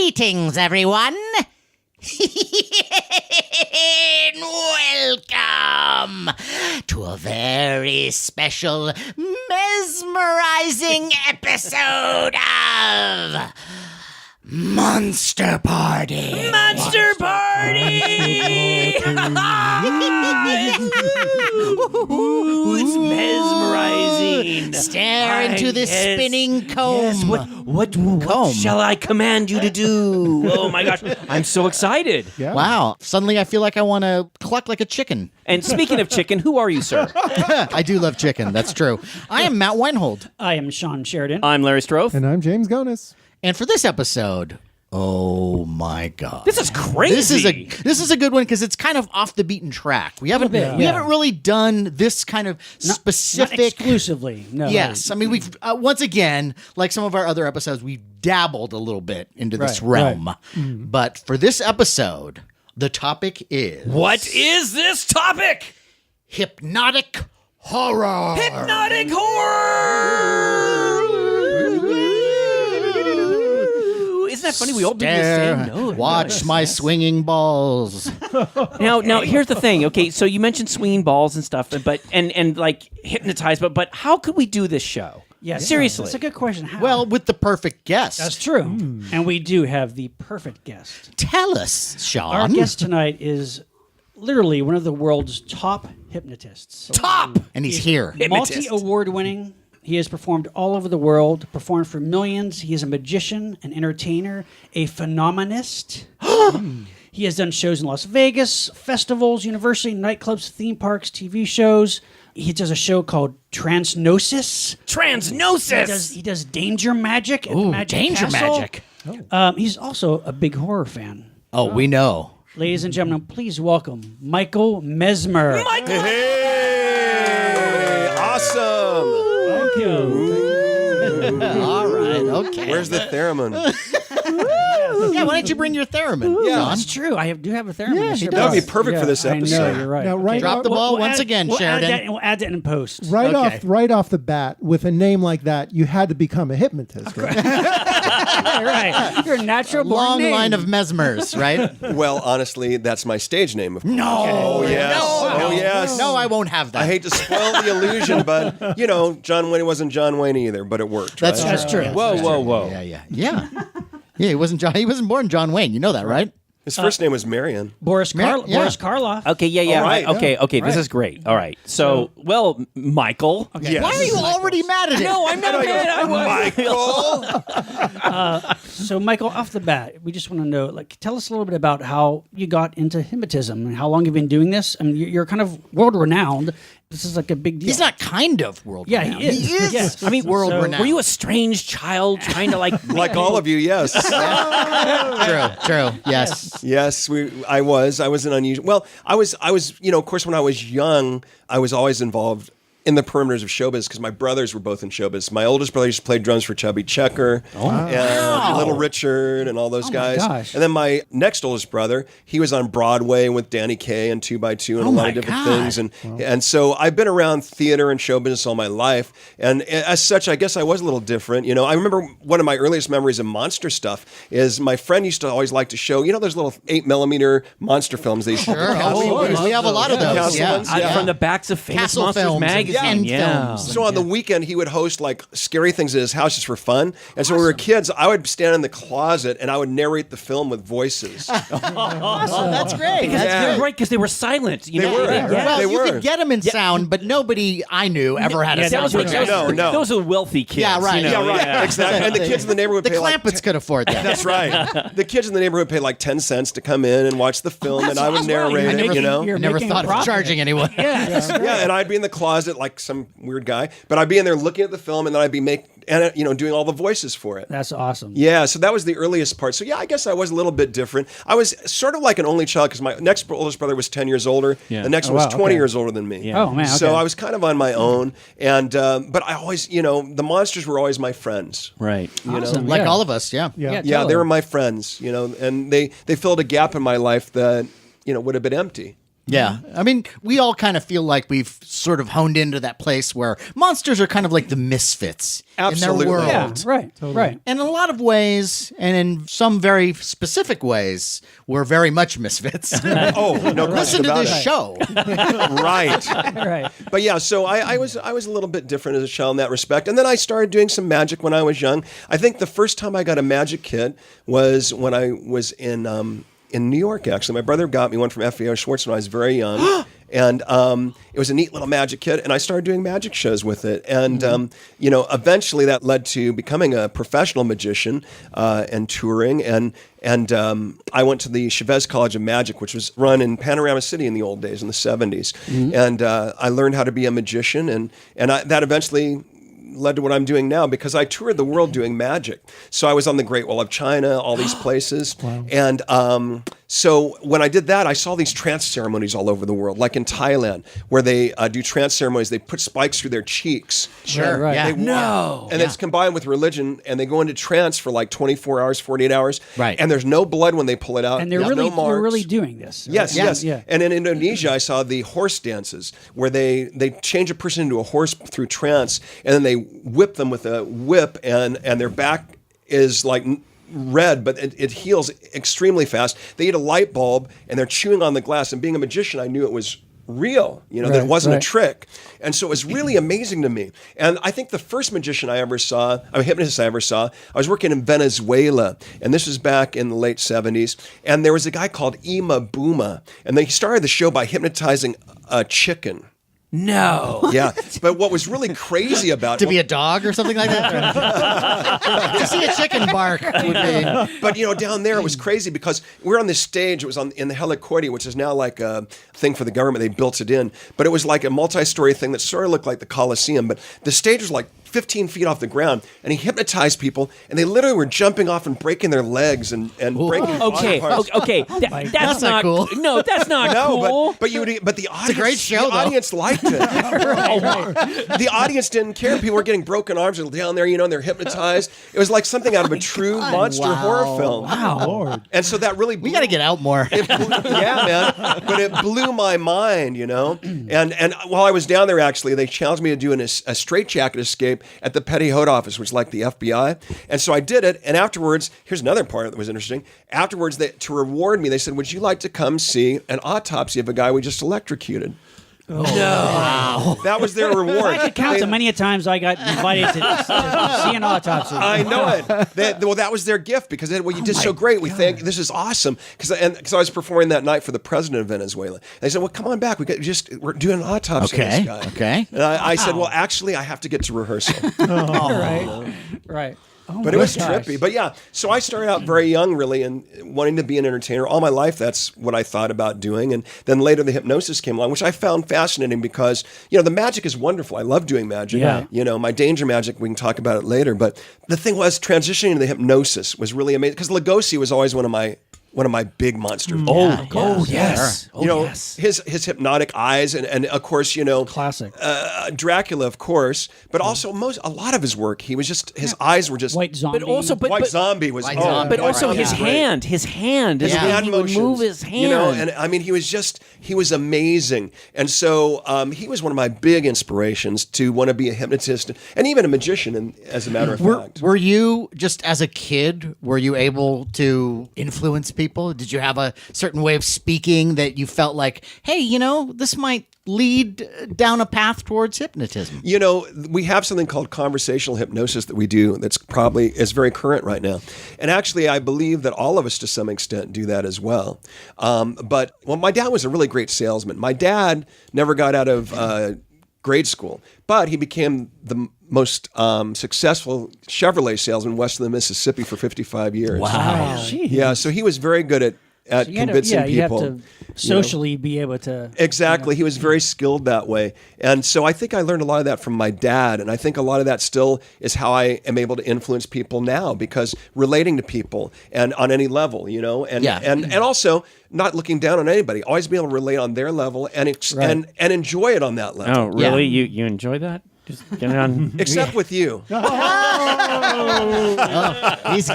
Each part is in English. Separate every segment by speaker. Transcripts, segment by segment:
Speaker 1: Greetings, everyone. Welcome to a very special, mesmerizing episode of Monster Party.
Speaker 2: Monster Party! Ooh, it's mesmerizing.
Speaker 1: Stare into this spinning comb.
Speaker 2: Yes, what shall I command you to do? Oh my gosh, I'm so excited.
Speaker 3: Yeah.
Speaker 1: Wow. Suddenly I feel like I want to cluck like a chicken.
Speaker 2: And speaking of chicken, who are you, sir?
Speaker 1: I do love chicken. That's true. I am Matt Weinhold.
Speaker 4: I am Shawn Sheridan.
Speaker 2: I'm Larry Stroth.
Speaker 3: And I'm James GONIS.
Speaker 1: And for this episode, oh my God.
Speaker 2: This is crazy.
Speaker 1: This is a good one because it's kind of off the beaten track. We haven't really done this kind of specific
Speaker 4: Not exclusively. No.
Speaker 1: Yes. I mean, we've once again, like some of our other episodes, we've dabbled a little bit into this realm.
Speaker 3: Right. Mm-hmm.
Speaker 1: But for this episode, the topic is
Speaker 2: What is this topic?
Speaker 1: hypnotic horror.
Speaker 2: Hypnotic horror! Isn't that funny? We all do the same note.
Speaker 1: Watch my swinging balls.
Speaker 2: Now, here's the thing. Okay, so you mentioned swinging balls and stuff, but and like hypnotized, but how could we do this show?
Speaker 4: Yeah,
Speaker 2: seriously.
Speaker 4: That's a good question. How?
Speaker 1: Well, with the perfect guest.
Speaker 4: that's true. And we do have the perfect guest.
Speaker 1: Tell us, Sean.
Speaker 4: Our guest tonight is literally one of the world's top hypnotists.
Speaker 2: Top!
Speaker 1: And he's here.
Speaker 4: Multi-award winning. He has performed all over the world, performed for millions. He is a magician, an entertainer, a phenomenist. He has done shows in Las Vegas, festivals, university, nightclubs, theme parks, TV shows. He does a show called Transnosis.
Speaker 2: Transnosis!
Speaker 4: He does danger magic at the
Speaker 1: Ooh,
Speaker 4: Magic
Speaker 1: danger
Speaker 4: Castle.
Speaker 1: magic.
Speaker 4: He's also a big horror fan.
Speaker 1: Oh, we know.
Speaker 4: Ladies and gentlemen, please welcome Michael MEZMER.
Speaker 2: Michael!
Speaker 5: Hey, awesome.
Speaker 4: Thank you.
Speaker 1: All right. Okay.
Speaker 5: Where's the theremin?
Speaker 1: Yeah, why don't you bring your theremin?
Speaker 5: Yeah.
Speaker 1: Sean?
Speaker 4: That's true. I do have a theremin.
Speaker 1: Yeah,
Speaker 4: Yes,
Speaker 1: he
Speaker 4: sir.
Speaker 1: does.
Speaker 5: That would be perfect for this episode.
Speaker 4: I know, you're right.
Speaker 3: Now, right
Speaker 1: Drop
Speaker 3: off,
Speaker 1: the ball
Speaker 4: We'll
Speaker 1: once
Speaker 4: add-
Speaker 1: again,
Speaker 4: we'll
Speaker 1: Sheridan.
Speaker 4: We'll add that in post.
Speaker 3: right off the bat, with a name like that, you had to become a hypnotist, right?
Speaker 4: Right. You're a natural born
Speaker 1: Long
Speaker 4: name.
Speaker 1: line of mesmers, right?
Speaker 5: Well, honestly, that's my stage name, of course.
Speaker 1: No.
Speaker 5: Oh, yes.
Speaker 1: No.
Speaker 5: Oh, yes.
Speaker 1: No, I won't have that.
Speaker 5: I hate to spoil the illusion, but, you know, John Wayne wasn't John Wayne either, but it worked.
Speaker 1: That's
Speaker 5: right?
Speaker 1: true.
Speaker 4: That's true.
Speaker 1: Yes,
Speaker 2: Whoa,
Speaker 1: that's
Speaker 2: whoa,
Speaker 1: true.
Speaker 2: whoa.
Speaker 1: Yeah. Yeah, he wasn't born John Wayne. You know that, right?
Speaker 5: His first name was Marion.
Speaker 4: Boris
Speaker 1: Yeah.
Speaker 4: Karloff.
Speaker 2: Okay, yeah.
Speaker 5: All right.
Speaker 2: Okay, this is great. All right. So, well, Michael.
Speaker 5: Yes.
Speaker 1: Why are you already mad at it?
Speaker 2: No, I'm not mad. I was.
Speaker 5: Michael!
Speaker 4: So, Michael, off the bat, we just want to know, tell us a little bit about how you got into hypnotism and how long you've been doing this. I mean, you're kind of world renowned. This is like a big deal.
Speaker 1: He's not kind of world
Speaker 4: Yeah,
Speaker 1: renowned.
Speaker 4: he is.
Speaker 1: He is.
Speaker 4: Yes.
Speaker 1: I mean, world
Speaker 4: So-
Speaker 1: renowned.
Speaker 2: Were you a strange child trying to
Speaker 5: Like all of you, yes.
Speaker 1: True. Yes.
Speaker 5: Yes, I was an unusual. Well, I was, you know, of course, when I was young, I was always involved in the perimeters of showbiz because my brothers were both in showbiz. My oldest brother used to play drums for Chubby Checker and Little Richard and all those guys.
Speaker 4: gosh.
Speaker 5: And then my next oldest brother, he was on Broadway with Danny Kaye and 2 by 2 and a lot of different things. And so I've been around theater and show business all my life. And as such, I guess I was a little different. You know, I remember one of my earliest memories of monster stuff is my friend used to always like to show, you know, those little 8mm monster films they used to
Speaker 1: We have a lot of those.
Speaker 5: Castle
Speaker 1: Yeah.
Speaker 5: ones, yeah.
Speaker 2: From the backs of famous
Speaker 1: Castle
Speaker 2: Monsters
Speaker 1: films and
Speaker 2: magazine.
Speaker 1: End
Speaker 2: Yeah.
Speaker 1: films.
Speaker 5: So on the weekend, he would host like scary things at his house just for fun. And so when we were kids, I would stand in the closet and I would narrate the film with voices.
Speaker 1: Oh, that's great.
Speaker 2: Because
Speaker 1: That's
Speaker 2: they're
Speaker 1: great.
Speaker 2: right, because they were silent. You
Speaker 5: They
Speaker 2: know?
Speaker 5: were.
Speaker 2: Yeah.
Speaker 1: Well,
Speaker 5: They
Speaker 1: you
Speaker 5: were.
Speaker 1: could get them in sound, but nobody I knew ever had a
Speaker 4: Yeah, that
Speaker 1: sound
Speaker 4: was what-
Speaker 1: projector.
Speaker 5: No.
Speaker 2: Those are wealthy kids.
Speaker 1: Yeah, right.
Speaker 2: You know?
Speaker 5: Yeah, right. Exactly. And the kids in the neighborhood
Speaker 1: The
Speaker 5: pay like
Speaker 1: Clampetts could afford that.
Speaker 5: That's right. The kids in the neighborhood pay like 10 cents to come in and watch the film, and I would narrate
Speaker 4: You're
Speaker 5: it, you
Speaker 4: making-
Speaker 5: know?
Speaker 4: you're
Speaker 1: I never
Speaker 4: making a
Speaker 1: thought of
Speaker 4: profit.
Speaker 1: charging anyone.
Speaker 5: Yeah, and I'd be in the closet like some weird guy, but I'd be in there looking at the film, and then I'd be doing all the voices for it.
Speaker 4: That's awesome.
Speaker 5: Yeah, so that was the earliest part. So yeah, I guess I was a little bit different. I was sort of like an only child because my next oldest brother was 10 years older.
Speaker 2: Yeah.
Speaker 5: The next
Speaker 4: Oh,
Speaker 5: one was
Speaker 4: wow,
Speaker 5: 20
Speaker 4: okay.
Speaker 5: years older than me.
Speaker 2: Yeah.
Speaker 4: Oh, man. Okay.
Speaker 5: So I was kind of on my own, and but I always, the monsters were always my friends.
Speaker 2: Right.
Speaker 4: Awesome.
Speaker 1: Like
Speaker 4: Yeah.
Speaker 1: all of us, yeah.
Speaker 3: Yeah.
Speaker 5: Yeah,
Speaker 4: totally.
Speaker 5: they were my friends, and they filled a gap in my life that would have been empty.
Speaker 1: Yeah. I mean, we all kind of feel like we've sort of honed into that place where monsters are kind of like the misfits
Speaker 5: Absolutely.
Speaker 1: in their world.
Speaker 4: Yeah, right, right.
Speaker 1: In a lot of ways, and in some very specific ways, we're very much misfits.
Speaker 5: Oh, no
Speaker 1: Listen
Speaker 5: question
Speaker 1: to
Speaker 5: about
Speaker 1: this
Speaker 5: it.
Speaker 1: show.
Speaker 5: Right.
Speaker 4: Right.
Speaker 5: But yeah, so I was a little bit different as a child in that respect, and then I started doing some magic when I was young. I think the first time I got a magic kit was when I was in New York. Actually, my brother got me one from FAO Schwartz when I was very young. And it was a neat little magic kit, and I started doing magic shows with it. And eventually that led to becoming a professional magician and touring. And I went to the Chavez College of Magic, which was run in Panorama City in the old days, in the 70s. And I learned how to be a magician, and that eventually led to what I'm doing now, because I toured the world doing magic. So I was on the Great Wall of China, all these places. Wow. And so when I did that, I saw these trance ceremonies all over the world, like in Thailand, where they do trance ceremonies. They put spikes through their cheeks.
Speaker 1: Sure.
Speaker 4: Right.
Speaker 1: Yeah.
Speaker 5: And it's combined with religion, and they go into trance for like 24 hours, 48 hours.
Speaker 1: Right.
Speaker 5: And there's no blood when they pull it out.
Speaker 4: And they're
Speaker 5: There's
Speaker 4: really
Speaker 5: no marks.
Speaker 4: they're really doing this. Right?
Speaker 5: Yes, yes.
Speaker 4: Yeah.
Speaker 5: And in Indonesia, I saw the horse dances, where they change a person into a horse through trance, and then they whip them with a whip, and their back is like red, but it heals extremely fast. They eat a light bulb, and they're chewing on the glass. And being a magician, I knew it was real, that it wasn't a trick. And so it was really amazing to me. And I think the first magician I ever saw, hypnotist I ever saw, I was working in Venezuela, and this was back in the late 70s, and there was a guy called Ima Buma, and he started the show by hypnotizing a chicken.
Speaker 2: No.
Speaker 5: Yeah, but what was really crazy about
Speaker 1: To be a dog or something like that? To see a chicken bark would be.
Speaker 5: But down there it was crazy, because we're on this stage. It was in the Helicordia, which is now like a thing for the government. They built it in, but it was like a multi-story thing that sort of looked like the Coliseum. But the stage was like 15 feet off the ground, and he hypnotized people, and they literally were jumping off and breaking their legs and breaking body parts.
Speaker 2: Okay. That's not
Speaker 1: cool.
Speaker 2: No, that's not cool.
Speaker 5: but the audience,
Speaker 1: a great show,
Speaker 5: the
Speaker 1: though.
Speaker 5: audience liked it. The audience didn't care. People were getting broken arms down there, and they're hypnotized. It was like something out of a true monster horror film.
Speaker 3: Wow. Lord.
Speaker 5: And so that really
Speaker 1: We got to get out more.
Speaker 5: yeah, man. But it blew my mind, And while I was down there, actually, they challenged me to do a straitjacket escape at the Petty Hood office, which is like the FBI. And so I did it. And afterwards, here's another part that was interesting. Afterwards, to reward me, they said, "Would you like to come see an autopsy of a guy we just electrocuted?"
Speaker 2: No. Wow.
Speaker 5: That was their reward.
Speaker 4: I could count the many times I got invited to see an autopsy.
Speaker 5: I know it. That was their gift, because you did so great. We think this is awesome, because I was performing that night for the president of Venezuela. And they said, "Well, come on back. We're doing an autopsy on this guy."
Speaker 1: Okay.
Speaker 5: And I said, "Well, actually, I have to get to rehearsal."
Speaker 4: Right. Oh
Speaker 5: But it was
Speaker 4: gosh.
Speaker 5: trippy. But yeah, so I started out very young, really, and wanting to be an entertainer. All my life, that's what I thought about doing. And then later the hypnosis came along, which I found fascinating, because, the magic is wonderful. I love doing magic.
Speaker 4: Yeah.
Speaker 5: My danger magic, we can talk about it later. But the thing was, transitioning to the hypnosis was really amazing, because Lugosi was always one of my big monster films.
Speaker 2: Yes.
Speaker 5: His hypnotic eyes, and of course,
Speaker 4: Classic.
Speaker 5: Dracula, of course, but also a lot of his work, his eyes were just
Speaker 4: White Zombie.
Speaker 2: But also,
Speaker 5: White Zombie was,
Speaker 1: Zombie.
Speaker 2: but also
Speaker 1: Right.
Speaker 2: his hand. His hand.
Speaker 5: his hand
Speaker 2: He would
Speaker 5: motions,
Speaker 2: move his hand.
Speaker 5: and I mean, he was amazing, and so he was one of my big inspirations to want to be a hypnotist and even a magician. And as a matter of fact,
Speaker 1: Were you, just as a kid, were you able to influence people? Did you have a certain way of speaking that you felt like, hey, this might lead down a path towards hypnotism?
Speaker 5: We have something called conversational hypnosis that we do is very current right now. And actually, I believe that all of us to some extent do that as well. But my dad was a really great salesman. My dad never got out of grade school, but he became the most successful Chevrolet salesman west of the Mississippi for 55 years.
Speaker 2: Wow.
Speaker 5: Yeah, so he was very good at convincing people.
Speaker 4: You have to socially be able to.
Speaker 5: Exactly. He was very skilled that way. And so I think I learned a lot of that from my dad. And I think a lot of that still is how I am able to influence people now, because relating to people and on any level, and also not looking down on anybody, always be able to relate on their level and enjoy it on that level.
Speaker 2: Oh, really? You enjoy that? Get it on.
Speaker 5: Except with you.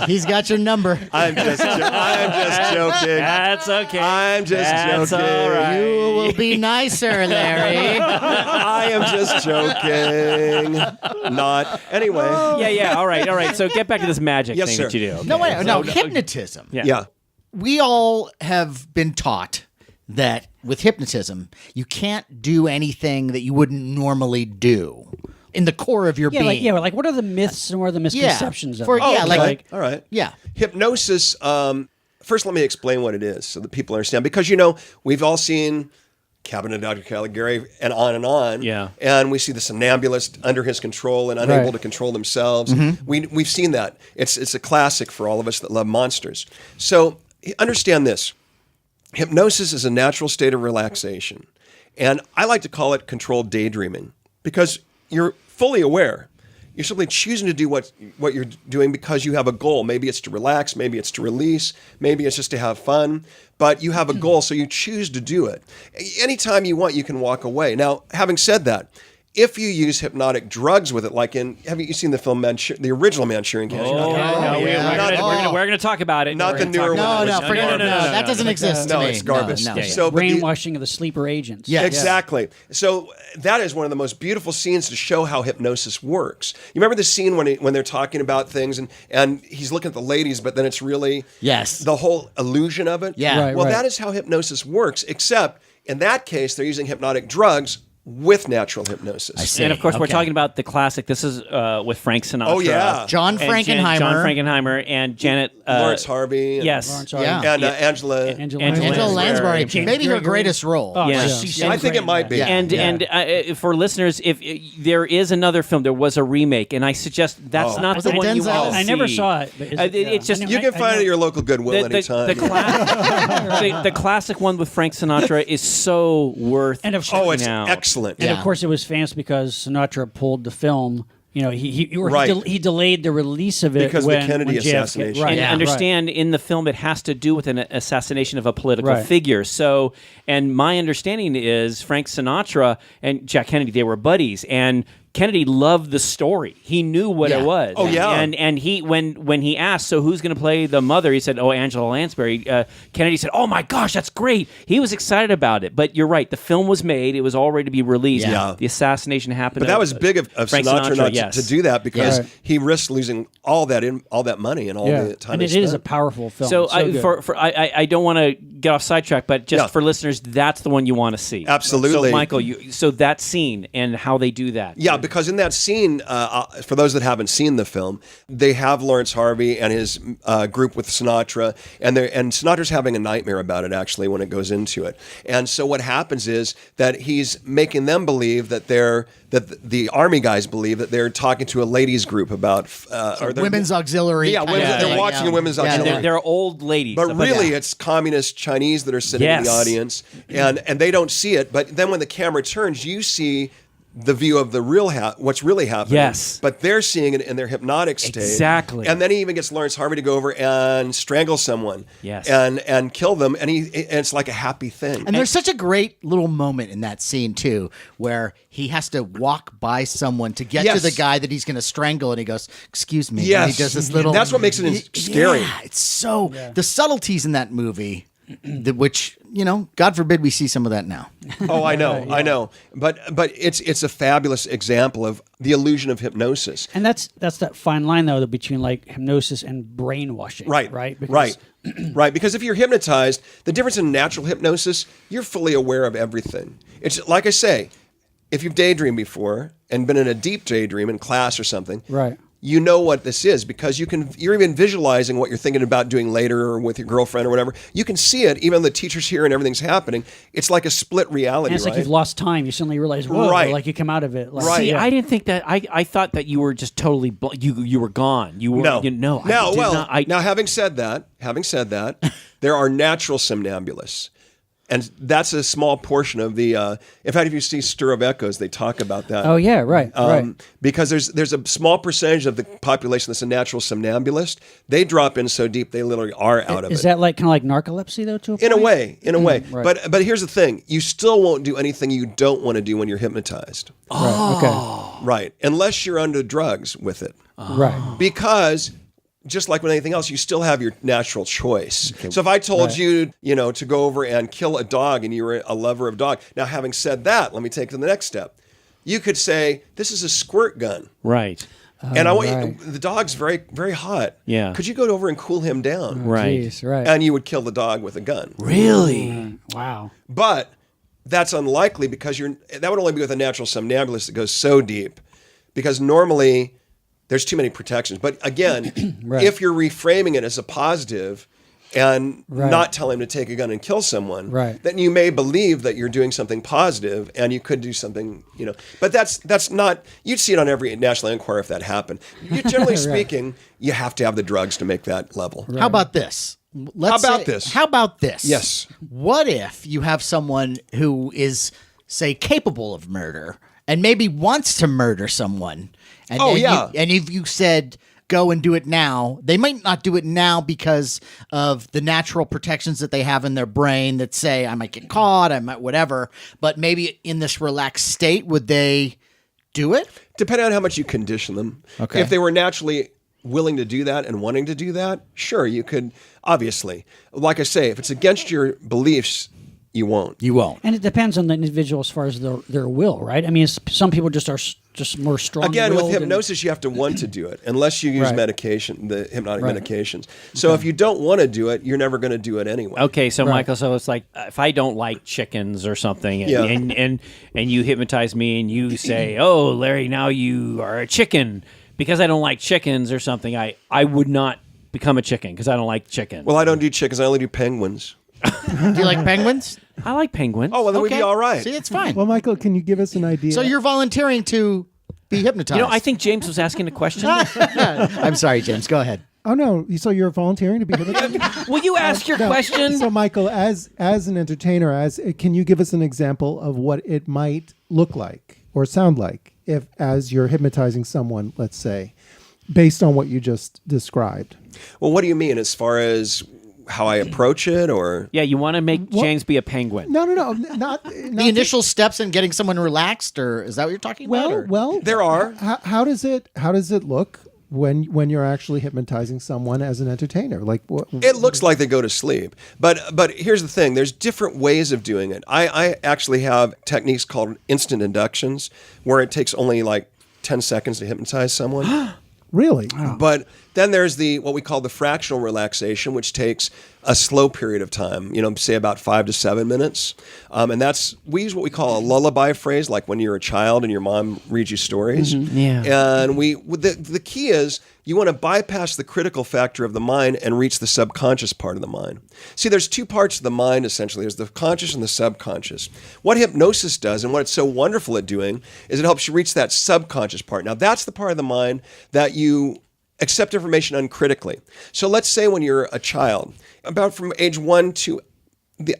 Speaker 1: He's got your number.
Speaker 5: I'm just joking.
Speaker 2: That's okay.
Speaker 5: I'm just
Speaker 2: That's
Speaker 5: joking.
Speaker 2: all right.
Speaker 1: You will be nicer, Larry.
Speaker 5: I am just joking. Not. Anyway.
Speaker 2: Yeah. All right. So get back to this magic
Speaker 5: Yes,
Speaker 2: thing
Speaker 5: sir.
Speaker 2: that you do. Okay.
Speaker 1: No, wait, no,
Speaker 2: So-
Speaker 1: hypnotism.
Speaker 5: Yeah.
Speaker 1: We all have been taught that with hypnotism, you can't do anything that you wouldn't normally do in the core of your
Speaker 4: Yeah,
Speaker 1: being.
Speaker 4: like what are the myths and what are the misconceptions of
Speaker 1: For-
Speaker 4: it?
Speaker 1: yeah,
Speaker 5: Okay.
Speaker 1: like-
Speaker 5: all right.
Speaker 1: Yeah.
Speaker 5: Hypnosis. First, let me explain what it is so that people understand. Because we've all seen Cabinet of Dr. Caligari and on.
Speaker 2: Yeah.
Speaker 5: And we see the somnambulist under his control and unable to control themselves. We've seen that. It's a classic for all of us that love monsters. So understand this. Hypnosis is a natural state of relaxation. And I like to call it controlled daydreaming because you're fully aware. You're simply choosing to do what you're doing because you have a goal. Maybe it's to relax, maybe it's to release, maybe it's just to have fun, but you have a goal, so you choose to do it. Anytime you want, you can walk away. Now, having said that, if you use hypnotic drugs with it, like have you seen the film the original Manchurian Candidate?
Speaker 2: We're going to talk about it.
Speaker 5: Not
Speaker 2: We're
Speaker 5: the
Speaker 2: gonna talk
Speaker 5: newer
Speaker 2: about
Speaker 5: one.
Speaker 2: it.
Speaker 1: No, forget it. No, that doesn't exist to
Speaker 5: No,
Speaker 1: me.
Speaker 5: it's garbage.
Speaker 1: No.
Speaker 5: So, but the-
Speaker 4: Brainwashing of the sleeper agents.
Speaker 1: Yeah.
Speaker 5: Exactly. So that is one of the most beautiful scenes to show how hypnosis works. You remember the scene when they're talking about things and he's looking at the ladies, but then it's really
Speaker 1: Yes.
Speaker 5: the whole illusion of it.
Speaker 1: Yeah.
Speaker 4: Right,
Speaker 5: Well,
Speaker 4: right.
Speaker 5: that is how hypnosis works, except in that case, they're using hypnotic drugs with natural hypnosis.
Speaker 1: I see.
Speaker 2: And of course, we're
Speaker 1: Okay.
Speaker 2: talking about the classic. This is with Frank Sinatra.
Speaker 5: Oh, yeah.
Speaker 1: John
Speaker 2: And
Speaker 1: Frankenheimer.
Speaker 2: John Frankenheimer and Janet.
Speaker 5: Lawrence Harvey.
Speaker 2: Yes.
Speaker 4: Lawrence
Speaker 1: Yeah.
Speaker 4: Harvey.
Speaker 5: And Angela.
Speaker 4: Angela
Speaker 1: Angela
Speaker 2: Lansbury.
Speaker 1: Lansbury.
Speaker 4: James
Speaker 1: Maybe her
Speaker 4: Gregory.
Speaker 1: greatest role.
Speaker 4: Oh,
Speaker 2: Yeah.
Speaker 4: she's so
Speaker 5: I think
Speaker 4: great
Speaker 5: it might
Speaker 4: in
Speaker 5: be.
Speaker 4: that.
Speaker 2: And for listeners, if there is another film, there was a remake, and I suggest that's not
Speaker 1: Was
Speaker 2: the
Speaker 1: it
Speaker 2: one you
Speaker 1: Denzel?
Speaker 2: want to see.
Speaker 4: I never saw it. But
Speaker 2: It's just
Speaker 5: You can find it at your local Goodwill anytime.
Speaker 2: the classic one with Frank Sinatra is so worth.
Speaker 4: And of
Speaker 5: Oh, it's
Speaker 2: checking out.
Speaker 5: excellent.
Speaker 4: And
Speaker 1: Yeah.
Speaker 4: of course, it was famous because Sinatra pulled the film.
Speaker 5: Right.
Speaker 4: He delayed the release of it
Speaker 5: Because of the
Speaker 4: when
Speaker 5: Kennedy
Speaker 4: JFK
Speaker 5: assassination.
Speaker 4: Right.
Speaker 2: And
Speaker 1: Yeah.
Speaker 2: understand in the film it has to do with an assassination of a political
Speaker 4: Right.
Speaker 2: figure. So, and my understanding is Frank Sinatra and Jack Kennedy, they were buddies, and Kennedy loved the story. He knew what
Speaker 1: Yeah.
Speaker 2: it was.
Speaker 5: Oh, yeah.
Speaker 2: And he when he asked, so who's going to play the mother? He said, oh, Angela Lansbury. Kennedy said, oh my gosh, that's great. He was excited about it. But you're right, the film was made. It was all ready to be released.
Speaker 5: Yeah.
Speaker 2: The assassination happened.
Speaker 5: But that was big of
Speaker 2: Frank
Speaker 5: Sinatra not
Speaker 2: yes.
Speaker 5: to do that because
Speaker 4: Right.
Speaker 5: he risked losing all that money and all the time.
Speaker 4: And
Speaker 5: he
Speaker 4: it is a
Speaker 5: spent.
Speaker 4: powerful film.
Speaker 2: So,
Speaker 4: It's good.
Speaker 2: I don't want to get off sidetrack, but just
Speaker 5: Yeah.
Speaker 2: for listeners, that's the one you want to see.
Speaker 5: Absolutely.
Speaker 2: So, Michael, so that scene and how they do that.
Speaker 5: Yeah, because in that scene, for those that haven't seen the film, they have Lawrence Harvey and his group with Sinatra, and Sinatra's having a nightmare about it actually when it goes into it. And so what happens is that he's making them believe that the army guys believe that they're talking to a ladies group about or they're-
Speaker 1: Women's auxiliary.
Speaker 5: Yeah,
Speaker 1: kind
Speaker 5: women-
Speaker 1: of
Speaker 5: they're
Speaker 1: thing,
Speaker 5: watching a women's
Speaker 1: Yeah,
Speaker 5: auxiliary.
Speaker 2: And they're old ladies.
Speaker 5: But really,
Speaker 1: yeah.
Speaker 5: it's communist Chinese that are sitting in the
Speaker 2: Yes.
Speaker 5: audience, and they don't see it. But then when the camera turns, you see the view of the what's really happening.
Speaker 2: Yes.
Speaker 5: But they're seeing it in their hypnotic state.
Speaker 2: Exactly.
Speaker 5: And then he even gets Lawrence Harvey to go over and strangle someone.
Speaker 2: Yes.
Speaker 5: And kill them, and it's like a happy thing.
Speaker 1: And there's such a great little moment in that scene too, where he has to walk by someone to get to
Speaker 5: Yes.
Speaker 1: the guy that he's going to strangle, and he goes, "Excuse me."
Speaker 5: Yes.
Speaker 1: And he does this little.
Speaker 5: That's what makes it scary.
Speaker 1: Yeah, it's so the subtleties in that movie, which God forbid we see some of that now.
Speaker 5: Oh, I know. But it's a fabulous example of the illusion of hypnosis.
Speaker 4: And that's that fine line though between like hypnosis and brainwashing.
Speaker 5: Right.
Speaker 4: Right.
Speaker 5: Right. Right. Because if you're hypnotized, the difference in natural hypnosis, you're fully aware of everything. It's like I say, if you've daydreamed before and been in a deep daydream in class or something,
Speaker 4: Right.
Speaker 5: you know what this is because you're even visualizing what you're thinking about doing later or with your girlfriend or whatever. You can see it, even though the teacher's here and everything's happening. It's like a split reality,
Speaker 4: And it's
Speaker 5: right?
Speaker 4: like you've lost time. You suddenly realize, whoa,
Speaker 5: Right.
Speaker 4: like you come out of it. Like,
Speaker 5: Right.
Speaker 2: See,
Speaker 5: Yeah.
Speaker 2: I didn't think that. I thought that you were just totally. You were gone. You were.
Speaker 5: No.
Speaker 2: No. I
Speaker 5: Now,
Speaker 2: did
Speaker 5: well,
Speaker 2: not,
Speaker 5: now having said that, there are natural somnambulists. And that's a small portion of the. In fact, if you see Stir of Echoes, they talk about that.
Speaker 4: Oh yeah, right, right.
Speaker 5: Because there's a small percentage of the population that's a natural somnambulist. They drop in so deep they literally are out of it.
Speaker 4: Is that like kind of like narcolepsy though? To a
Speaker 5: In a
Speaker 4: point?
Speaker 5: way, in a way.
Speaker 4: right.
Speaker 5: But here's the thing: you still won't do anything you don't want to do when you're hypnotized.
Speaker 4: Right. Okay.
Speaker 5: Right, unless you're under drugs with it.
Speaker 4: Right.
Speaker 5: Because just like with anything else, you still have your natural choice. So if I told you, to go over and kill a dog and you were a lover of dog. Now, having said that, let me take it to the next step. You could say, this is a squirt gun.
Speaker 2: Right.
Speaker 5: And I want you, the dog's very, very hot.
Speaker 2: Yeah.
Speaker 5: Could you go over and cool him down?
Speaker 2: Right.
Speaker 4: Jeez, right.
Speaker 5: And you would kill the dog with a gun.
Speaker 2: Really?
Speaker 4: Wow.
Speaker 5: But that's unlikely because that would only be with a natural somnambulist that goes so deep. Because normally there's too many protections. But again, if you're reframing it as a positive and not tell him to take a gun and kill someone, then you may believe that you're doing something positive and you could do something, But that's not, you'd see it on every National Enquirer if that happened. Generally speaking, you have to have the drugs to make that level.
Speaker 1: How about this? How about this?
Speaker 5: Yes.
Speaker 1: What if you have someone who is, say, capable of murder and maybe wants to murder someone? And, and if you said, go and do it now, they might not do it now because of the natural protections that they have in their brain that say, I might get caught, I might whatever. But maybe in this relaxed state, would they do it?
Speaker 5: Depending on how much you condition them.
Speaker 1: Okay.
Speaker 5: If they were naturally willing to do that and wanting to do that, sure, you could, obviously. Like I say, if it's against your beliefs, you won't.
Speaker 1: You won't.
Speaker 4: And it depends on the individual as far as their will, right? I mean, some people just are just more strong.
Speaker 5: Again, with hypnosis, you have to want to do it, unless you use medication, the hypnotic medications. So if you don't want to do it, you're never going to do it anyway.
Speaker 2: Okay, so Michael, so it's like if I don't like chickens or something, and you hypnotize me and you say, "Oh, Larry, now you are a chicken," because I don't like chickens or something, I would not become a chicken because I don't like chickens.
Speaker 5: Well, I don't do chickens. I only do penguins.
Speaker 1: Do you like penguins?
Speaker 2: I like penguins.
Speaker 5: Oh, well, then we'd be all right.
Speaker 1: See, it's fine.
Speaker 3: Well, Michael, can you give us an idea?
Speaker 1: So you're volunteering to be hypnotized.
Speaker 2: I think James was asking a question.
Speaker 1: I'm sorry, James. Go ahead.
Speaker 3: Oh no! So you're volunteering to be hypnotized?
Speaker 2: Will you ask your question?
Speaker 3: So, Michael, as an entertainer, can you give us an example of what it might look like or sound like as you're hypnotizing someone, let's say, based on what you just described?
Speaker 5: Well, what do you mean as far as how I approach it, or
Speaker 2: you want to make James be a penguin?
Speaker 3: No, not
Speaker 1: the initial steps in getting someone relaxed, or is that what you're talking about? Or?
Speaker 3: Well,
Speaker 5: there are.
Speaker 3: How does it look when you're actually hypnotizing someone as an entertainer? Like
Speaker 5: it looks like they go to sleep, but here's the thing: there's different ways of doing it. I actually have techniques called instant inductions, where it takes only like 10 seconds to hypnotize someone.
Speaker 3: Really?
Speaker 5: But then there's what we call the fractional relaxation, which takes a slow period of time, say about 5 to 7 minutes. And we use what we call a lullaby phrase, like when you're a child and your mom reads you stories.
Speaker 2: Mm-hmm. Yeah.
Speaker 5: And the key is you want to bypass the critical factor of the mind and reach the subconscious part of the mind. See, there's two parts of the mind, essentially. There's the conscious and the subconscious. What hypnosis does, and what it's so wonderful at doing, is it helps you reach that subconscious part. Now, that's the part of the mind that you accept information uncritically. So let's say when you're a child, about from age 1 to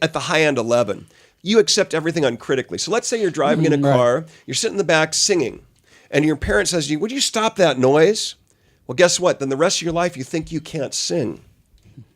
Speaker 5: at the high end 11, you accept everything uncritically. So let's say you're driving in a car, you're sitting in the back singing, and your parent says to you, "Would you stop that noise?" Well, guess what? Then the rest of your life you think you can't sing,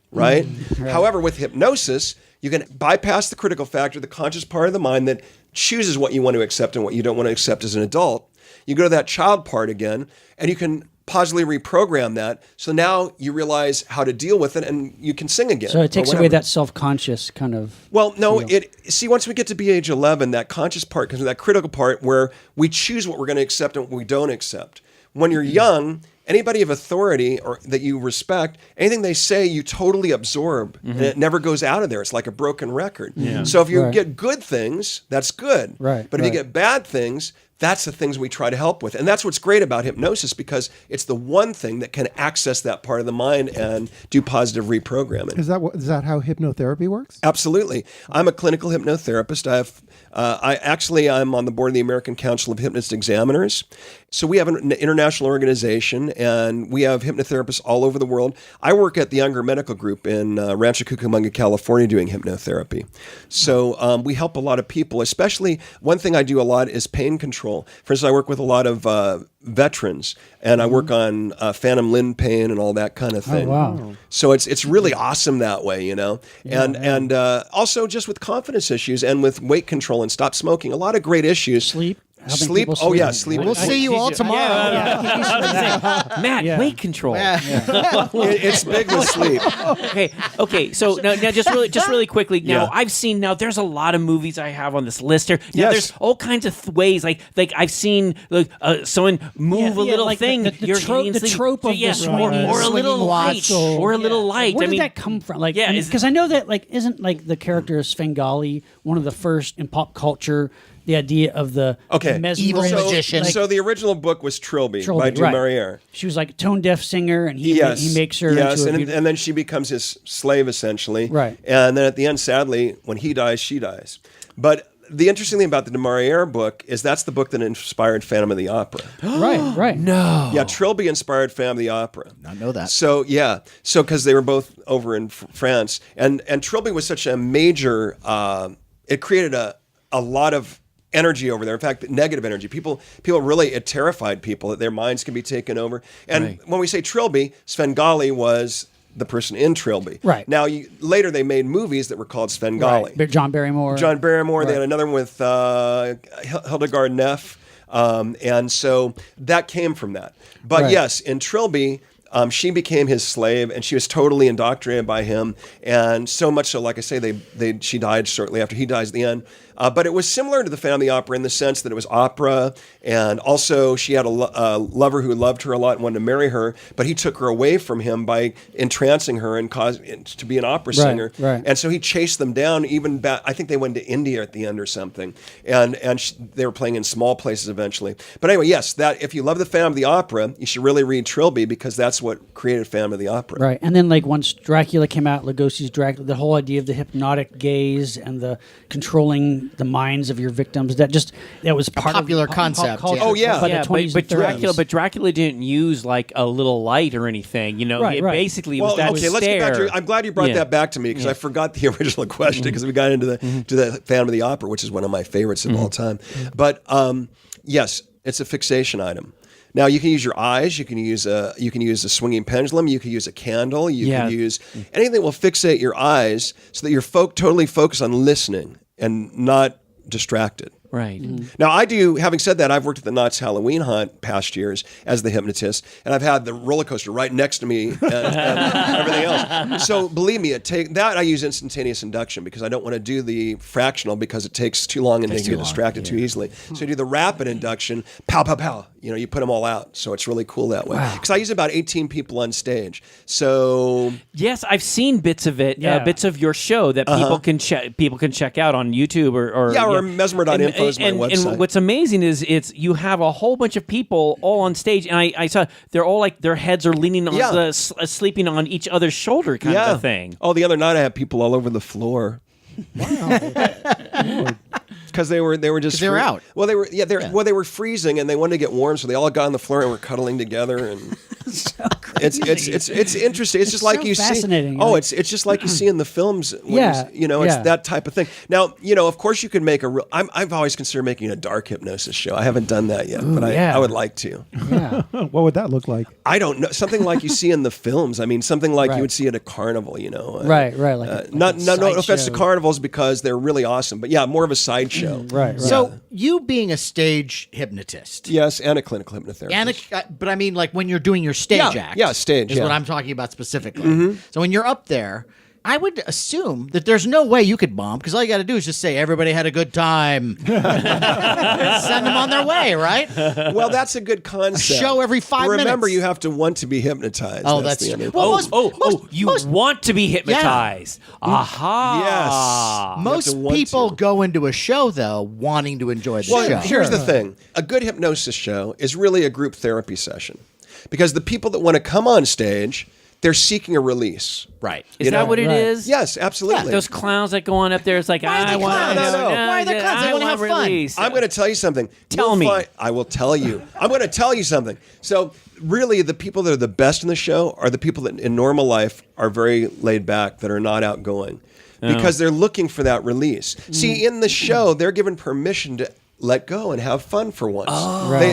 Speaker 5: right? However, with hypnosis, you can bypass the critical factor, the conscious part of the mind that chooses what you want to accept and what you don't want to accept as an adult. You go to that child part again, and you can positively reprogram that. So now you realize how to deal with it and you can sing again.
Speaker 4: So it takes away that self-conscious kind of.
Speaker 5: Well, no, once we get to be age 11, that conscious part comes in, that critical part where we choose what we're going to accept and what we don't accept. When you're young, anybody of authority or that you respect, anything they say, you totally absorb, and it never goes out of there. It's like a broken record. Yeah. So if you get good things, that's good.
Speaker 3: Right.
Speaker 5: But if you get bad things, that's the things we try to help with. And that's what's great about hypnosis, because it's the one thing that can access that part of the mind and do positive reprogramming.
Speaker 3: Is that how hypnotherapy works?
Speaker 5: Absolutely. I'm a clinical hypnotherapist. I'm on the board of the American Council of Hypnotist Examiners. So we have an international organization, and we have hypnotherapists all over the world. I work at the Younger Medical Group in Rancho Cucamonga, California, doing hypnotherapy. So we help a lot of people, especially one thing I do a lot is pain control. For instance, I work with a lot of veterans, and I work on phantom limb pain and all that kind of thing.
Speaker 4: Oh, wow.
Speaker 5: So it's really awesome that way, you know. And also just with confidence issues and with weight control and stop smoking, a lot of great issues.
Speaker 4: Sleep. Helping
Speaker 5: Sleep.
Speaker 4: people
Speaker 5: Oh yeah,
Speaker 4: sleep.
Speaker 5: sleep.
Speaker 1: We'll see you all tomorrow.
Speaker 2: Matt,
Speaker 4: Yeah.
Speaker 2: weight control.
Speaker 5: It's big with sleep.
Speaker 2: Okay. So now, just really quickly. Now,
Speaker 5: Yeah.
Speaker 2: I've seen. Now, there's a lot of movies I have on this list here. Now,
Speaker 5: Yes.
Speaker 2: there's all kinds of ways. Like I've seen someone move a little
Speaker 4: like
Speaker 2: thing.
Speaker 4: the trope of the
Speaker 2: or
Speaker 4: swinging
Speaker 2: a little
Speaker 1: swinging
Speaker 2: light,
Speaker 1: watch.
Speaker 2: or a little light.
Speaker 4: Where
Speaker 2: I
Speaker 4: did
Speaker 2: mean,
Speaker 4: that come from? Like,
Speaker 2: Yeah,
Speaker 4: because I know that isn't the character of Svengali one of the first in pop culture? The idea of the mesmerism,
Speaker 1: Evil magician.
Speaker 5: So the original book was Trilby by
Speaker 4: Trilby,
Speaker 5: Du
Speaker 4: right.
Speaker 5: Maurier.
Speaker 4: She was like a tone deaf singer, and he makes her
Speaker 5: Yes,
Speaker 4: into a
Speaker 5: and
Speaker 4: beautiful...
Speaker 5: then she becomes his slave essentially.
Speaker 4: Right.
Speaker 5: And then at the end, sadly, when he dies, she dies. But the interesting thing about the Du Maurier book is that's the book that inspired Phantom of the Opera.
Speaker 4: right.
Speaker 2: no.
Speaker 5: Yeah, Trilby inspired Phantom of the Opera.
Speaker 1: I know that.
Speaker 5: So because they were both over in France, and Trilby was such a major. It created a lot of energy over there. In fact, negative energy. People really, it terrified people that their minds can be taken over. And when we say Trilby, Svengali was the person in Trilby.
Speaker 4: Right.
Speaker 5: Now, later they made movies that were called Svengali.
Speaker 4: Right. John Barrymore.
Speaker 5: They had another one with Hildegard Neff. And so that came from that. But
Speaker 4: Right.
Speaker 5: yes, in Trilby, she became his slave, and she was totally indoctrinated by him. And so much so, like I say, she died shortly after he dies at the end. But it was similar to the Phantom of the Opera in the sense that it was opera, and also she had a lover who loved her a lot and wanted to marry her, but he took her away from him by entrancing her and caused to be an opera singer.
Speaker 4: right.
Speaker 5: And so he chased them down. Even back, I think they went to India at the end or something, and they were playing in small places eventually. But anyway, yes, that if you love the Phantom of the Opera, you should really read Trilby, because that's what created Phantom of the Opera.
Speaker 4: Right, and then once Dracula came out, Lugosi's Dracula, the whole idea of the hypnotic gaze and the controlling the minds of your victims, that was part
Speaker 1: popular
Speaker 4: of pop
Speaker 1: concept,
Speaker 4: culture.
Speaker 1: yeah.
Speaker 5: Oh, yeah.
Speaker 4: by
Speaker 2: Yeah,
Speaker 4: the 20s
Speaker 2: but
Speaker 4: and 30s.
Speaker 2: Dracula didn't use like a little light or anything. You know,
Speaker 4: Right,
Speaker 2: it
Speaker 4: right.
Speaker 2: basically
Speaker 5: Well,
Speaker 2: was that
Speaker 5: okay, let's get back
Speaker 2: stare.
Speaker 5: to. I'm glad you brought
Speaker 2: Yeah.
Speaker 5: that back to me, because I forgot the original question, because we got into the Phantom of the Opera, which is one of my favorites of all time. But yes, it's a fixation item. Now you can use your eyes. You can use a swinging pendulum. You can use a candle. You
Speaker 2: Yeah.
Speaker 5: can use anything that will fixate your eyes so that you're totally focused on listening and not distracted.
Speaker 2: Right.
Speaker 5: Now, having said that, I've worked at the Knott's Halloween Haunt past years as the hypnotist, and I've had the roller coaster right next to me and everything else. So believe me, I use instantaneous induction, because I don't want to do the fractional, because it takes too long and they get distracted too easily. So you do the rapid induction, pow, pow, pow. You put them all out. So it's really cool that way. Because I use about 18 people on stage. So
Speaker 2: Yes, I've seen bits of it,
Speaker 4: Yeah.
Speaker 2: bits of your show that people can check out on YouTube or
Speaker 5: mesmer.info is my website.
Speaker 2: And what's amazing is you have a whole bunch of people all on stage, and I saw they're all like their heads are leaning on sleeping on each other's shoulder kind of a thing.
Speaker 5: Oh, the other night I had people all over the floor.
Speaker 3: Wow.
Speaker 5: Because they were just
Speaker 1: they were out.
Speaker 5: Well, they were freezing, and they wanted to get warm, so they all got on the floor and were cuddling together. And it's interesting. It's just like
Speaker 4: so
Speaker 5: you
Speaker 4: fascinating.
Speaker 5: see. Oh, it's just like you see in the films.
Speaker 4: Yeah,
Speaker 5: It's that type of thing. Now, of course, you could make I've always considered making a dark hypnosis show. I haven't done that yet, but I would like to.
Speaker 4: Yeah.
Speaker 3: What would that look like?
Speaker 5: I don't know. Something like you see in the films. I mean, something like
Speaker 4: Right.
Speaker 5: you would see at a carnival.
Speaker 4: Right. Like
Speaker 5: No offense to
Speaker 4: sideshow.
Speaker 5: carnivals, because they're really awesome. But yeah, more of a sideshow.
Speaker 4: Right.
Speaker 1: So you being a stage hypnotist,
Speaker 5: Yes, and a clinical hypnotherapist.
Speaker 1: but I mean, like when you're doing your stage act,
Speaker 5: yeah, stage,
Speaker 1: is
Speaker 5: yeah.
Speaker 1: what I'm talking about specifically. So when you're up there, I would assume that there's no way you could bomb because all you got to do is just say everybody had a good time. Send them on their way, right?
Speaker 5: Well, that's a good concept.
Speaker 1: Show every 5 minutes.
Speaker 5: Remember, you have to want to be hypnotized.
Speaker 1: Oh, that's
Speaker 5: the
Speaker 1: true.
Speaker 5: other
Speaker 1: Well,
Speaker 5: thing.
Speaker 2: You want to be hypnotized. Aha.
Speaker 5: Yes.
Speaker 1: Most
Speaker 5: You have to want
Speaker 1: people
Speaker 5: to.
Speaker 1: go into a show, though, wanting to enjoy the
Speaker 5: Well,
Speaker 1: show.
Speaker 5: here's the thing. A good hypnosis show is really a group therapy session because the people that want to come on stage, they're seeking a release.
Speaker 1: Right.
Speaker 2: Is that what it is?
Speaker 5: Yes, absolutely.
Speaker 2: Those clowns that go on up there, it's like, I want
Speaker 1: clowns?
Speaker 5: No.
Speaker 1: Why are they clowns? They wanna have fun.
Speaker 2: release.
Speaker 5: I'm going to tell you something.
Speaker 2: Tell me.
Speaker 5: I will tell you. I'm going to tell you something. So really, the people that are the best in the show are the people that in normal life are very laid back, that are not outgoing. Because they're looking for that release. See, in the show, they're given permission to let go and have fun for once.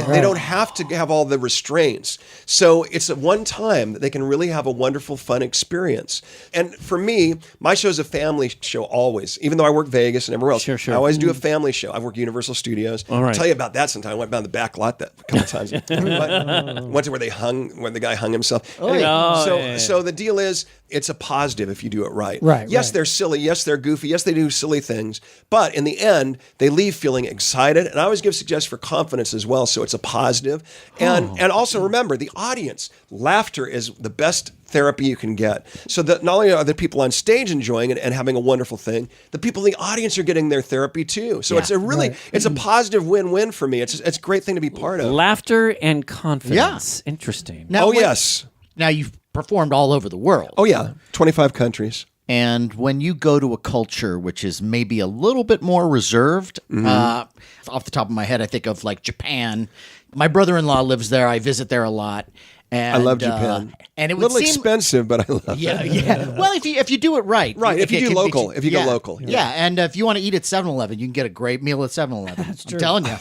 Speaker 5: They don't have to have all the restraints. So it's at one time that they can really have a wonderful, fun experience. And for me, my show's a family show always. Even though I work Vegas and everywhere else,
Speaker 2: Sure.
Speaker 5: I always do a family show. I work Universal Studios.
Speaker 2: All right.
Speaker 5: I'll tell you about that sometime. I went down the back lot that a couple times. Went to where the guy hung himself. Anyway, so the deal is, it's a positive if you do it right. Yes, they're silly. Yes, they're goofy. Yes, they do silly things. But in the end, they leave feeling excited. And I always give suggestions for confidence as well. So it's a positive. And also remember, the audience, laughter is the best therapy you can get. So that not only are the people on stage enjoying it and having a wonderful thing, the people in the audience are getting their therapy too. So it's a really, it's a positive win-win for me. It's a great thing to be part of.
Speaker 2: Laughter and confidence. Interesting.
Speaker 1: Now,
Speaker 5: Yes.
Speaker 1: Now, you've performed all over the world.
Speaker 5: Oh, yeah. 25 countries.
Speaker 1: And when you go to a culture which is maybe a little bit more reserved, off the top of my head, I think of like Japan. My brother-in-law lives there. I visit there a lot. And,
Speaker 5: I love Japan.
Speaker 1: And it
Speaker 5: A
Speaker 1: would
Speaker 5: little
Speaker 1: seem
Speaker 5: expensive, but I love it.
Speaker 1: Yeah. Well, if you do it right.
Speaker 5: Right, if you
Speaker 1: it
Speaker 5: do
Speaker 1: can be
Speaker 5: local,
Speaker 1: cheap.
Speaker 5: if you go local, yeah.
Speaker 1: Yeah, and if you want to eat at 7-Eleven, you can get a great meal at 7-Eleven. That's
Speaker 4: true.
Speaker 1: I'm telling you.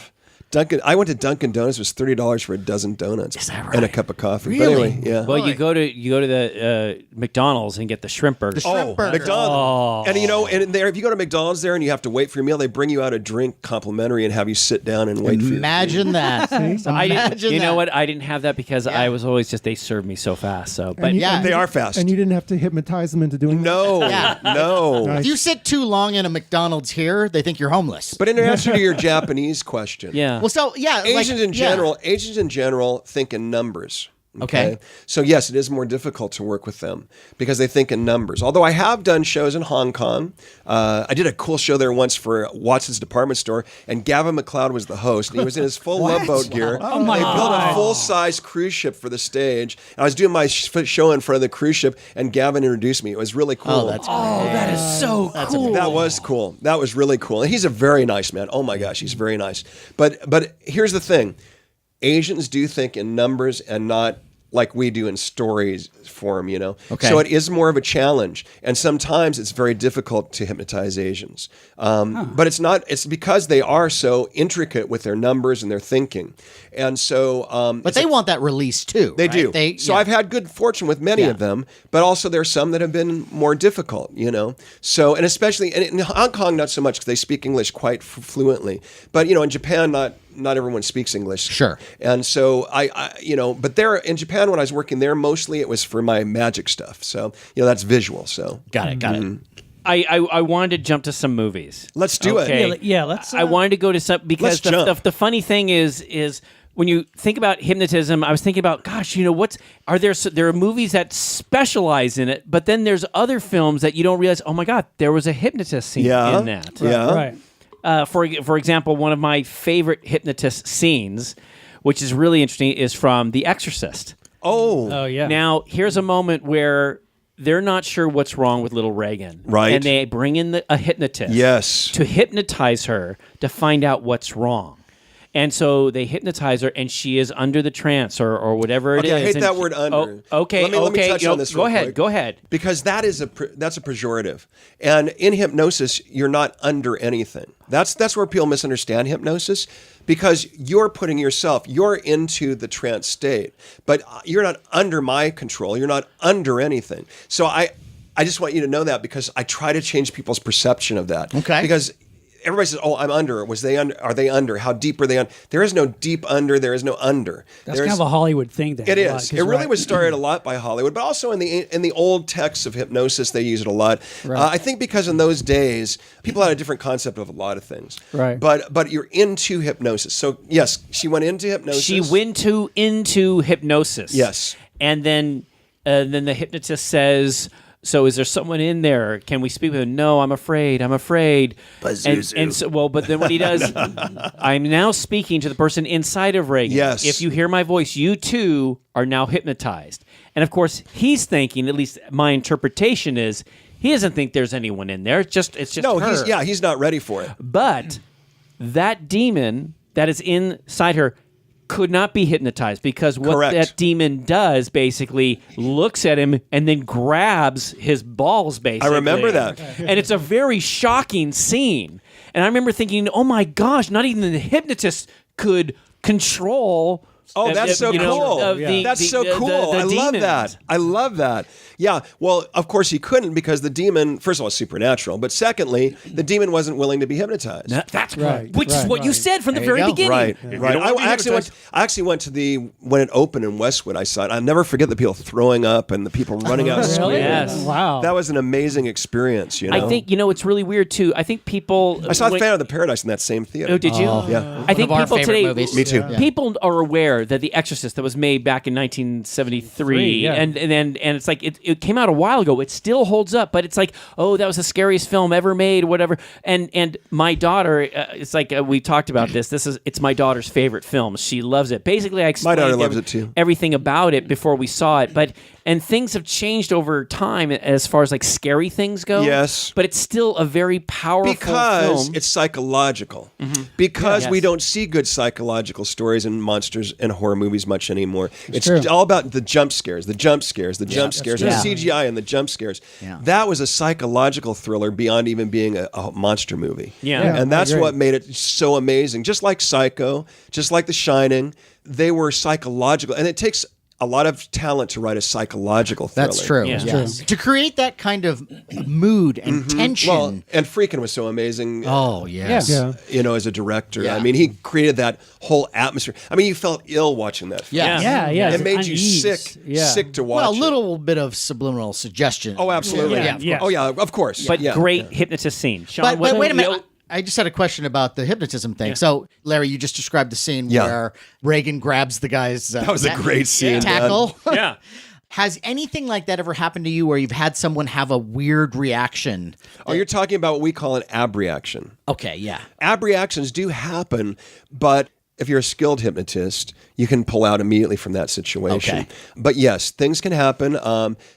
Speaker 5: I went to Dunkin' Donuts. It was $30 for a dozen donuts.
Speaker 1: Is that right?
Speaker 5: And a cup of coffee.
Speaker 1: Really?
Speaker 5: But anyway, yeah.
Speaker 2: Well, you go to the McDonald's and get the shrimp burger.
Speaker 1: shrimp burger.
Speaker 5: McDonald's. And and there, if you go to McDonald's there and you have to wait for your meal, they bring you out a drink complimentary and have you sit down and wait for your
Speaker 1: Imagine that. Imagine
Speaker 2: you know
Speaker 1: that.
Speaker 2: what? I didn't have that because I was always just, they served me so fast. So, but
Speaker 1: yeah.
Speaker 5: They are fast.
Speaker 3: And you didn't have to hypnotize them into doing that?
Speaker 5: No,
Speaker 1: Yeah.
Speaker 5: no.
Speaker 3: Nice.
Speaker 1: If you sit too long in a McDonald's here, they think you're homeless.
Speaker 5: But in answer to your Japanese question,
Speaker 2: yeah.
Speaker 1: Well, so yeah,
Speaker 5: Asians in general think in numbers.
Speaker 1: Okay.
Speaker 5: So yes, it is more difficult to work with them because they think in numbers. Although I have done shows in Hong Kong. I did a cool show there once for Watson's Department Store, and Gavin McLeod was the host, and he was in his full Love Boat gear.
Speaker 4: Oh, my
Speaker 5: They built
Speaker 4: God.
Speaker 5: a full-size cruise ship for the stage. And I was doing my show in front of the cruise ship, and Gavin introduced me. It was really cool.
Speaker 1: Oh, that's great.
Speaker 2: that is so cool.
Speaker 5: That was cool. That was really cool. And he's a very nice man. Oh my gosh, he's very nice. But here's the thing. Asians do think in numbers and not like we do in stories form, you know?
Speaker 1: Okay.
Speaker 5: So it is more of a challenge. And sometimes it's very difficult to hypnotize Asians. But it's because they are so intricate with their numbers and their thinking. And so...
Speaker 1: But they want that release too.
Speaker 5: They
Speaker 1: right?
Speaker 5: do. So I've had good fortune with many of them, but also there's some that have been more difficult, you know. So, and especially and in Hong Kong, not so much because they speak English quite fluently. But, you know, in Japan, not everyone speaks English.
Speaker 1: Sure.
Speaker 5: And so but there in Japan when I was working there, mostly it was for my magic stuff. So, you know, that's visual. So
Speaker 1: Got it.
Speaker 2: I wanted to jump to some movies.
Speaker 5: let's do it.
Speaker 4: Yeah, let's.
Speaker 2: I wanted to go to some because
Speaker 5: Let's jump.
Speaker 2: the funny thing is when you think about hypnotism, I was thinking about, gosh, you know, there are movies that specialize in it, but then there's other films that you don't realize, oh my God, there was a hypnotist scene in that.
Speaker 5: Yeah.
Speaker 4: Right.
Speaker 2: For example, one of my favorite hypnotist scenes, which is really interesting, is from The Exorcist.
Speaker 4: Oh yeah.
Speaker 2: Now, here's a moment where they're not sure what's wrong with little Reagan.
Speaker 5: Right.
Speaker 2: And they bring in a hypnotist.
Speaker 5: Yes.
Speaker 2: To hypnotize her to find out what's wrong. And so they hypnotize her, and she is under the trance or whatever it is.
Speaker 5: I hate
Speaker 2: and
Speaker 5: that word under.
Speaker 2: Okay,
Speaker 5: Let me touch on this
Speaker 2: Go
Speaker 5: real
Speaker 2: ahead,
Speaker 5: quick.
Speaker 2: go ahead.
Speaker 5: Because that's a pejorative. And in hypnosis, you're not under anything. That's where people misunderstand hypnosis, because you're putting you're into the trance state, but you're not under my control. You're not under anything. So I just want you to know that, because I try to change people's perception of that.
Speaker 1: Okay.
Speaker 5: Because everybody says, "Oh, I'm under." Was they under? Are they under? How deep are they under? There is no deep under. There is no under.
Speaker 4: That's kind of a Hollywood thing. Then
Speaker 5: it is. It really was started a lot by Hollywood, but also in the old texts of hypnosis, they use it a lot.
Speaker 4: Right.
Speaker 5: I think because in those days, people had a different concept of a lot of things.
Speaker 4: Right.
Speaker 5: But you're into hypnosis. So yes, she went into hypnosis.
Speaker 2: She went into hypnosis.
Speaker 5: Yes.
Speaker 2: And then the hypnotist says, "So is there someone in there? Can we speak with him?" "No, I'm afraid. I'm afraid." And so, well, but then what he does, "I'm now speaking to the person inside of Reagan.
Speaker 5: Yes.
Speaker 2: If you hear my voice, you too are now hypnotized." And of course, he's thinking, at least my interpretation is, he doesn't think there's anyone in there. It's just
Speaker 5: No,
Speaker 2: her.
Speaker 5: he's not ready for it.
Speaker 2: But that demon that is inside her could not be hypnotized, because what
Speaker 5: Correct.
Speaker 2: that demon does basically looks at him and then grabs his balls, basically.
Speaker 5: I remember that.
Speaker 2: And it's a very shocking scene. And I remember thinking, oh my gosh, not even the hypnotist could control.
Speaker 5: Oh, that's so cool. That's so cool. I love that. I love that. Yeah. Well, of course he couldn't, because the demon, first of all, is supernatural. But secondly, the demon wasn't willing to be hypnotized.
Speaker 2: That's
Speaker 3: Right,
Speaker 2: which is what you said from the very beginning.
Speaker 5: Right,
Speaker 6: you
Speaker 5: right.
Speaker 6: don't wanna be
Speaker 5: I actually went to when it opened in Westwood. I saw it. I'll never forget the people throwing up and the people running out of the screen.
Speaker 2: Yes.
Speaker 4: Wow.
Speaker 5: That was an amazing experience. You know?
Speaker 2: I think, it's really weird too. I think people.
Speaker 5: I saw Phantom of the Paradise in that same theater.
Speaker 2: Oh, did you?
Speaker 5: Yeah.
Speaker 2: I think
Speaker 1: One of our
Speaker 2: people
Speaker 1: favorite
Speaker 2: today.
Speaker 1: movies.
Speaker 5: Me too.
Speaker 1: Yeah.
Speaker 2: People are aware that The Exorcist, that was made back in 1973,
Speaker 4: Yeah.
Speaker 2: and it's like it came out a while ago. It still holds up, but it's like, oh, that was the scariest film ever made, or whatever. And my daughter, it's like we talked about this. It's my daughter's favorite film. She loves it. Basically, I explained
Speaker 5: daughter loves it too.
Speaker 2: everything about it before we saw it, and things have changed over time as far as like scary things go.
Speaker 5: Yes.
Speaker 2: But it's still a very powerful
Speaker 5: Because
Speaker 2: film.
Speaker 5: it's psychological. Because
Speaker 2: Yeah.
Speaker 5: we
Speaker 2: Yes.
Speaker 5: don't see good psychological stories in monsters and horror movies much anymore. It's
Speaker 4: true.
Speaker 5: all about the jump scares, the jump scares, the jump scares, the
Speaker 2: true.
Speaker 5: CGI and the jump scares.
Speaker 1: Yeah.
Speaker 5: That was a psychological thriller beyond even being a monster movie.
Speaker 2: Yeah.
Speaker 4: Yeah.
Speaker 5: And that's
Speaker 3: I agree.
Speaker 5: what made it so amazing. Just like Psycho, just like The Shining, they were psychological. And it takes a lot of talent to write a psychological thriller.
Speaker 1: That's true.
Speaker 2: Yeah.
Speaker 1: Yes. To create that kind of mood and tension.
Speaker 5: Well, and Friedkin was so amazing.
Speaker 1: Oh, yes.
Speaker 3: Yeah.
Speaker 5: As a director.
Speaker 1: Yeah.
Speaker 5: I mean, he created that whole atmosphere. I mean, you felt ill watching that film.
Speaker 1: Yeah.
Speaker 4: Yeah.
Speaker 5: It made you
Speaker 4: Unease.
Speaker 5: sick,
Speaker 4: Yeah.
Speaker 5: sick to watch.
Speaker 1: Well, a
Speaker 5: it.
Speaker 1: little bit of subliminal suggestion.
Speaker 5: Oh, absolutely.
Speaker 4: Yeah.
Speaker 5: Oh, yeah. Of course.
Speaker 2: but
Speaker 5: yeah.
Speaker 2: great hypnotist scene. Sean,
Speaker 1: But
Speaker 2: what-
Speaker 1: wait a minute. I just had a question about the hypnotism thing. So, Larry, you just described the scene
Speaker 5: Yeah.
Speaker 1: where Reagan grabs the guy's
Speaker 5: That was a great scene,
Speaker 1: tackle.
Speaker 2: Yeah.
Speaker 1: Has anything like that ever happened to you where you've had someone have a weird reaction?
Speaker 5: Oh, you're talking about what we call an abreaction.
Speaker 1: Okay, yeah.
Speaker 5: Abreactions do happen, but if you're a skilled hypnotist, you can pull out immediately from that situation.
Speaker 1: Okay.
Speaker 5: But yes, things can happen.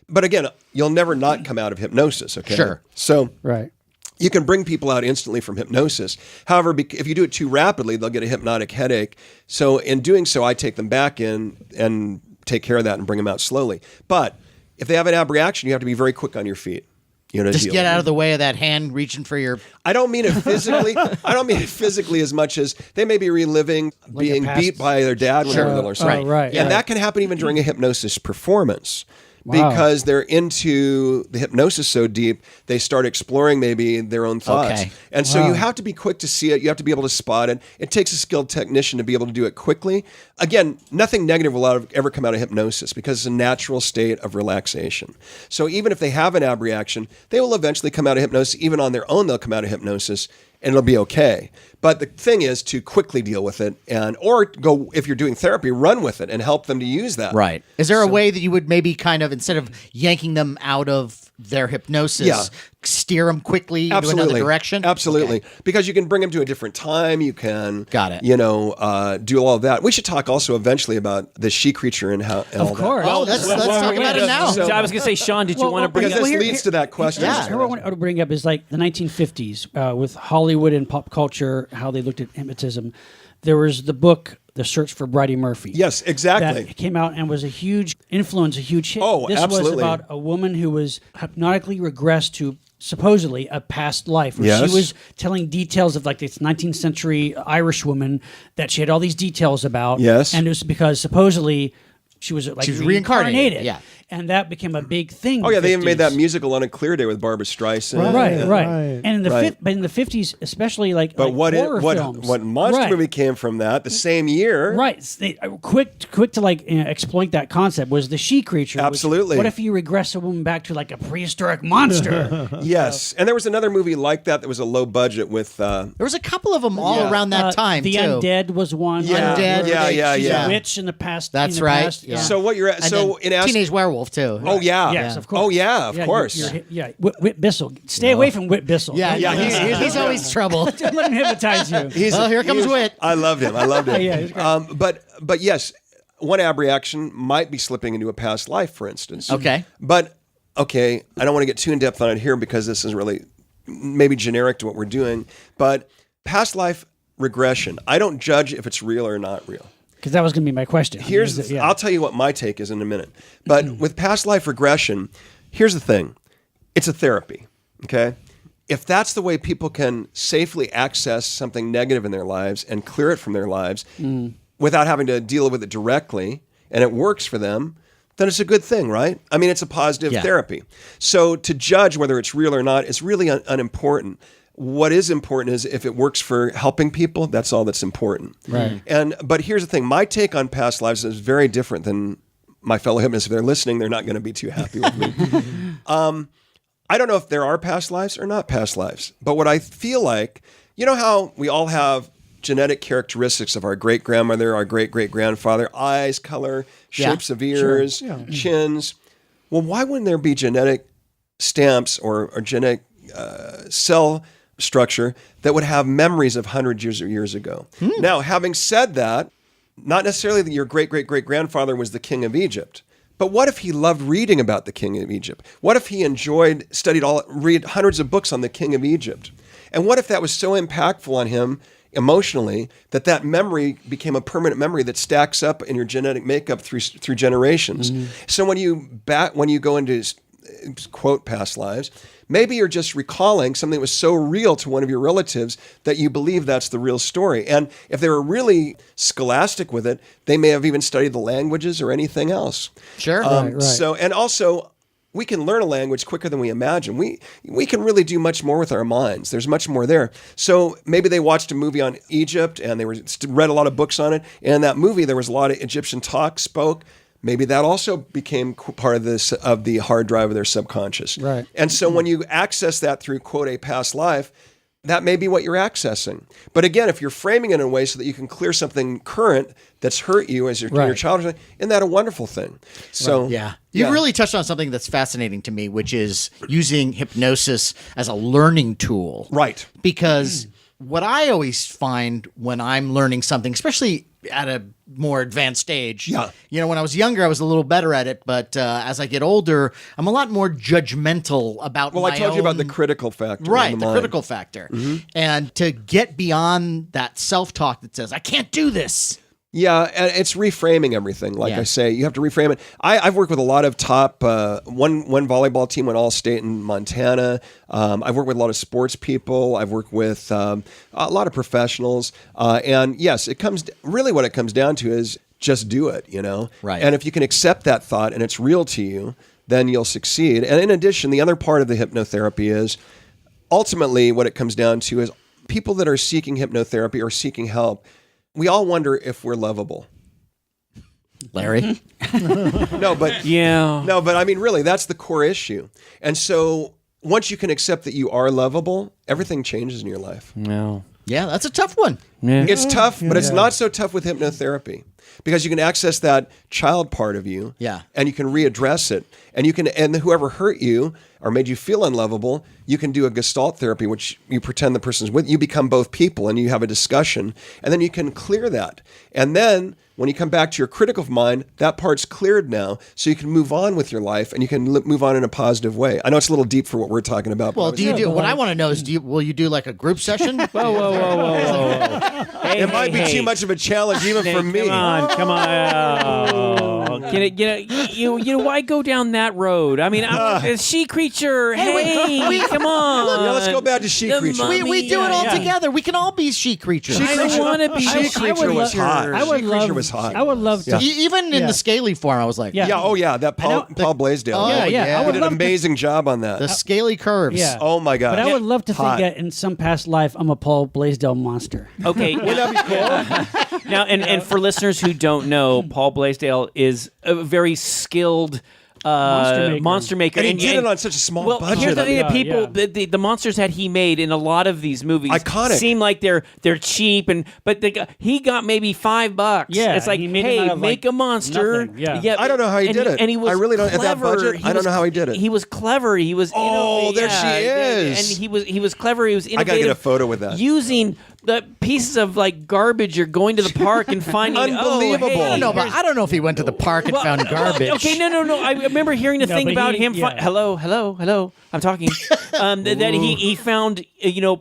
Speaker 5: But again, you'll never not come out of hypnosis, okay?
Speaker 1: Sure.
Speaker 5: So
Speaker 3: Right.
Speaker 5: you can bring people out instantly from hypnosis. However, if you do it too rapidly, they'll get a hypnotic headache. So in doing so, I take them back in and take care of that and bring them out slowly. But if they have an abreaction, you have to be very quick on your feet.
Speaker 1: Just get out of the way of that hand reaching for your...
Speaker 5: I don't mean it physically. I don't mean it physically as much as they may be reliving being
Speaker 4: past-
Speaker 5: beat by their dad when they were little or something.
Speaker 4: right,
Speaker 5: And
Speaker 4: right.
Speaker 5: that can happen even during a hypnosis performance.
Speaker 3: Wow.
Speaker 5: Because they're into the hypnosis so deep, they start exploring maybe their own thoughts.
Speaker 1: Okay.
Speaker 5: And so you have to be quick to see it. You have to be able to spot it. It takes a skilled technician to be able to do it quickly. Again, nothing negative will ever come out of hypnosis because it's a natural state of relaxation. So even if they have an abreaction, they will eventually come out of hypnosis. Even on their own, they'll come out of hypnosis and it'll be okay. But the thing is to quickly deal with it or go, if you're doing therapy, run with it and help them to use that.
Speaker 1: Right. Is there a way that you would maybe kind of, instead of yanking them out of their hypnosis, steer them quickly into another direction?
Speaker 5: Absolutely.
Speaker 1: Okay.
Speaker 5: Because you can bring them to a different time. You can,
Speaker 1: Got it.
Speaker 5: do all of that. We should talk also eventually about the she creature and how. And all
Speaker 4: Of course.
Speaker 1: Oh, let's talk about it now.
Speaker 2: So I was going to say, Sean, did you want to bring
Speaker 5: Because
Speaker 2: up?
Speaker 5: this leads to that question.
Speaker 1: Yeah.
Speaker 4: What I want to bring up is like the 1950s with Hollywood and pop culture, how they looked at hypnotism. There was the book, The Search for Bridie Murphy.
Speaker 5: Yes, exactly.
Speaker 4: That came out and was a huge influence, a huge hit.
Speaker 5: Oh,
Speaker 4: this
Speaker 5: absolutely.
Speaker 4: was about a woman who was hypnotically regressed to supposedly a past life where
Speaker 5: Yes.
Speaker 4: she was telling details of like this 19th century Irish woman that she had all these details about.
Speaker 5: Yes.
Speaker 4: And it was because supposedly she was like
Speaker 1: She was reincarnated, yeah.
Speaker 4: and that became a big thing.
Speaker 5: Oh yeah, they even made that
Speaker 4: 50s.
Speaker 5: musical on a clear day with Barbra Streisand.
Speaker 4: Right.
Speaker 3: Right.
Speaker 4: And in the
Speaker 5: Right.
Speaker 4: but in the 50s, especially like
Speaker 5: But
Speaker 4: horror films,
Speaker 5: what monster movie came from that the same year?
Speaker 4: Right, they, quick to like exploit that concept was the she creature. which-
Speaker 5: Absolutely.
Speaker 4: what if you regress a woman back to like a prehistoric monster?
Speaker 5: Yes, and there was another movie like that was a low budget with.
Speaker 1: There was a couple of them all around that time
Speaker 4: the
Speaker 1: too.
Speaker 4: Undead was one.
Speaker 5: Yeah.
Speaker 1: Undead.
Speaker 5: Yeah,
Speaker 4: She's
Speaker 5: yeah.
Speaker 4: a witch in the past.
Speaker 1: That's
Speaker 4: in the
Speaker 1: right,
Speaker 4: past.
Speaker 1: yeah.
Speaker 5: So what you're at?
Speaker 1: And
Speaker 5: So
Speaker 1: then
Speaker 5: in
Speaker 1: Teenage Werewolf too.
Speaker 5: Oh yeah.
Speaker 4: Yes, of course.
Speaker 5: Oh yeah, of course.
Speaker 4: Yeah, Whit Bissell. Stay away from Whit Bissell.
Speaker 1: Yeah,
Speaker 5: Yeah,
Speaker 1: he's always trouble.
Speaker 4: Don't let him hypnotize you.
Speaker 1: Here comes Whit.
Speaker 5: I loved him. I loved him.
Speaker 4: Yeah, he's great.
Speaker 5: But yes, one ab reaction might be slipping into a past life, for instance.
Speaker 1: Okay.
Speaker 5: But okay, I don't want to get too in depth on it here because this is really maybe generic to what we're doing. But past life regression, I don't judge if it's real or not real.
Speaker 4: Because that was going to be my question.
Speaker 5: I'll tell you what my take is in a minute. But with past life regression, here's the thing. It's a therapy, okay? If that's the way people can safely access something negative in their lives and clear it from their lives without having to deal with it directly, and it works for them, then it's a good thing, right? I mean, it's a positive therapy. So to judge whether it's real or not is really unimportant. What is important is if it works for helping people, that's all that's important.
Speaker 4: Right.
Speaker 5: But here's the thing. My take on past lives is very different than my fellow hypnotists. If they're listening, they're not going to be too happy with me. I don't know if there are past lives or not past lives. But what I feel like, you know how we all have genetic characteristics of our great-grandmother, our great-great-grandfather, eyes, color, shapes of ears, chins. Well, why wouldn't there be genetic stamps or genetic cell structure that would have memories of hundreds of years ago? Now, having said that, not necessarily that your great-great-great-grandfather was the king of Egypt, but what if he loved reading about the king of Egypt? What if he read hundreds of books on the king of Egypt? And what if that was so impactful on him emotionally that memory became a permanent memory that stacks up in your genetic makeup through generations? So when you go into quote past lives, maybe you're just recalling something that was so real to one of your relatives that you believe that's the real story. And if they were really scholastic with it, they may have even studied the languages or anything else.
Speaker 1: Sure.
Speaker 3: Right.
Speaker 5: So, and also, we can learn a language quicker than we imagine. We can really do much more with our minds. There's much more there. So maybe they watched a movie on Egypt and they read a lot of books on it. And in that movie, there was a lot of Egyptian talk spoke. Maybe that also became part of the hard drive of their subconscious.
Speaker 4: Right.
Speaker 5: And so when you access that through, quote, a past life, that may be what you're accessing. But again, if you're framing it in a way so that you can clear something current that's hurt you as your childhood, isn't that a wonderful thing? So
Speaker 1: Yeah. You've really touched on something that's fascinating to me, which is using hypnosis as a learning tool.
Speaker 5: Right.
Speaker 1: Because what I always find when I'm learning something, especially at a more advanced stage, when I was younger, I was a little better at it. But as I get older, I'm a lot more judgmental about
Speaker 5: Well, I told you about the critical factor.
Speaker 1: Right,
Speaker 5: in
Speaker 1: the
Speaker 5: mind.
Speaker 1: critical factor. And to get beyond that self-talk that says, I can't do this.
Speaker 5: Yeah, and it's reframing everything. Like
Speaker 1: Yeah.
Speaker 5: I say, you have to reframe it. I've worked with a lot of top, one volleyball team went all-state in Montana. I've worked with a lot of sports people. I've worked with a lot of professionals. And yes, what it comes down to is just do it,
Speaker 1: Right.
Speaker 5: And if you can accept that thought and it's real to you, then you'll succeed. And in addition, the other part of the hypnotherapy is ultimately what it comes down to is people that are seeking hypnotherapy or seeking help, we all wonder if we're lovable.
Speaker 1: Larry?
Speaker 5: No, but I mean, really, that's the core issue. And so once you can accept that you are lovable, everything changes in your life.
Speaker 2: No.
Speaker 1: Yeah, that's a tough one.
Speaker 2: Yeah.
Speaker 5: It's tough, but it's not so tough with hypnotherapy because you can access that child part of you.
Speaker 1: Yeah.
Speaker 5: And you can readdress it. And whoever hurt you or made you feel unlovable, you can do a gestalt therapy, which you pretend the person's with you. Become both people and you have a discussion. And then you can clear that. And then when you come back to your critical mind, that part's cleared now. So you can move on with your life and you can move on in a positive way. I know it's a little deep for what we're talking about.
Speaker 1: Well, what I want to know is, will you do like a group session?
Speaker 2: Whoa.
Speaker 5: It might be too much of a challenge even for me.
Speaker 2: Come on. you know, why go down that road? I mean, a she creature. Hey, come on.
Speaker 5: Yeah, let's go back to she creature.
Speaker 1: We do it all together. We can all be she creatures.
Speaker 2: I don't want to be
Speaker 5: She creature was hot.
Speaker 4: I would
Speaker 5: She
Speaker 4: love.
Speaker 5: creature was hot.
Speaker 4: I would love to.
Speaker 1: Even in the scaly form, I was like,
Speaker 4: Yeah.
Speaker 5: Yeah, oh yeah, that Paul Blaisdell.
Speaker 1: Oh,
Speaker 4: yeah,
Speaker 1: yeah.
Speaker 4: I
Speaker 5: He
Speaker 4: would
Speaker 5: did an
Speaker 4: love to.
Speaker 5: amazing job on that.
Speaker 1: the scaly curves.
Speaker 4: Yeah.
Speaker 5: Oh my god.
Speaker 4: But I would love to
Speaker 5: Hot.
Speaker 4: think that in some past life, I'm a Paul Blaisdell monster.
Speaker 2: Okay.
Speaker 5: Wouldn't that be cool?
Speaker 2: Now, and for listeners who don't know, Paul Blaisdell is a very skilled monster maker.
Speaker 5: And he did it on such a small budget.
Speaker 2: Here's the thing:
Speaker 4: Yeah,
Speaker 2: that people,
Speaker 4: yeah.
Speaker 2: the monsters that he made in a lot of these movies,
Speaker 5: Iconic.
Speaker 2: seem like they're cheap, but he got maybe $5.
Speaker 4: Yeah,
Speaker 2: it's like,
Speaker 4: he made it
Speaker 2: hey,
Speaker 4: out of,
Speaker 2: make
Speaker 4: like,
Speaker 2: a monster.
Speaker 4: nothing. Yeah.
Speaker 5: I don't know how he did it.
Speaker 2: And he was
Speaker 5: I really don't- at that
Speaker 2: clever.
Speaker 5: budget, I don't know how he did it.
Speaker 2: He was clever. He was.
Speaker 5: Oh, there she is.
Speaker 2: And he was clever. He was innovative.
Speaker 5: I gotta get a photo with that.
Speaker 2: Using the pieces of like garbage or going to the park and finding
Speaker 5: Unbelievable.
Speaker 2: Oh, hey,
Speaker 5: I don't know,
Speaker 1: But I don't know if he went to the park and found garbage.
Speaker 2: Okay, no. I remember hearing the
Speaker 4: No,
Speaker 2: thing
Speaker 4: but
Speaker 2: about
Speaker 4: he-
Speaker 2: him.
Speaker 4: yeah.
Speaker 2: Hello. I'm talking. That he found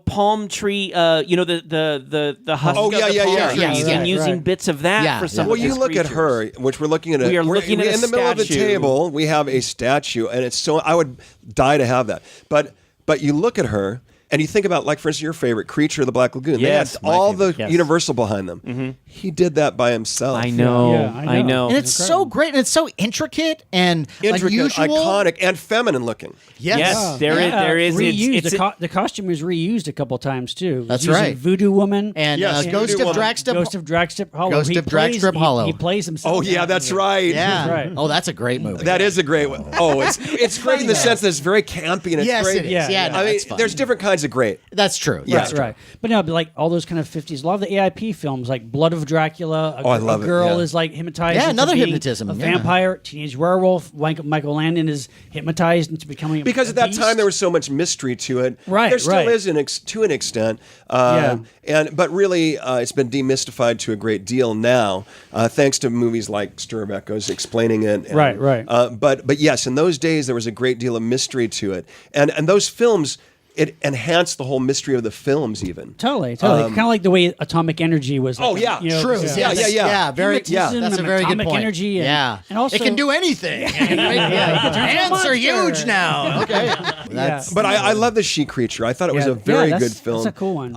Speaker 2: palm tree. The husk
Speaker 5: Oh,
Speaker 2: of
Speaker 5: yeah,
Speaker 2: the
Speaker 5: yeah,
Speaker 2: palm
Speaker 5: yeah.
Speaker 2: trees
Speaker 1: Yeah,
Speaker 2: and
Speaker 1: right,
Speaker 2: using
Speaker 4: right.
Speaker 2: bits of that
Speaker 1: Yeah,
Speaker 2: for some.
Speaker 1: yeah.
Speaker 2: of
Speaker 5: Well, you
Speaker 2: his
Speaker 5: look at
Speaker 2: creatures.
Speaker 5: her, which we're looking at.
Speaker 2: We are looking at a
Speaker 5: in the middle of the
Speaker 2: statue.
Speaker 5: table. We have a statue, and it's so I would die to have that. But you look at her. And you think about, like, for instance, your favorite Creature of the Black Lagoon.
Speaker 2: Yes,
Speaker 5: they had
Speaker 2: my
Speaker 5: all
Speaker 2: favorite,
Speaker 5: the
Speaker 2: yes.
Speaker 5: Universal behind them. He did that by himself.
Speaker 2: I know.
Speaker 4: Yeah,
Speaker 2: I know.
Speaker 1: And it's so great, and it's so intricate and
Speaker 5: Intricate,
Speaker 1: unusual.
Speaker 5: iconic, and feminine looking.
Speaker 2: Yes, there is.
Speaker 4: Reused.
Speaker 2: It's
Speaker 4: The costume was reused a couple times too.
Speaker 1: That's
Speaker 4: Using
Speaker 1: right.
Speaker 4: Voodoo Woman
Speaker 1: And
Speaker 5: Yes,
Speaker 1: Ghost
Speaker 5: Voodoo
Speaker 1: of
Speaker 5: Woman.
Speaker 1: Dragstrip.
Speaker 4: Ghost of Dragstrip Hollow.
Speaker 1: Ghost
Speaker 4: He
Speaker 1: of
Speaker 4: plays-
Speaker 1: Dragstrip Hollow.
Speaker 4: He plays himself.
Speaker 5: Oh yeah, that's right.
Speaker 1: Yeah.
Speaker 4: right.
Speaker 1: Oh, that's a great movie.
Speaker 5: That is a great one. Oh, it's great in the sense that it's very campy and it's
Speaker 1: Yes,
Speaker 5: great.
Speaker 1: it is.
Speaker 4: Yeah,
Speaker 1: Yeah,
Speaker 4: yeah.
Speaker 1: no,
Speaker 5: I mean,
Speaker 1: that's fun.
Speaker 5: there's different kinds of great.
Speaker 1: That's true.
Speaker 5: Yeah.
Speaker 1: That's
Speaker 4: Right. But no, but like all those kind of 50s, a lot of the AIP films, like Blood of Dracula,
Speaker 5: I love
Speaker 4: a
Speaker 5: it,
Speaker 4: girl
Speaker 5: yeah.
Speaker 4: is like hypnotized.
Speaker 1: Yeah,
Speaker 4: into
Speaker 1: another
Speaker 4: being
Speaker 1: hypnotism,
Speaker 4: A
Speaker 1: yeah.
Speaker 4: vampire, teenage werewolf. Michael Landon is hypnotized into becoming
Speaker 5: Because
Speaker 4: a
Speaker 5: at that
Speaker 4: beast.
Speaker 5: time there was so much mystery to it.
Speaker 4: Right,
Speaker 5: There still
Speaker 4: right.
Speaker 5: is to an extent. But really, it's been demystified to a great deal now, thanks to movies like Stir of Echoes explaining it. And,
Speaker 4: Right.
Speaker 5: But yes, in those days there was a great deal of mystery to it, and those films. It enhanced the whole mystery of the films, even.
Speaker 4: Totally. Kind of like the way Atomic Energy was. Like,
Speaker 5: Oh, yeah,
Speaker 1: True.
Speaker 5: Yeah.
Speaker 1: Yeah, very.
Speaker 4: Hypnotism
Speaker 1: That's a
Speaker 4: and
Speaker 1: very good
Speaker 4: atomic
Speaker 1: point.
Speaker 4: energy and-
Speaker 1: yeah,
Speaker 4: and also-
Speaker 1: it can do anything. Hands are huge now. Okay, that's
Speaker 5: But I love the She Creature. I thought it was a very good film.
Speaker 4: That's a cool one.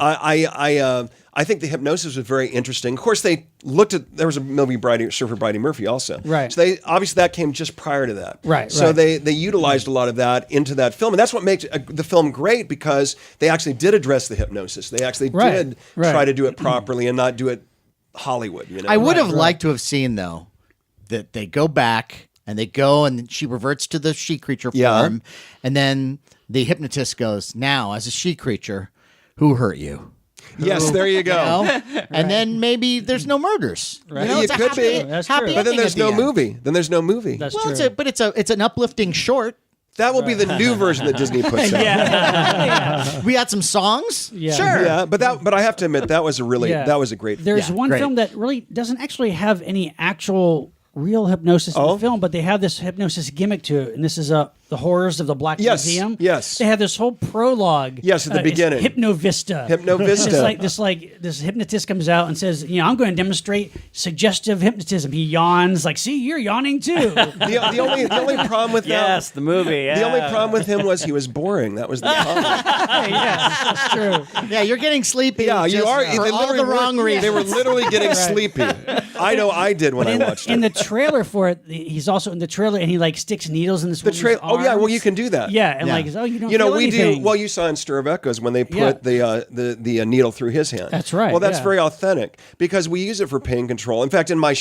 Speaker 5: I think the hypnosis was very interesting. Of course, they looked at there was a movie Surfer Bridie Murphy also.
Speaker 4: Right.
Speaker 5: So they obviously that came just prior to that.
Speaker 4: Right,
Speaker 5: So
Speaker 4: right.
Speaker 5: they utilized a lot of that into that film, and that's what makes the film great because they actually did address the hypnosis. They actually did try to do it properly and not do it Hollywood. You know.
Speaker 1: I would have liked to have seen though that they go back and they go and she reverts to the she creature form, and then the hypnotist goes, "Now, as a she creature, who hurt you?"
Speaker 5: Yes, there you go.
Speaker 1: You know? And then maybe there's no murders. Right.
Speaker 5: It could be.
Speaker 4: That's
Speaker 1: happy
Speaker 4: true.
Speaker 5: But then
Speaker 1: ending
Speaker 5: there's
Speaker 1: at the
Speaker 5: no
Speaker 1: end.
Speaker 5: movie. Then there's no movie.
Speaker 4: That's
Speaker 1: Well,
Speaker 4: true.
Speaker 1: it's an uplifting short.
Speaker 5: That will be the new version that Disney puts out.
Speaker 1: We had some songs.
Speaker 4: Yeah.
Speaker 1: Sure.
Speaker 5: Yeah, but I have to admit that was a great film.
Speaker 4: There's
Speaker 1: Yeah,
Speaker 4: one
Speaker 1: great.
Speaker 4: film that really doesn't actually have any actual real hypnosis in the film, but they have this hypnosis gimmick to it, and this is The Horrors of the Black
Speaker 5: Yes,
Speaker 4: Museum.
Speaker 5: yes.
Speaker 4: They have this whole prologue.
Speaker 5: Yes, at the
Speaker 4: it's
Speaker 5: beginning.
Speaker 4: Hypnovista.
Speaker 5: Hypnovista.
Speaker 4: This hypnotist comes out and says, I'm going to demonstrate suggestive hypnotism. He yawns like, see, you're yawning too.
Speaker 5: The only problem with that.
Speaker 2: Yes, the movie.
Speaker 5: The only problem with him was he was boring. That was the problem.
Speaker 4: Yes, that's true.
Speaker 1: Yeah, you're getting sleepy.
Speaker 5: Yeah, you
Speaker 1: just
Speaker 5: are.
Speaker 1: for
Speaker 5: They
Speaker 1: all
Speaker 5: literally
Speaker 1: the wrong
Speaker 5: were,
Speaker 1: reasons.
Speaker 5: They were literally getting sleepy. I know I did when I watched
Speaker 4: In
Speaker 5: it.
Speaker 4: the trailer for it, he's also in the trailer, and he like sticks needles in this woman's
Speaker 5: Oh yeah, well
Speaker 4: arms.
Speaker 5: you can do that.
Speaker 4: Yeah, and
Speaker 1: Yeah.
Speaker 4: like, you don't
Speaker 5: You know,
Speaker 4: feel
Speaker 5: we
Speaker 4: anything.
Speaker 5: do. Well, you saw in Stir of Echoes when they
Speaker 4: Yeah.
Speaker 5: put the needle through his hand.
Speaker 4: That's right,
Speaker 5: Well, that's
Speaker 4: yeah.
Speaker 5: very authentic because we use it for pain control. In fact, in my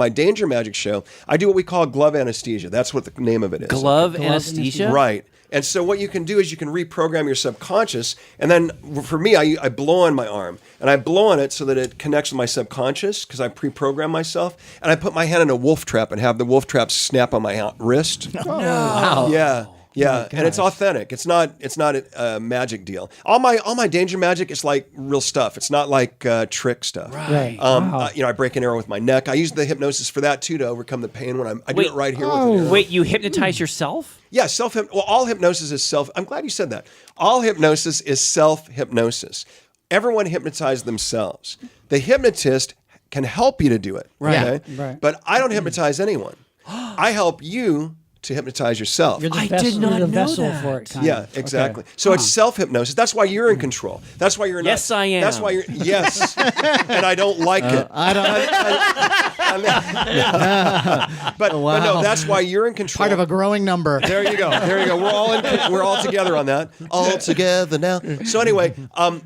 Speaker 5: Danger Magic show, I do what we call glove anesthesia. That's what the name of it is.
Speaker 2: Glove anesthesia.
Speaker 5: Right. And so what you can do is you can reprogram your subconscious. And then for me, I blow on my arm. And I blow on it so that it connects with my subconscious because I pre-program myself. And I put my hand in a wolf trap and have the wolf trap snap on my wrist.
Speaker 1: Wow.
Speaker 5: Yeah. Yeah, and it's authentic. It's not a magic deal. All my danger magic is like real stuff. It's not like trick stuff.
Speaker 4: Right.
Speaker 5: I break an arrow with my neck. I use the hypnosis for that too to overcome the pain when I do it right here with an arrow.
Speaker 2: Wait, you hypnotize yourself?
Speaker 5: Yeah, all hypnosis is self. I'm glad you said that. All hypnosis is self-hypnosis. Everyone hypnotizes themselves. The hypnotist can help you to do it.
Speaker 1: Right.
Speaker 5: Okay?
Speaker 4: Right.
Speaker 5: But I don't hypnotize anyone. I help you to hypnotize yourself.
Speaker 4: You're the
Speaker 2: I
Speaker 4: vessel,
Speaker 2: did not
Speaker 4: you're the
Speaker 2: know
Speaker 4: vessel
Speaker 2: that.
Speaker 4: for it.
Speaker 5: Yeah, exactly. So it's self-hypnosis. That's why you're in control. That's why you're not.
Speaker 2: Yes, I am.
Speaker 5: That's why you're. Yes, and I don't like it.
Speaker 1: I don't.
Speaker 5: But no, that's why you're in control.
Speaker 1: Part of a growing number.
Speaker 5: There you go. There you go. We're all together on that. All together now. So anyway,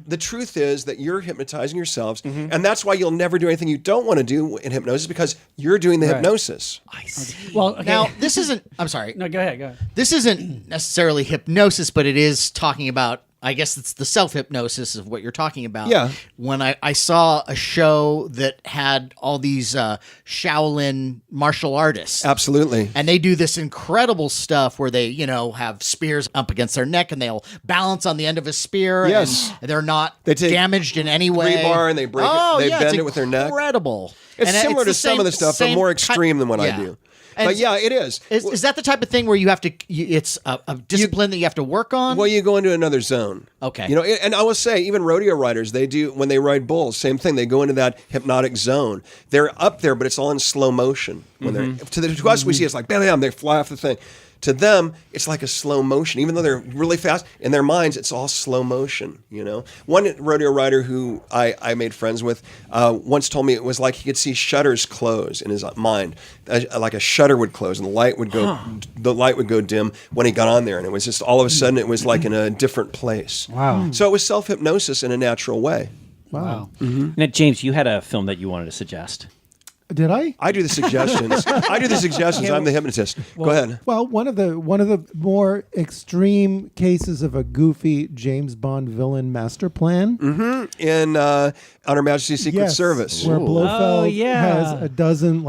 Speaker 5: the truth is that you're hypnotizing yourselves, and that's why you'll never do anything you don't want to do in hypnosis because you're doing the hypnosis.
Speaker 2: I see.
Speaker 4: Well, okay.
Speaker 1: Now, this isn't. I'm sorry.
Speaker 4: No, go ahead. Go ahead.
Speaker 1: This isn't necessarily hypnosis, but it is talking about. I guess it's the self-hypnosis of what you're talking about.
Speaker 5: Yeah.
Speaker 1: When I saw a show that had all these Shaolin martial artists.
Speaker 5: Absolutely.
Speaker 1: And they do this incredible stuff where they, have spears up against their neck and they'll balance on the end of a spear.
Speaker 5: Yes.
Speaker 1: And they're not
Speaker 5: They take
Speaker 1: damaged in any way.
Speaker 5: rebar and they break it. They bend it with their neck.
Speaker 1: Incredible.
Speaker 5: It's
Speaker 1: And
Speaker 5: similar to
Speaker 1: the
Speaker 5: some of the stuff, but
Speaker 1: same
Speaker 5: more
Speaker 1: ki-
Speaker 5: extreme than what I
Speaker 1: yeah.
Speaker 5: do.
Speaker 1: And
Speaker 5: But yeah, it is.
Speaker 1: Is that the type of thing where you have to? It's a discipline that you have to work on.
Speaker 5: Well, you go into another zone.
Speaker 1: Okay.
Speaker 5: And I will say, even rodeo riders, they do when they ride bulls, same thing. They go into that hypnotic zone. They're up there, but it's all in slow motion. When they're to us, we see it's like bam, bam, they fly off the thing. To them, it's like a slow motion. Even though they're really fast, in their minds, it's all slow motion. One rodeo rider who I made friends with once told me it was like he could see shutters close in his mind, like a shutter would close and the light would go dim when he got on there, and it was just all of a sudden it was like in a different place.
Speaker 4: Wow.
Speaker 5: So it was self-hypnosis in a natural way.
Speaker 3: Wow.
Speaker 2: Now, James, you had a film that you wanted to suggest.
Speaker 3: Did I?
Speaker 5: I do the suggestions. I'm the hypnotist. Go ahead.
Speaker 3: Well, one of the more extreme cases of a goofy James Bond villain master plan.
Speaker 5: In On Her Majesty's Secret
Speaker 3: Yes,
Speaker 5: Service.
Speaker 3: where Blofeld
Speaker 4: Oh, yeah.
Speaker 3: has a dozen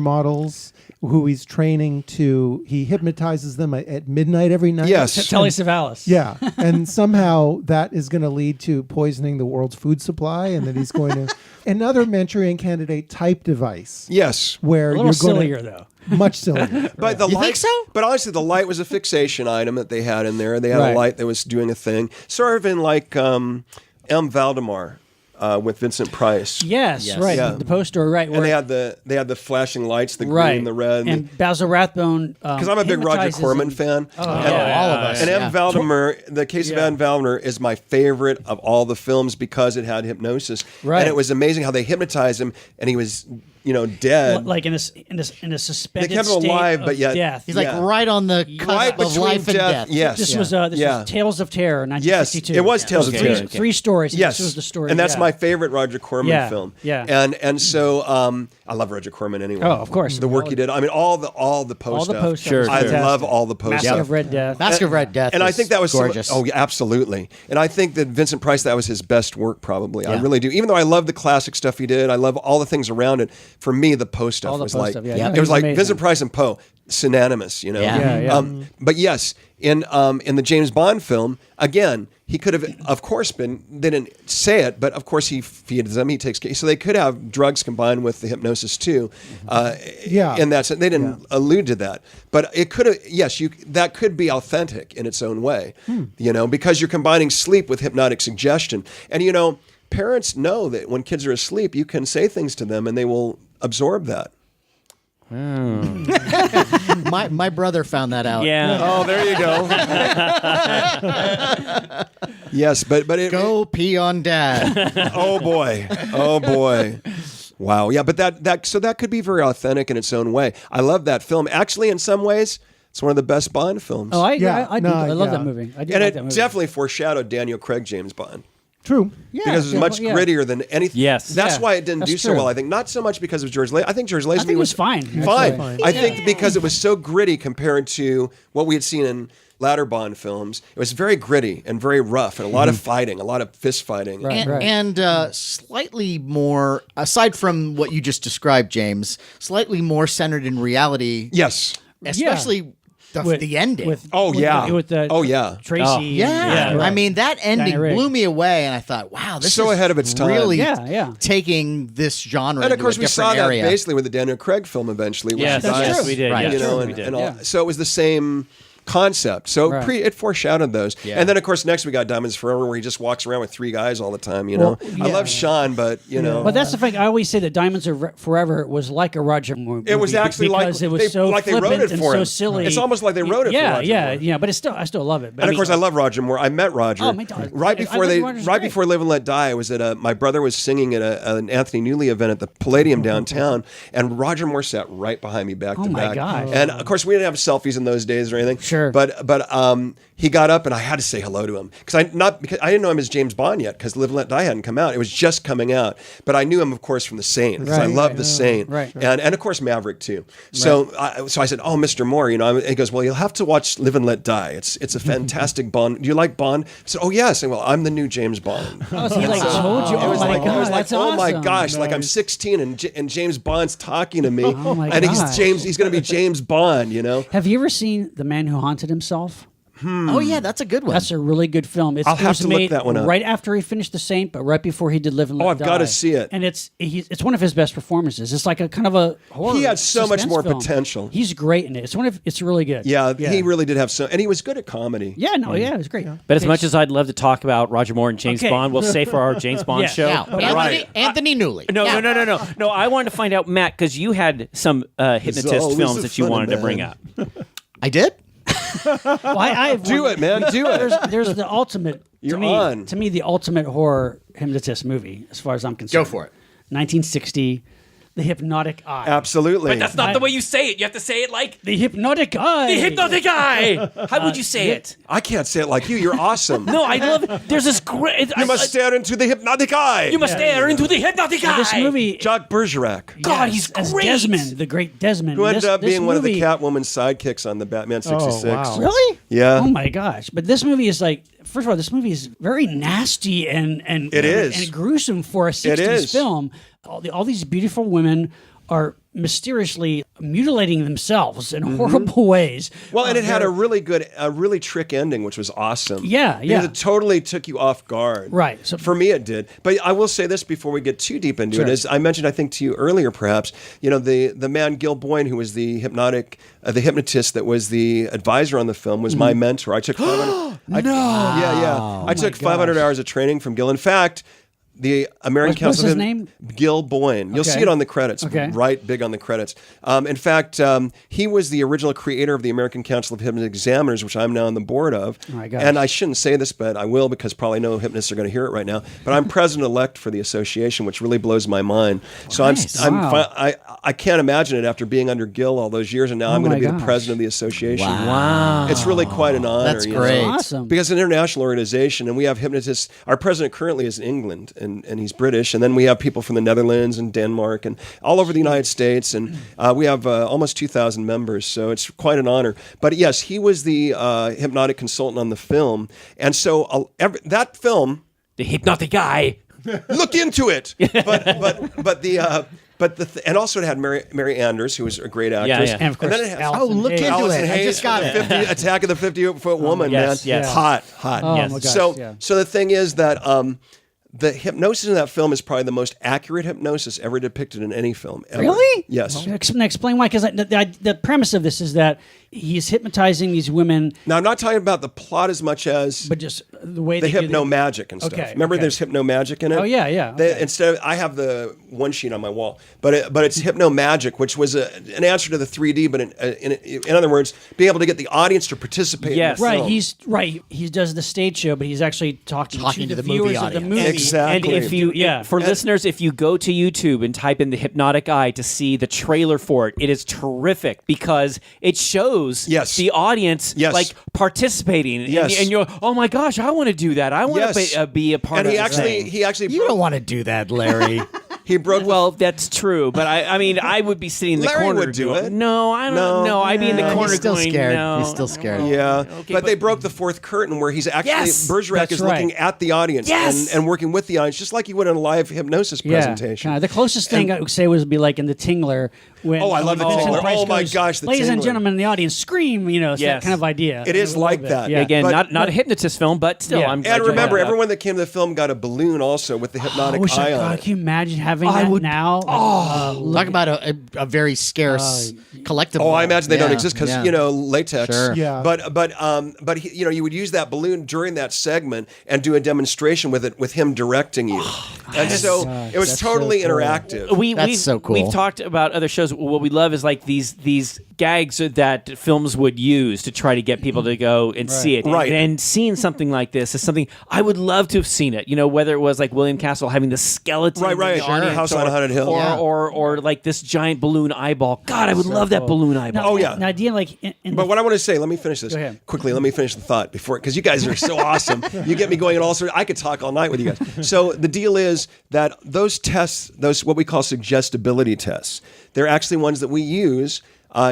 Speaker 3: supermodels who he's training to. He hypnotizes them at midnight every night.
Speaker 5: Yes.
Speaker 4: Telly Savalas.
Speaker 3: Yeah, and somehow that is going to lead to poisoning the world's food supply, and that he's going to another Manchurian Candidate type device.
Speaker 5: Yes.
Speaker 3: Where
Speaker 4: A little
Speaker 3: you're
Speaker 4: sillier,
Speaker 3: going
Speaker 4: though.
Speaker 3: much sillier.
Speaker 5: But the
Speaker 1: You
Speaker 5: light,
Speaker 1: think so?
Speaker 5: But honestly, the light was a fixation item that they had in there. They had
Speaker 4: Right.
Speaker 5: a light that was doing a thing, sort of in like M. Valdemar with Vincent Price.
Speaker 4: Yes,
Speaker 1: Yes.
Speaker 4: right.
Speaker 5: Yeah.
Speaker 4: The poster, right.
Speaker 5: And they had the flashing lights, the
Speaker 4: right.
Speaker 5: green, the red.
Speaker 4: And Basil Rathbone.
Speaker 5: Because I'm a big Roger
Speaker 4: hypnotizes
Speaker 5: Corman
Speaker 4: him.
Speaker 5: fan.
Speaker 1: all of us.
Speaker 5: And
Speaker 1: yeah.
Speaker 5: M. Valdemar, the case of
Speaker 4: Yeah.
Speaker 5: M. Valdemar is my favorite of all the films because it had hypnosis.
Speaker 4: Right.
Speaker 5: And it was amazing how they hypnotized him and he was, dead.
Speaker 4: Like in a suspended
Speaker 5: They kept him
Speaker 4: state
Speaker 5: alive,
Speaker 4: of
Speaker 5: but yet-
Speaker 4: death.
Speaker 1: He's like
Speaker 5: Yeah.
Speaker 1: right on the cusp
Speaker 5: Right
Speaker 1: of
Speaker 5: between
Speaker 1: life and death.
Speaker 5: Yes.
Speaker 4: This
Speaker 5: Yeah.
Speaker 4: was Tales of Terror, 1962.
Speaker 5: Yes, it was Tales of
Speaker 2: Okay.
Speaker 5: Terror.
Speaker 4: Three stories. And
Speaker 5: Yes,
Speaker 4: this was the story.
Speaker 5: and that's
Speaker 4: yeah.
Speaker 5: my favorite Roger Corman
Speaker 4: Yeah,
Speaker 5: film.
Speaker 4: yeah.
Speaker 5: and so I love Roger Corman anyway.
Speaker 4: Oh, of course.
Speaker 5: the work he did. I mean, all the post
Speaker 4: All the
Speaker 5: stuff.
Speaker 4: post stuff
Speaker 2: Sure,
Speaker 4: was
Speaker 2: sure.
Speaker 5: I
Speaker 4: fantastic.
Speaker 5: love all the post
Speaker 4: Mask
Speaker 5: stuff.
Speaker 4: of Red Death.
Speaker 1: Mask of Red Death.
Speaker 5: And I think that was
Speaker 1: gorgeous.
Speaker 5: Oh, yeah, absolutely. And I think that Vincent Price, that was his best work, probably. I
Speaker 1: Yeah.
Speaker 5: really do. Even though I love the classic stuff he did, I love all the things around it. For me, the Poe stuff
Speaker 4: All the
Speaker 5: was
Speaker 4: Poe
Speaker 5: like,
Speaker 4: stuff, yeah.
Speaker 1: Yeah.
Speaker 5: it
Speaker 4: He
Speaker 5: was
Speaker 4: was
Speaker 5: like
Speaker 4: amazing.
Speaker 5: Vincent Price and Poe, synonymous,
Speaker 1: Yeah.
Speaker 4: Yeah, yeah.
Speaker 5: But yes, in the James Bond film, again, he could have, of course, they didn't say it, but of course he feeds them, he takes care. So they could have drugs combined with the hypnosis too.
Speaker 3: Yeah.
Speaker 5: In that sense, they didn't allude to that. But it could have, yes, that could be authentic in its own way, because you're combining sleep with hypnotic suggestion. And, parents know that when kids are asleep, you can say things to them and they will absorb that.
Speaker 1: my brother found that out.
Speaker 2: Yeah.
Speaker 5: Oh, there you go. Yes, but it
Speaker 1: Go pee on dad.
Speaker 5: oh boy. Wow. Yeah, but that could be very authentic in its own way. I love that film. Actually, in some ways, it's one of the best Bond films.
Speaker 4: Oh, I
Speaker 3: Yeah.
Speaker 4: love
Speaker 3: Yeah.
Speaker 4: that movie. I do
Speaker 5: and
Speaker 4: like
Speaker 5: it
Speaker 4: that movie.
Speaker 5: definitely foreshadowed Daniel Craig James Bond.
Speaker 3: True.
Speaker 4: Yeah,
Speaker 5: Because it was much
Speaker 4: yeah.
Speaker 5: grittier than anything.
Speaker 2: Yes.
Speaker 5: That's
Speaker 4: Yeah,
Speaker 5: why it didn't
Speaker 4: that's
Speaker 5: do so
Speaker 4: true.
Speaker 5: well, I think. Not so much because of George Lazenby. I think George Lazenby
Speaker 4: think it was fine,
Speaker 5: Fine.
Speaker 4: actually.
Speaker 5: I think because it was so gritty compared to what we had seen in latter Bond films. It was very gritty and very rough and a lot of fighting, a lot of fist fighting.
Speaker 4: Right.
Speaker 1: And slightly more, aside from what you just described, James, slightly more centered in reality,
Speaker 5: Yes.
Speaker 1: especially the ending.
Speaker 4: With
Speaker 5: yeah.
Speaker 4: Tracy.
Speaker 2: Oh.
Speaker 1: yeah.
Speaker 4: right.
Speaker 1: I mean, that ending
Speaker 4: Rigg.
Speaker 1: blew me away, and I thought, wow, this
Speaker 5: So
Speaker 1: is
Speaker 5: ahead of its time.
Speaker 1: really
Speaker 4: Yeah.
Speaker 1: taking this genre
Speaker 5: And of
Speaker 1: into
Speaker 5: course,
Speaker 1: a
Speaker 5: we saw
Speaker 1: different
Speaker 5: that
Speaker 1: area.
Speaker 5: basically with the Daniel Craig film evenally.
Speaker 2: Yes,
Speaker 5: which
Speaker 4: that's
Speaker 5: is-
Speaker 4: true.
Speaker 2: we did.
Speaker 1: Right.
Speaker 2: Yes,
Speaker 5: You know,
Speaker 2: we
Speaker 5: and,
Speaker 2: did.
Speaker 5: and all.
Speaker 4: Yeah.
Speaker 5: So it was the same concept. So
Speaker 4: Right.
Speaker 5: it foreshadowed those.
Speaker 1: Yeah.
Speaker 5: And then, of course, next we got Diamonds Forever, where he just walks around with 3 guys all the time, you know.
Speaker 4: Well,
Speaker 5: I
Speaker 4: yeah.
Speaker 5: love Sean, but, you know.
Speaker 4: But that's the thing. I always say that Diamonds Are Forever was like a Roger Moore movie.
Speaker 5: It was actually
Speaker 4: because
Speaker 5: like
Speaker 4: it was so
Speaker 5: they wrote
Speaker 4: flippant
Speaker 5: it
Speaker 4: and
Speaker 5: for
Speaker 4: so
Speaker 5: him.
Speaker 4: silly.
Speaker 5: It's almost like they wrote it for Roger Moore.
Speaker 4: Yeah. But I still love it. But
Speaker 5: And of course, I love Roger Moore. I met Roger
Speaker 4: Oh, me too.
Speaker 5: right
Speaker 4: I
Speaker 5: before
Speaker 4: think Roger's great.
Speaker 5: before Live and Let Die. I was at my brother was singing at an Anthony Newley event at the Palladium downtown, and Roger Moore sat right behind me back to
Speaker 4: my
Speaker 5: back.
Speaker 4: gosh.
Speaker 5: And of course, we didn't have selfies in those days or anything.
Speaker 4: Sure.
Speaker 5: But he got up and I had to say hello to him because I didn't know him as James Bond yet because Live and Let Die hadn't come out. It was just coming out, but I knew him of course from The Saint because I
Speaker 4: Right.
Speaker 5: love The Saint,
Speaker 4: Right.
Speaker 5: and of course Maverick too. So I said, "Oh, Mr. Moore, you know," and he goes, "Well, you'll have to watch Live and Let Die. It's a fantastic Bond. Do you like Bond?" I said, "Oh yes." I said, "Well, I'm the new James Bond."
Speaker 4: Oh, so he like told you.
Speaker 5: It
Speaker 4: Oh
Speaker 5: was
Speaker 4: my
Speaker 5: like,
Speaker 4: god,
Speaker 5: it was like,
Speaker 4: that's
Speaker 5: oh my
Speaker 4: awesome.
Speaker 5: gosh, like I'm 16 and James Bond's talking to me,
Speaker 4: Oh my
Speaker 5: and
Speaker 4: gosh.
Speaker 5: he's going to be James Bond, you know.
Speaker 4: Have you ever seen The Man Who Haunted Himself?
Speaker 1: Oh yeah, that's a good one.
Speaker 4: That's a really good film. It
Speaker 5: I'll have
Speaker 4: was
Speaker 5: to look
Speaker 4: made
Speaker 5: that one up.
Speaker 4: right after he finished The Saint, but right before he did Live and Let
Speaker 5: Oh, I've
Speaker 4: Die.
Speaker 5: gotta see it.
Speaker 4: And it's one of his best performances. It's like a kind of a horror.
Speaker 5: He had so much
Speaker 4: suspense
Speaker 5: more
Speaker 4: film.
Speaker 5: potential.
Speaker 4: He's great in it. It's really good.
Speaker 5: Yeah, he really did have and he was good at comedy.
Speaker 4: Yeah, no, yeah, it was great.
Speaker 2: But as much as I'd love to talk about Roger Moore and James
Speaker 4: Okay.
Speaker 2: Bond, we'll save for our James Bond
Speaker 4: Yeah.
Speaker 2: show.
Speaker 1: now, Anthony Newley.
Speaker 2: No,
Speaker 1: Now.
Speaker 2: no. I wanted to find out, Matt, because you had some hypnotist
Speaker 5: always
Speaker 2: films
Speaker 5: the
Speaker 2: that you
Speaker 5: fun of
Speaker 2: wanted to
Speaker 5: man.
Speaker 2: bring up.
Speaker 1: I did.
Speaker 4: Well, I
Speaker 5: Do it, man. Do it.
Speaker 4: There's the ultimate.
Speaker 5: You're
Speaker 4: to me,
Speaker 5: on.
Speaker 4: To me, the ultimate horror hypnotist movie, as far as I'm concerned.
Speaker 1: Go for it.
Speaker 4: 1960, The Hypnotic Eye.
Speaker 5: Absolutely.
Speaker 2: But that's not the way you say it. You have to say it like
Speaker 4: The Hypnotic Eye.
Speaker 2: the hypnotic eye. How would you say it?
Speaker 5: I can't say it like you. You're awesome.
Speaker 2: No, I love it. There's this great.
Speaker 5: You must stare into the hypnotic eye.
Speaker 2: You must stare into the hypnotic eye.
Speaker 4: This movie.
Speaker 5: Jacques Bergerac,
Speaker 2: God,
Speaker 4: Yes,
Speaker 2: he's
Speaker 4: as
Speaker 2: great.
Speaker 4: Desmond, the great Desmond.
Speaker 5: who ended
Speaker 4: This-
Speaker 5: up
Speaker 4: this
Speaker 5: being one of the
Speaker 4: movie-
Speaker 5: Catwoman's sidekicks on the Batman 66.
Speaker 3: wow.
Speaker 4: Really?
Speaker 5: Yeah.
Speaker 4: Oh my gosh! But this movie is like, first of all, this movie is very nasty and
Speaker 5: It is.
Speaker 4: and gruesome for a 60s
Speaker 5: is.
Speaker 4: film. All these beautiful women are mysteriously mutilating themselves in horrible ways.
Speaker 5: Well, and it had
Speaker 4: They're-
Speaker 5: a really trick ending, which was awesome.
Speaker 4: Yeah,
Speaker 5: Because
Speaker 4: yeah.
Speaker 5: it totally took you off guard.
Speaker 4: Right. So-
Speaker 5: For me, it did. But I will say this before we get too deep into it,
Speaker 4: Sure.
Speaker 5: as I mentioned, I think to you earlier, perhaps, you know, the man Gil Boyne, who was the hypnotist that was the advisor on the film, was
Speaker 4: Mm-hmm.
Speaker 5: my mentor. I took 500. Yeah. I took 500 hours of training from Gil. In fact, the American
Speaker 4: What's
Speaker 5: Council
Speaker 4: his
Speaker 5: of
Speaker 4: name?
Speaker 5: Gil Boyne. You'll
Speaker 4: Okay.
Speaker 5: see it on the credits,
Speaker 4: Okay.
Speaker 5: right big on the credits. In fact, he was the original creator of the American Council of Hypnotic Examiners, which I'm now on the board of.
Speaker 4: Oh my gosh.
Speaker 5: And I shouldn't say this, but I will because probably no hypnotists are going to hear it right now. But I'm president-elect for the association, which really blows my mind. So
Speaker 1: Nice.
Speaker 4: Wow.
Speaker 5: I can't imagine it after being under Gil all those years, and now I'm going
Speaker 4: my
Speaker 5: to be
Speaker 4: gosh.
Speaker 5: the president of the association.
Speaker 2: Wow.
Speaker 5: It's really quite an honor.
Speaker 1: That's
Speaker 5: you know.
Speaker 1: great.
Speaker 4: Awesome.
Speaker 5: Because it's an international organization, and we have hypnotists. Our president currently is in England, and he's British. And then we have people from the Netherlands and Denmark and all over the United States. And we have almost 2,000 members, so it's quite an honor. But yes, he was the hypnotic consultant on the film. And so that film,
Speaker 2: The hypnotic eye.
Speaker 5: look into it. And also it had Mary Anders, who was a great actress.
Speaker 2: yeah.
Speaker 4: And of course,
Speaker 5: then it has
Speaker 4: Allison
Speaker 1: look
Speaker 4: Hayes.
Speaker 1: into
Speaker 5: Allison
Speaker 1: it. I
Speaker 5: Hayes,
Speaker 1: just got
Speaker 5: the
Speaker 1: it.
Speaker 5: Attack of the 50-foot woman,
Speaker 2: yes,
Speaker 5: man.
Speaker 2: yes.
Speaker 5: Hot.
Speaker 4: Oh
Speaker 2: Yes.
Speaker 4: my gosh!
Speaker 5: So,
Speaker 4: yeah.
Speaker 5: so the thing is that the hypnosis in that film is probably the most accurate hypnosis ever depicted in any film. Ever.
Speaker 4: Really?
Speaker 5: Yes.
Speaker 4: Explain why, because the premise of this is that he's hypnotizing these women,
Speaker 5: Now, I'm not talking about the plot as much as
Speaker 4: but just the way
Speaker 5: the
Speaker 4: they do
Speaker 5: hypno magic and stuff.
Speaker 4: Okay,
Speaker 5: Remember,
Speaker 4: okay.
Speaker 5: there's hypno magic in it.
Speaker 4: Oh, yeah.
Speaker 5: They,
Speaker 4: Okay.
Speaker 5: instead, I have the one sheet on my wall, but it's hypno magic, which was an answer to the 3D. But in other words, being able to get the audience to participate.
Speaker 2: Yes.
Speaker 5: in the
Speaker 4: Right,
Speaker 5: film.
Speaker 4: he does the stage show, but he's actually talking
Speaker 1: to the movie
Speaker 4: viewers of the
Speaker 1: audience.
Speaker 4: movie.
Speaker 5: Exactly.
Speaker 2: And if you,
Speaker 4: Yeah.
Speaker 2: for listeners, if you go to YouTube and type in the hypnotic eye to see the trailer for it, it is terrific because it shows
Speaker 5: Yes.
Speaker 2: the audience
Speaker 5: Yes.
Speaker 2: like participating.
Speaker 5: Yes.
Speaker 2: And you're, oh my gosh, I want to do that. I want
Speaker 5: Yes.
Speaker 2: to be a part
Speaker 5: And
Speaker 2: of
Speaker 5: he
Speaker 2: this
Speaker 5: actually,
Speaker 2: thing.
Speaker 5: he actually,
Speaker 1: You don't want to do that, Larry.
Speaker 5: he broke.
Speaker 2: Well, that's true, but I mean, I would be sitting in the
Speaker 5: Larry
Speaker 2: corner.
Speaker 5: would do
Speaker 2: going,
Speaker 5: it.
Speaker 2: No, I don't
Speaker 5: No.
Speaker 2: know. I'd be in the
Speaker 1: He's
Speaker 2: corner
Speaker 1: still
Speaker 2: going,
Speaker 1: scared.
Speaker 2: no.
Speaker 1: He's still scared.
Speaker 5: Yeah,
Speaker 2: Okay,
Speaker 5: but they broke the fourth curtain where he's actually
Speaker 2: Yes!
Speaker 5: Bergerac
Speaker 4: That's
Speaker 5: is looking
Speaker 4: right.
Speaker 5: at the audience
Speaker 2: Yes!
Speaker 5: and working with the audience, just like he would in a live hypnosis presentation.
Speaker 4: The closest thing I would say would be like in The Tingler when
Speaker 5: Oh, I love the
Speaker 4: Vincent
Speaker 5: tingler.
Speaker 4: Price
Speaker 5: Oh my
Speaker 4: goes,
Speaker 5: gosh, the
Speaker 4: ladies and
Speaker 5: tingler.
Speaker 4: gentlemen in the audience, scream! You know, it's that
Speaker 2: Yes.
Speaker 4: kind of idea.
Speaker 5: It is
Speaker 4: A little
Speaker 5: like
Speaker 4: bit.
Speaker 5: that.
Speaker 4: Yeah.
Speaker 2: Again,
Speaker 5: But-
Speaker 2: not a hypnotist film, but still,
Speaker 4: Yeah.
Speaker 2: I'm glad
Speaker 5: And
Speaker 2: you
Speaker 5: remember,
Speaker 2: brought it up.
Speaker 5: everyone that came to the film got a balloon also with the hypnotic
Speaker 4: wish
Speaker 5: eye
Speaker 4: I
Speaker 5: on
Speaker 4: could.
Speaker 5: it.
Speaker 4: Can you imagine having
Speaker 2: I
Speaker 4: that
Speaker 2: would-
Speaker 4: now?
Speaker 1: Talk about a very scarce collectible.
Speaker 5: Oh, I imagine they don't
Speaker 1: Yeah,
Speaker 5: exist because
Speaker 1: yeah.
Speaker 5: you know latex.
Speaker 1: Sure.
Speaker 3: Yeah.
Speaker 5: But you know, you would use that balloon during that segment and do a demonstration with it with him directing you, and so it was
Speaker 3: That's
Speaker 5: totally
Speaker 3: so cool.
Speaker 5: interactive.
Speaker 1: That's so cool.
Speaker 2: We've talked about other shows. What we love is like these gags that films would use to try to get people to go and see it.
Speaker 5: Right.
Speaker 2: And seeing something like this is something I would love to have seen it. You know, whether it was like William Castle having the skeleton,
Speaker 5: Right,
Speaker 2: in the
Speaker 5: right.
Speaker 2: audience,
Speaker 5: House on a Haunted Hill.
Speaker 2: or,
Speaker 1: Yeah.
Speaker 2: or like this giant balloon eyeball. God, I would love that balloon eyeball.
Speaker 5: Oh, yeah.
Speaker 4: An idea like in
Speaker 5: But what I want to say, let me finish this
Speaker 4: Go ahead.
Speaker 5: quickly. Let me finish the thought before, because you guys are so awesome. You get me going in all sorts. I could talk all night with you guys. So the deal is that those tests, those what we call suggestibility tests, they're actually ones that we use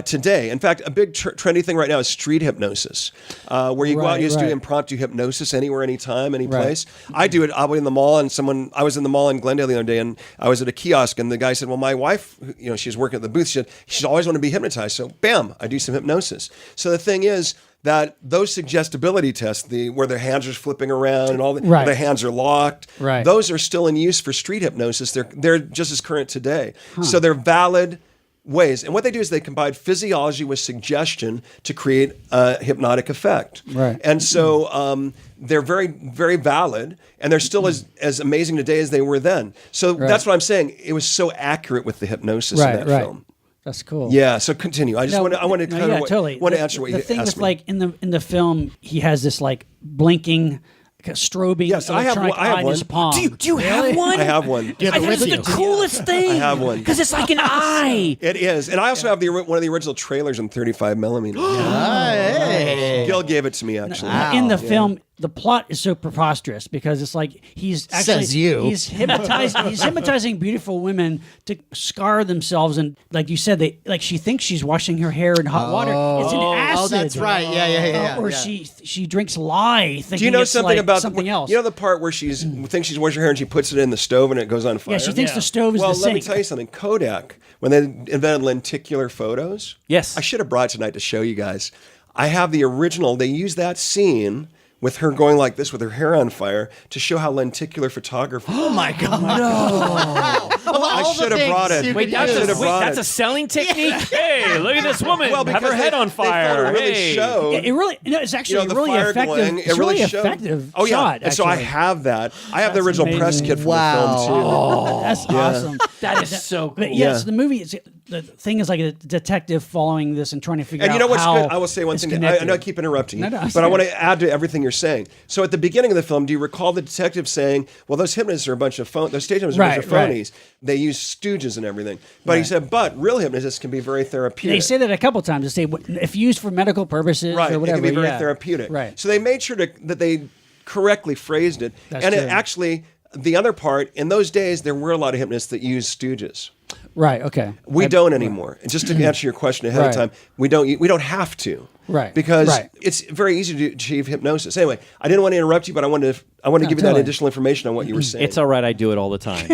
Speaker 5: today. In fact, a big trendy thing right now is street hypnosis, where you go out and you just do
Speaker 3: Right.
Speaker 5: impromptu hypnosis anywhere, anytime, any place. I do it. I'll be in the mall, and I was in the mall in Glendale the other day, and I was at a kiosk, and the guy said, well, my wife, you know, she's working at the booth. She said, she's always want to be hypnotized. So bam, I do some hypnosis. So the thing is that those suggestibility tests, where their hands are flipping around and all the,
Speaker 4: Right.
Speaker 5: their hands are locked,
Speaker 4: Right.
Speaker 5: those are still in use for street hypnosis. They're just as current today. So they're valid ways. And what they do is they combine physiology with suggestion to create a hypnotic effect.
Speaker 4: Right.
Speaker 5: And so they're very, very valid, and they're still as amazing today as they were then. So that's what I'm saying. It was so accurate with the hypnosis in that film.
Speaker 4: That's cool.
Speaker 5: Yeah. So continue. I want to kind of
Speaker 4: totally.
Speaker 5: want to answer what
Speaker 4: the
Speaker 5: you
Speaker 4: thing
Speaker 5: asked
Speaker 4: with
Speaker 5: me.
Speaker 4: like in the film, he has this like blinking, strobing
Speaker 5: Yes, I have
Speaker 4: electronic
Speaker 5: one- I have
Speaker 4: eye in his
Speaker 5: one.
Speaker 4: palm.
Speaker 2: Do you have one?
Speaker 5: I have one.
Speaker 1: You have
Speaker 2: I
Speaker 1: it
Speaker 2: think
Speaker 1: with
Speaker 2: it's
Speaker 1: you.
Speaker 2: the coolest thing.
Speaker 5: I have one.
Speaker 2: Because it's like an eye.
Speaker 5: It is, and I also have one of the original trailers in 35 millimeter.
Speaker 1: Hey.
Speaker 5: Gil gave it to me actually.
Speaker 4: In the film, the plot is so preposterous because it's like he's actually
Speaker 1: Says you.
Speaker 4: he's hypnotizing beautiful women to scar themselves, and like you said, she thinks she's washing her hair in hot water. It's an acid.
Speaker 1: Oh, that's right. Yeah.
Speaker 4: Or she drinks lye, thinking
Speaker 5: Do you know
Speaker 4: it's
Speaker 5: something
Speaker 4: like
Speaker 5: about
Speaker 4: something else?
Speaker 5: You know the part where she thinks she's washing her hair and she puts it in the stove and it goes on fire.
Speaker 4: yeah, she thinks the stove is
Speaker 5: Well,
Speaker 4: the
Speaker 5: let me
Speaker 4: sink.
Speaker 5: tell you something. Kodak, when they invented lenticular photos,
Speaker 2: Yes.
Speaker 5: I should have brought it tonight to show you guys. I have the original. They use that scene with her going like this with her hair on fire to show how lenticular photography.
Speaker 1: Oh my God!
Speaker 5: I should have brought it.
Speaker 2: Wait,
Speaker 5: I should have brought
Speaker 2: that's
Speaker 5: it.
Speaker 2: a selling technique? Hey, look at this woman.
Speaker 5: Well,
Speaker 2: Have
Speaker 5: because
Speaker 2: her head on
Speaker 5: they thought
Speaker 2: fire.
Speaker 5: it really
Speaker 2: Hey.
Speaker 5: showed.
Speaker 4: It really, it's actually
Speaker 5: the
Speaker 4: really
Speaker 5: fire
Speaker 4: effective.
Speaker 5: going,
Speaker 4: It's really
Speaker 5: showed.
Speaker 4: effective
Speaker 5: Oh yeah,
Speaker 4: shot.
Speaker 5: and so I
Speaker 4: actually.
Speaker 5: have that. I have the
Speaker 4: That's
Speaker 5: original press
Speaker 4: amazing.
Speaker 5: kit from
Speaker 1: Wow.
Speaker 5: the film too.
Speaker 4: That's awesome.
Speaker 2: That is so cool.
Speaker 4: But
Speaker 5: Yeah.
Speaker 4: yes, the movie is the thing is like a detective following this and trying to figure
Speaker 5: And
Speaker 4: out
Speaker 5: you know what's
Speaker 4: how
Speaker 5: good? I will say one
Speaker 4: it's
Speaker 5: thing. I
Speaker 4: connected.
Speaker 5: know I keep interrupting you,
Speaker 4: No, it's
Speaker 5: but I
Speaker 4: good.
Speaker 5: want to add to everything you're saying. So at the beginning of the film, do you recall the detective saying, "Well, those hypnotists are a bunch of those stage hypnotists are a bunch of
Speaker 4: Right,
Speaker 5: phonies. They use stooges and everything." But he said, "But real hypnotists can be very therapeutic."
Speaker 4: They say that a couple times. They say if used for medical purposes
Speaker 5: right?
Speaker 4: or whatever.
Speaker 5: It can be very
Speaker 4: yeah.
Speaker 5: therapeutic.
Speaker 4: Right.
Speaker 5: So they made sure that they correctly phrased it,
Speaker 4: That's
Speaker 5: and
Speaker 4: true.
Speaker 5: it actually. The other part, in those days, there were a lot of hypnotists that used stooges.
Speaker 4: Right. Okay.
Speaker 5: We don't anymore. And just to answer your question ahead of
Speaker 4: Right.
Speaker 5: time, we don't have to.
Speaker 4: Right.
Speaker 5: Because
Speaker 4: Right.
Speaker 5: it's very easy to achieve hypnosis. Anyway, I didn't want to interrupt you, but I wanted to give you that
Speaker 4: totally.
Speaker 5: additional information on what you were saying.
Speaker 2: It's all right. I do it all the time.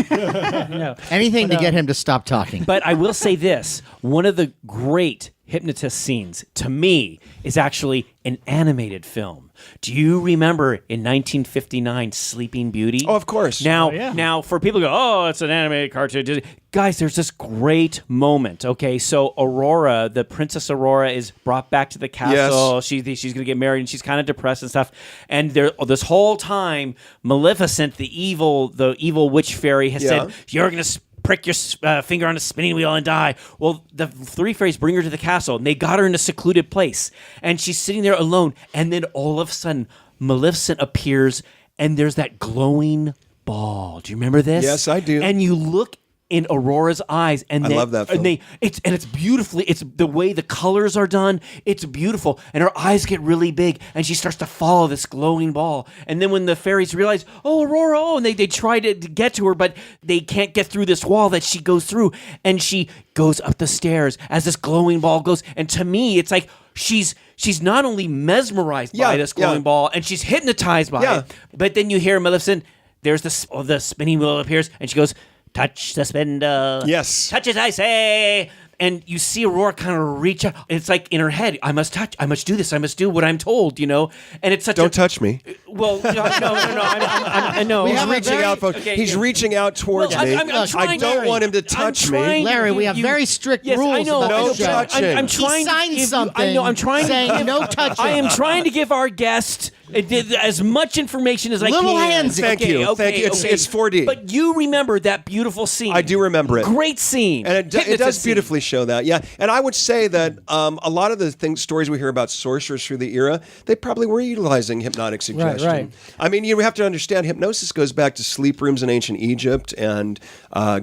Speaker 4: No.
Speaker 1: Anything to get him to stop talking.
Speaker 2: But I will say this. One of the great hypnotist scenes, to me, is actually an animated film. Do you remember in 1959 Sleeping Beauty?
Speaker 5: Oh, of course.
Speaker 2: Now,
Speaker 4: yeah.
Speaker 2: now for people who go, oh, it's an animated cartoon. Guys, there's this great moment. Okay, so Aurora, the Princess Aurora, is brought back to the castle. She's going to get married, and she's kind of depressed and stuff. And this whole time, Maleficent, the evil witch fairy, has said, "You're going to prick your finger on a spinning wheel and die." Well, the three fairies bring her to the castle, and they got her in a secluded place, and she's sitting there alone. And then all of a sudden, Maleficent appears, and there's that glowing ball. Do you remember this?
Speaker 5: Yes, I do.
Speaker 2: And you look in Aurora's eyes, and
Speaker 5: I love that film.
Speaker 2: it's beautifully. It's the way the colors are done. It's beautiful, and her eyes get really big, and she starts to follow this glowing ball. And then when the fairies realize, oh, Aurora, and they try to get to her, but they can't get through this wall that she goes through, and she goes up the stairs as this glowing ball goes. And to me, it's like she's not only mesmerized by this glowing ball, and she's hypnotized by it, but then you hear Maleficent. There's the spinning wheel appears, and she goes, "Touch the spindle.
Speaker 5: Yes.
Speaker 2: Touch it, I say." and you see Aurora kind of reach out. And it's like in her head, I must touch, I must do this, I must do what I'm told, you know? And it's such
Speaker 5: Don't touch me.
Speaker 2: Well, no. I know.
Speaker 5: He's reaching out, folks. He's reaching out towards me.
Speaker 2: I'm trying,
Speaker 5: I don't want him to touch me.
Speaker 1: Larry, we have very strict rules.
Speaker 2: I know.
Speaker 1: about
Speaker 5: No
Speaker 1: the show.
Speaker 5: touching.
Speaker 2: I'm trying
Speaker 1: He signed
Speaker 2: to give,
Speaker 1: something
Speaker 2: I know. I'm trying
Speaker 1: saying
Speaker 2: to give,
Speaker 1: no touching.
Speaker 2: I am trying to give our guest as much information as I
Speaker 1: Little
Speaker 2: can.
Speaker 1: handsy.
Speaker 5: Thank you. Thank you. It's 4D.
Speaker 2: But you remember that beautiful scene.
Speaker 5: I do remember it.
Speaker 2: Great scene.
Speaker 5: And it does
Speaker 2: Hypnotist scene.
Speaker 5: beautifully show that, yeah. And I would say that a lot of the stories we hear about sorcerers through the era, they probably were utilizing hypnotic suggestion.
Speaker 4: right.
Speaker 5: I mean, you have to understand, hypnosis goes back to sleep rooms in ancient Egypt and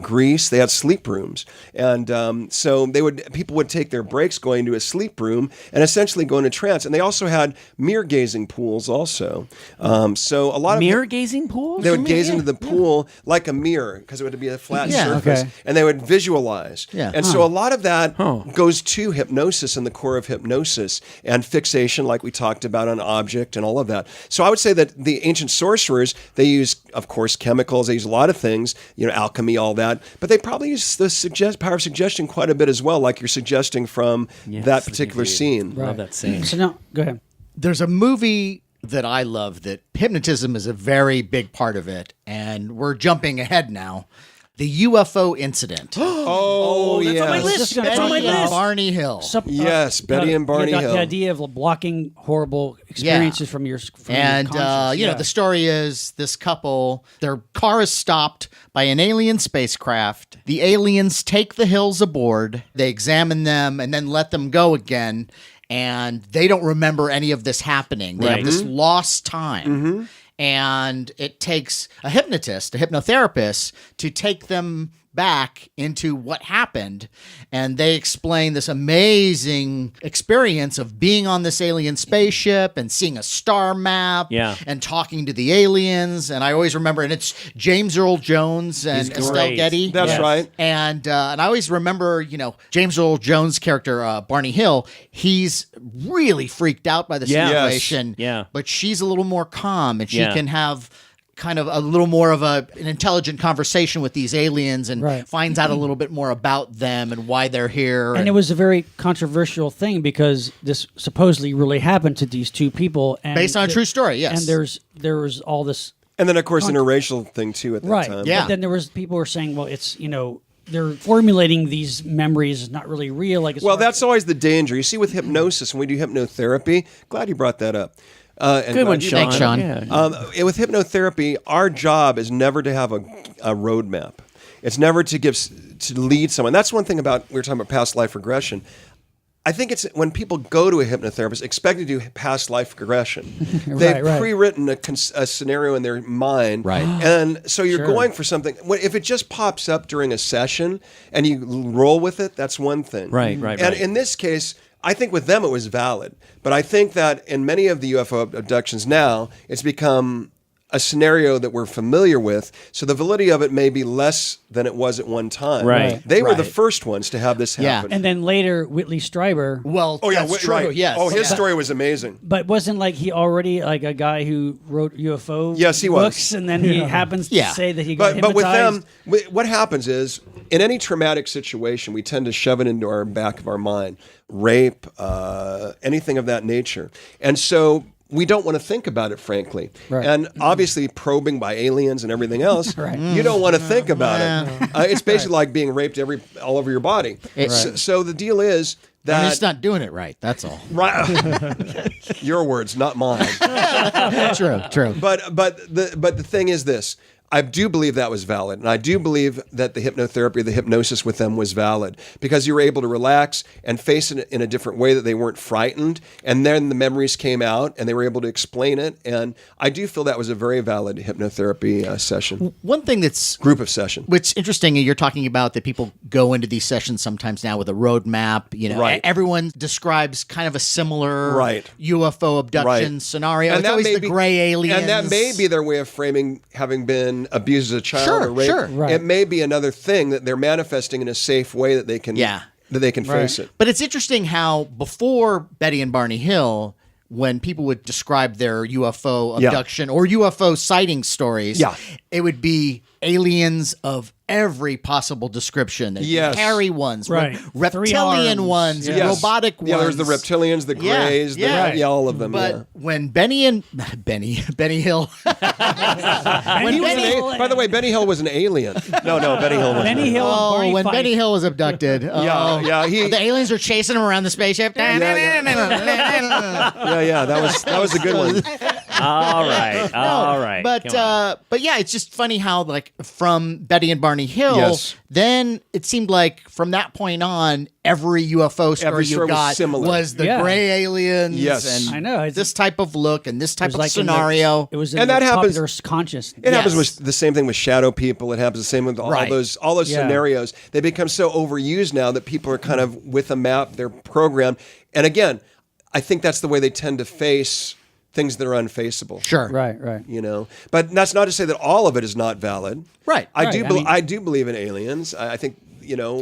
Speaker 5: Greece. They had sleep rooms, and so people would take their breaks going to a sleep room and essentially go into trance. And they also had mirror gazing pools, also. So a lot of
Speaker 2: mirror gazing pools.
Speaker 5: they would gaze into the pool like a mirror because it would be a flat
Speaker 1: Yeah.
Speaker 5: surface,
Speaker 4: Okay.
Speaker 5: and they would visualize.
Speaker 1: Yeah.
Speaker 5: And so a lot of that goes to hypnosis and the core of hypnosis and fixation, like we talked about, on object and all of that. So I would say that the ancient sorcerers, they use, of course, chemicals. They use a lot of things, alchemy, all that. But they probably use the power of suggestion quite a bit as well, like you're suggesting from that particular scene.
Speaker 2: Love that scene.
Speaker 4: So now, go ahead.
Speaker 1: There's a movie that I love that hypnotism is a very big part of it, and we're jumping ahead now. The UFO Incident.
Speaker 5: Oh,
Speaker 2: that's on my
Speaker 5: yes.
Speaker 2: list.
Speaker 4: That's
Speaker 2: That's on my
Speaker 1: Betty and
Speaker 2: list.
Speaker 1: Barney Hill.
Speaker 5: Yes, Betty and Barney Hill.
Speaker 4: The idea of blocking horrible experiences from your
Speaker 1: And
Speaker 4: your conscious.
Speaker 1: the story is this couple, their car is stopped by an alien spacecraft. The aliens take the hills aboard, they examine them, and then let them go again. And they don't remember any of this happening. They have this lost time. And it takes a hypnotist, a hypnotherapist, to take them back into what happened. And they explain this amazing experience of being on this alien spaceship and seeing a star map and talking to the aliens. And I always remember, and it's James Earl Jones and Estelle
Speaker 2: great.
Speaker 1: Getty.
Speaker 5: That's right.
Speaker 1: And I always remember, James Earl Jones' character, Barney Hill, he's really freaked out by the situation.
Speaker 2: Yeah.
Speaker 1: But she's a little more calm, and she can have kind of a little more of an intelligent conversation with these aliens and finds out a little bit more about them and why they're here.
Speaker 4: And it was a very controversial thing because this supposedly really happened to these two people. And
Speaker 1: based on a true story, yes.
Speaker 4: And there was all this.
Speaker 5: And then, of course, interracial thing, too, at that time.
Speaker 1: Yeah.
Speaker 4: But then there was people were saying, well, it's, they're formulating these memories, not really real. Like,
Speaker 5: Well, that's always the danger. You see, with hypnosis, when we do hypnotherapy, glad you brought that up.
Speaker 2: Good one, Sean.
Speaker 1: Thanks, Sean.
Speaker 2: Yeah.
Speaker 5: With hypnotherapy, our job is never to have a roadmap. It's never to lead someone. That's one thing about, we were talking about past life regression. I think it's when people go to a hypnotherapist expecting to do past life regression. They've pre-written a scenario in their mind.
Speaker 1: Right.
Speaker 5: And so you're going for something. If it just pops up during a session and you roll with it, that's one thing.
Speaker 2: Right.
Speaker 5: And in this case, I think with them it was valid. But I think that in many of the UFO abductions now, it's become a scenario that we're familiar with, so the validity of it may be less than it was at one time.
Speaker 2: Right.
Speaker 5: They were the first ones to have this happen.
Speaker 4: And then later, Whitley Strieber.
Speaker 1: Well, that's true,
Speaker 5: right.
Speaker 1: yes.
Speaker 5: Oh, his story was amazing.
Speaker 4: But wasn't like he already like a guy who wrote UFO
Speaker 5: Yes, he was.
Speaker 4: books, and then he happens to say that he got
Speaker 5: But with
Speaker 4: hypnotized.
Speaker 5: them, what happens is, in any traumatic situation, we tend to shove it into our back of our mind. Rape, anything of that nature. And so we don't want to think about it, frankly.
Speaker 4: Right.
Speaker 5: And obviously, probing by aliens and everything else, you don't want to think about it. It's basically like being raped all over your body. So the deal is that...
Speaker 1: And it's not doing it right, that's all.
Speaker 5: Right. Your words, not mine.
Speaker 1: True.
Speaker 5: But the thing is this. I do believe that was valid. And I do believe that the hypnotherapy, the hypnosis with them was valid because you were able to relax and face it in a different way that they weren't frightened. And then the memories came out and they were able to explain it. And I do feel that was a very valid hypnotherapy session.
Speaker 1: One thing that's...
Speaker 5: Group of session.
Speaker 1: What's interesting, you're talking about that people go into these sessions sometimes now with a roadmap. Everyone describes kind of a similar UFO abduction scenario. And it's always the gray aliens.
Speaker 5: And that may be their way of framing having been abused as a child or raped. It may be another thing that they're manifesting in a safe way that they can face it.
Speaker 1: But it's interesting how before Betty and Barney Hill, when people would describe their UFO abduction or UFO sighting stories, it would be aliens of every possible description. There's
Speaker 5: Yes.
Speaker 1: hairy ones,
Speaker 4: Right.
Speaker 1: reptilian
Speaker 4: 3 arms.
Speaker 1: ones,
Speaker 5: Yes.
Speaker 1: robotic ones.
Speaker 5: Yeah, there's the reptilians, the
Speaker 1: Yeah,
Speaker 5: grays,
Speaker 1: yeah.
Speaker 5: all of them.
Speaker 1: But when Benny Hill,
Speaker 5: He was by the way, Benny Hill was an alien. No, Benny Hill was.
Speaker 4: Benny Hill and
Speaker 1: Oh,
Speaker 4: Barney
Speaker 1: when
Speaker 4: Fife.
Speaker 1: Benny Hill was abducted.
Speaker 5: Yeah,
Speaker 1: the aliens are chasing him around the spaceship.
Speaker 5: Yeah, that was a good one.
Speaker 2: All right. All right. Come on.
Speaker 1: But yeah, it's just funny how like from Betty and Barney Hill,
Speaker 5: Yes.
Speaker 1: then it seemed like from that point on, every UFO story
Speaker 5: Every
Speaker 1: you
Speaker 5: story was
Speaker 1: got
Speaker 5: similar.
Speaker 1: was the
Speaker 4: Yeah.
Speaker 1: gray aliens.
Speaker 5: Yes.
Speaker 1: and
Speaker 4: I know, it's-
Speaker 1: this type of look and this
Speaker 4: It
Speaker 1: type
Speaker 4: was
Speaker 1: of
Speaker 4: like in the-
Speaker 1: scenario.
Speaker 4: it was in
Speaker 5: And
Speaker 4: the
Speaker 5: that happens-
Speaker 4: popular conscious.
Speaker 5: It happens
Speaker 1: Yes.
Speaker 5: with the same thing with shadow people. It happens the same with all
Speaker 1: Right.
Speaker 5: those
Speaker 4: Yeah.
Speaker 5: scenarios. They become so overused now that people are kind of with a map, they're programmed. And again, I think that's the way they tend to face things that are unfaceable.
Speaker 1: Sure.
Speaker 4: Right.
Speaker 5: You know, but that's not to say that all of it is not valid.
Speaker 1: Right.
Speaker 5: I
Speaker 4: Right,
Speaker 5: do.
Speaker 4: I mean-
Speaker 5: I do believe in aliens. I think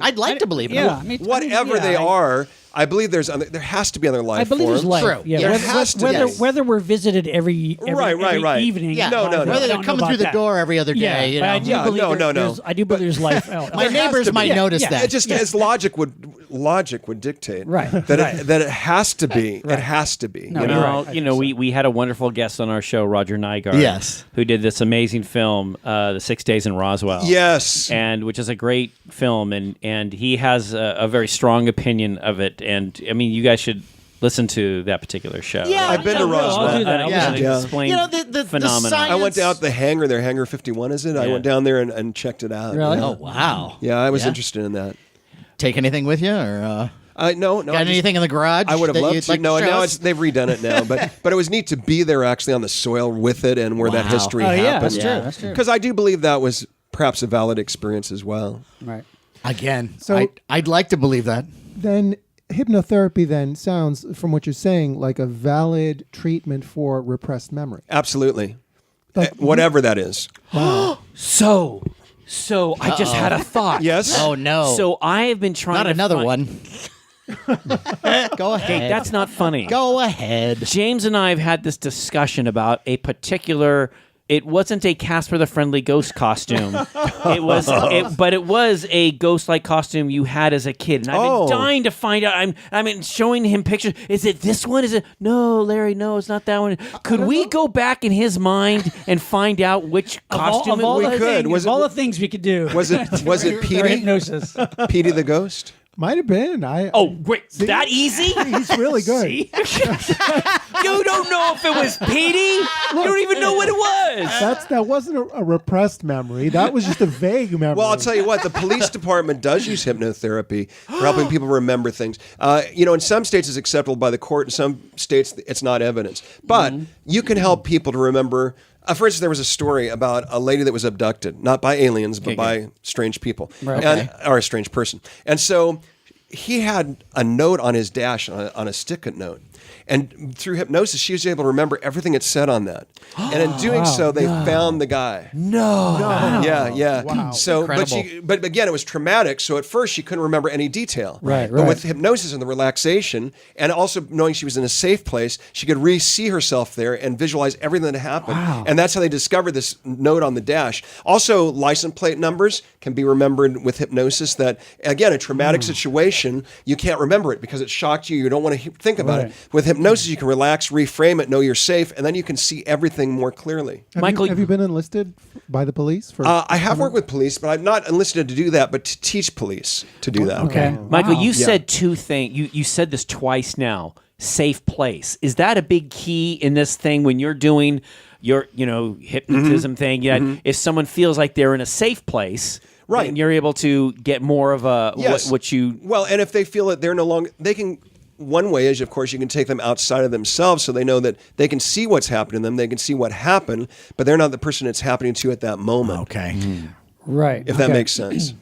Speaker 1: I'd like to believe it.
Speaker 4: Yeah. I mean,
Speaker 5: whatever
Speaker 4: yeah,
Speaker 5: they are. I believe there has to be other life
Speaker 4: I believe there's
Speaker 5: forms.
Speaker 4: life.
Speaker 1: True.
Speaker 4: Yeah,
Speaker 1: There
Speaker 5: has to
Speaker 4: whether
Speaker 5: be.
Speaker 4: whether we're visited every
Speaker 5: Right.
Speaker 4: evening.
Speaker 1: Yeah.
Speaker 5: No, no, no.
Speaker 1: Whether
Speaker 4: I
Speaker 1: they're
Speaker 4: don't know
Speaker 1: coming through
Speaker 4: about
Speaker 1: the
Speaker 4: that.
Speaker 1: door every other day.
Speaker 4: Yeah,
Speaker 1: you
Speaker 4: but
Speaker 1: know?
Speaker 4: I do
Speaker 5: Yeah,
Speaker 4: believe
Speaker 5: no, no.
Speaker 4: there's- I do believe there's life.
Speaker 1: My
Speaker 5: There has
Speaker 1: neighbors
Speaker 5: to
Speaker 1: might
Speaker 5: be.
Speaker 1: notice
Speaker 4: Yeah.
Speaker 1: that.
Speaker 5: It just as logic would dictate
Speaker 4: Right.
Speaker 5: that it has to be. It has to be.
Speaker 4: No,
Speaker 5: you
Speaker 4: you're
Speaker 5: know?
Speaker 4: right.
Speaker 2: Well, you know, we had a wonderful guest on our show, Roger Nygaard,
Speaker 1: Yes.
Speaker 2: who did this amazing film, The 6 Days in Roswell.
Speaker 5: Yes.
Speaker 2: And which is a great film, and he has a very strong opinion of it. And I mean, you guys should listen to that particular show.
Speaker 1: Yeah,
Speaker 5: I've been to Roswell.
Speaker 4: I'll do that.
Speaker 1: Yeah.
Speaker 2: Yeah. Explain
Speaker 1: You know, the
Speaker 2: phenomena.
Speaker 1: science-
Speaker 5: I went out the hangar there, Hangar 51, is it? I
Speaker 2: Yeah.
Speaker 5: went down there and checked it out.
Speaker 4: Really?
Speaker 5: Yeah.
Speaker 1: Oh, wow.
Speaker 5: Yeah, I was
Speaker 1: Yeah.
Speaker 5: interested in that.
Speaker 1: Take anything with you? Or
Speaker 5: No.
Speaker 1: got
Speaker 5: I just-
Speaker 1: anything in the garage?
Speaker 5: I would have
Speaker 1: that
Speaker 5: loved
Speaker 1: you'd
Speaker 5: to.
Speaker 1: like
Speaker 5: No,
Speaker 1: show
Speaker 5: now
Speaker 1: us?
Speaker 5: they've redone it now, but it was neat to be there actually on the soil with it and where that
Speaker 1: Wow.
Speaker 5: history
Speaker 4: Oh, yeah,
Speaker 5: happened.
Speaker 4: that's true. That's true.
Speaker 5: Because I do believe that was perhaps a valid experience as well.
Speaker 4: Right.
Speaker 1: Again,
Speaker 3: So-
Speaker 1: I'd like to believe that.
Speaker 3: Then hypnotherapy then sounds, from what you're saying, like a valid treatment for repressed memory.
Speaker 5: Absolutely.
Speaker 3: Like,
Speaker 5: Whatever that is.
Speaker 2: So I just had a thought.
Speaker 5: Yes.
Speaker 1: Oh, no.
Speaker 2: So I have been trying
Speaker 1: Not
Speaker 2: to
Speaker 1: another
Speaker 2: find-
Speaker 1: one. Go ahead.
Speaker 2: Okay, that's not funny.
Speaker 1: Go ahead.
Speaker 2: James and I have had this discussion about a particular. It wasn't a Casper the Friendly Ghost costume. But it was a ghost-like costume you had as a kid, and I've
Speaker 5: Oh.
Speaker 2: been dying to find out. I mean, showing him pictures. Is it this one? Is it no, Larry? No, it's not that one. Could we go back in his mind and find out which costume
Speaker 4: of all
Speaker 2: it
Speaker 4: the
Speaker 2: was?
Speaker 5: could.
Speaker 4: things,
Speaker 5: Was
Speaker 4: of all
Speaker 5: it-
Speaker 4: the things we could do.
Speaker 5: Was it
Speaker 4: for
Speaker 5: Petey?
Speaker 4: hypnosis?
Speaker 5: Petey the Ghost?
Speaker 3: Might have been.
Speaker 2: Oh, wait, that easy?
Speaker 3: He's really good.
Speaker 2: See? You don't know if it was Petey. You don't even know what it was.
Speaker 3: That wasn't a repressed memory. That was just a vague memory.
Speaker 5: Well, I'll tell you what, the police department does use hypnotherapy for helping people remember things. In some states it's acceptable by the court, in some states it's not evidence. But you can help people to remember. For instance, there was a story about a lady that was abducted, not by aliens, but by strange people, or a strange person. And so he had a note on his dash, on a stick-it note. And through hypnosis, she was able to remember everything it said on that. And in doing so, they found the guy.
Speaker 2: No.
Speaker 5: Yeah.
Speaker 3: Wow.
Speaker 5: So,
Speaker 1: Incredible.
Speaker 5: but again, it was traumatic. So at first, she couldn't remember any detail.
Speaker 4: Right,
Speaker 5: But
Speaker 4: right.
Speaker 5: with hypnosis and the relaxation, and also knowing she was in a safe place, she could re-see herself there and visualize everything that happened.
Speaker 4: Wow.
Speaker 5: And that's how they discovered this note on the dash. Also, license plate numbers can be remembered with hypnosis. That again, a traumatic situation, you can't remember it because it shocked you. You don't want to think about it. With hypnosis, you can relax, reframe it, know you're safe, and then you can see everything more clearly.
Speaker 2: Michael,
Speaker 3: have you been enlisted by the police?
Speaker 5: I have worked with police, but I'm not enlisted to do that, but to teach police to do that.
Speaker 4: Okay.
Speaker 2: Michael,
Speaker 4: Wow.
Speaker 2: you said two things. You said this twice now. Safe place. Is that a big key in this thing when you're doing your, hypnotism thing? Yeah. If someone feels like they're in a safe place,
Speaker 5: Right.
Speaker 2: then you're able to get more of a
Speaker 5: Yes.
Speaker 2: what you.
Speaker 5: Well, and if they feel that they're no longer, they can. One way is, of course, you can take them outside of themselves, so they know that they can see what's happening to them. They can see what happened, but they're not the person it's happening to at that moment.
Speaker 1: Okay.
Speaker 4: Right.
Speaker 5: If that
Speaker 4: Okay.
Speaker 5: makes sense.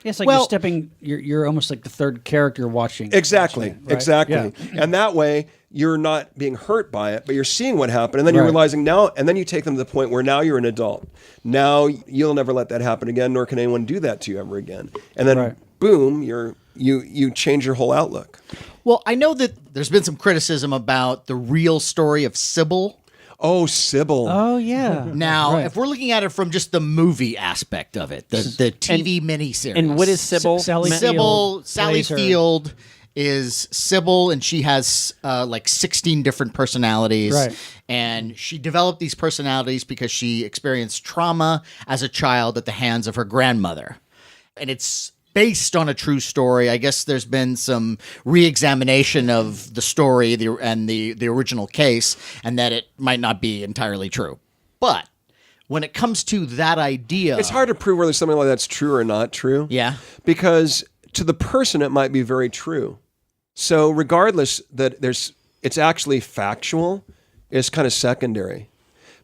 Speaker 4: It's like
Speaker 1: Well-
Speaker 4: you're stepping. You're almost like the third character watching.
Speaker 5: Exactly.
Speaker 4: Watching it, right?
Speaker 5: Exactly.
Speaker 4: Yeah.
Speaker 5: And that way, you're not being hurt by it, but you're seeing what happened, and then you're
Speaker 4: Right.
Speaker 5: realizing now, and then you take them to the point where now you're an adult. Now you'll never let that happen again, nor can anyone do that to you ever again. And then,
Speaker 4: Right.
Speaker 5: boom, you change your whole outlook.
Speaker 1: Well, I know that there's been some criticism about the real story of Sybil.
Speaker 5: Oh, Sybil.
Speaker 4: Oh yeah.
Speaker 1: Now, if we're looking at it from just the movie aspect of it, the TV miniseries.
Speaker 2: And what is Sybil?
Speaker 4: Sally
Speaker 1: Sybil,
Speaker 4: Field
Speaker 1: Sally
Speaker 4: plays her.
Speaker 1: Field is Sybil, and she has like 16 different personalities.
Speaker 4: Right.
Speaker 1: And she developed these personalities because she experienced trauma as a child at the hands of her grandmother. And it's based on a true story. I guess there's been some re-examination of the story and the original case, and that it might not be entirely true. But when it comes to that idea,
Speaker 5: It's hard to prove whether something like that's true or not true.
Speaker 1: Yeah.
Speaker 5: Because to the person, it might be very true. So regardless that it's actually factual, it's kind of secondary.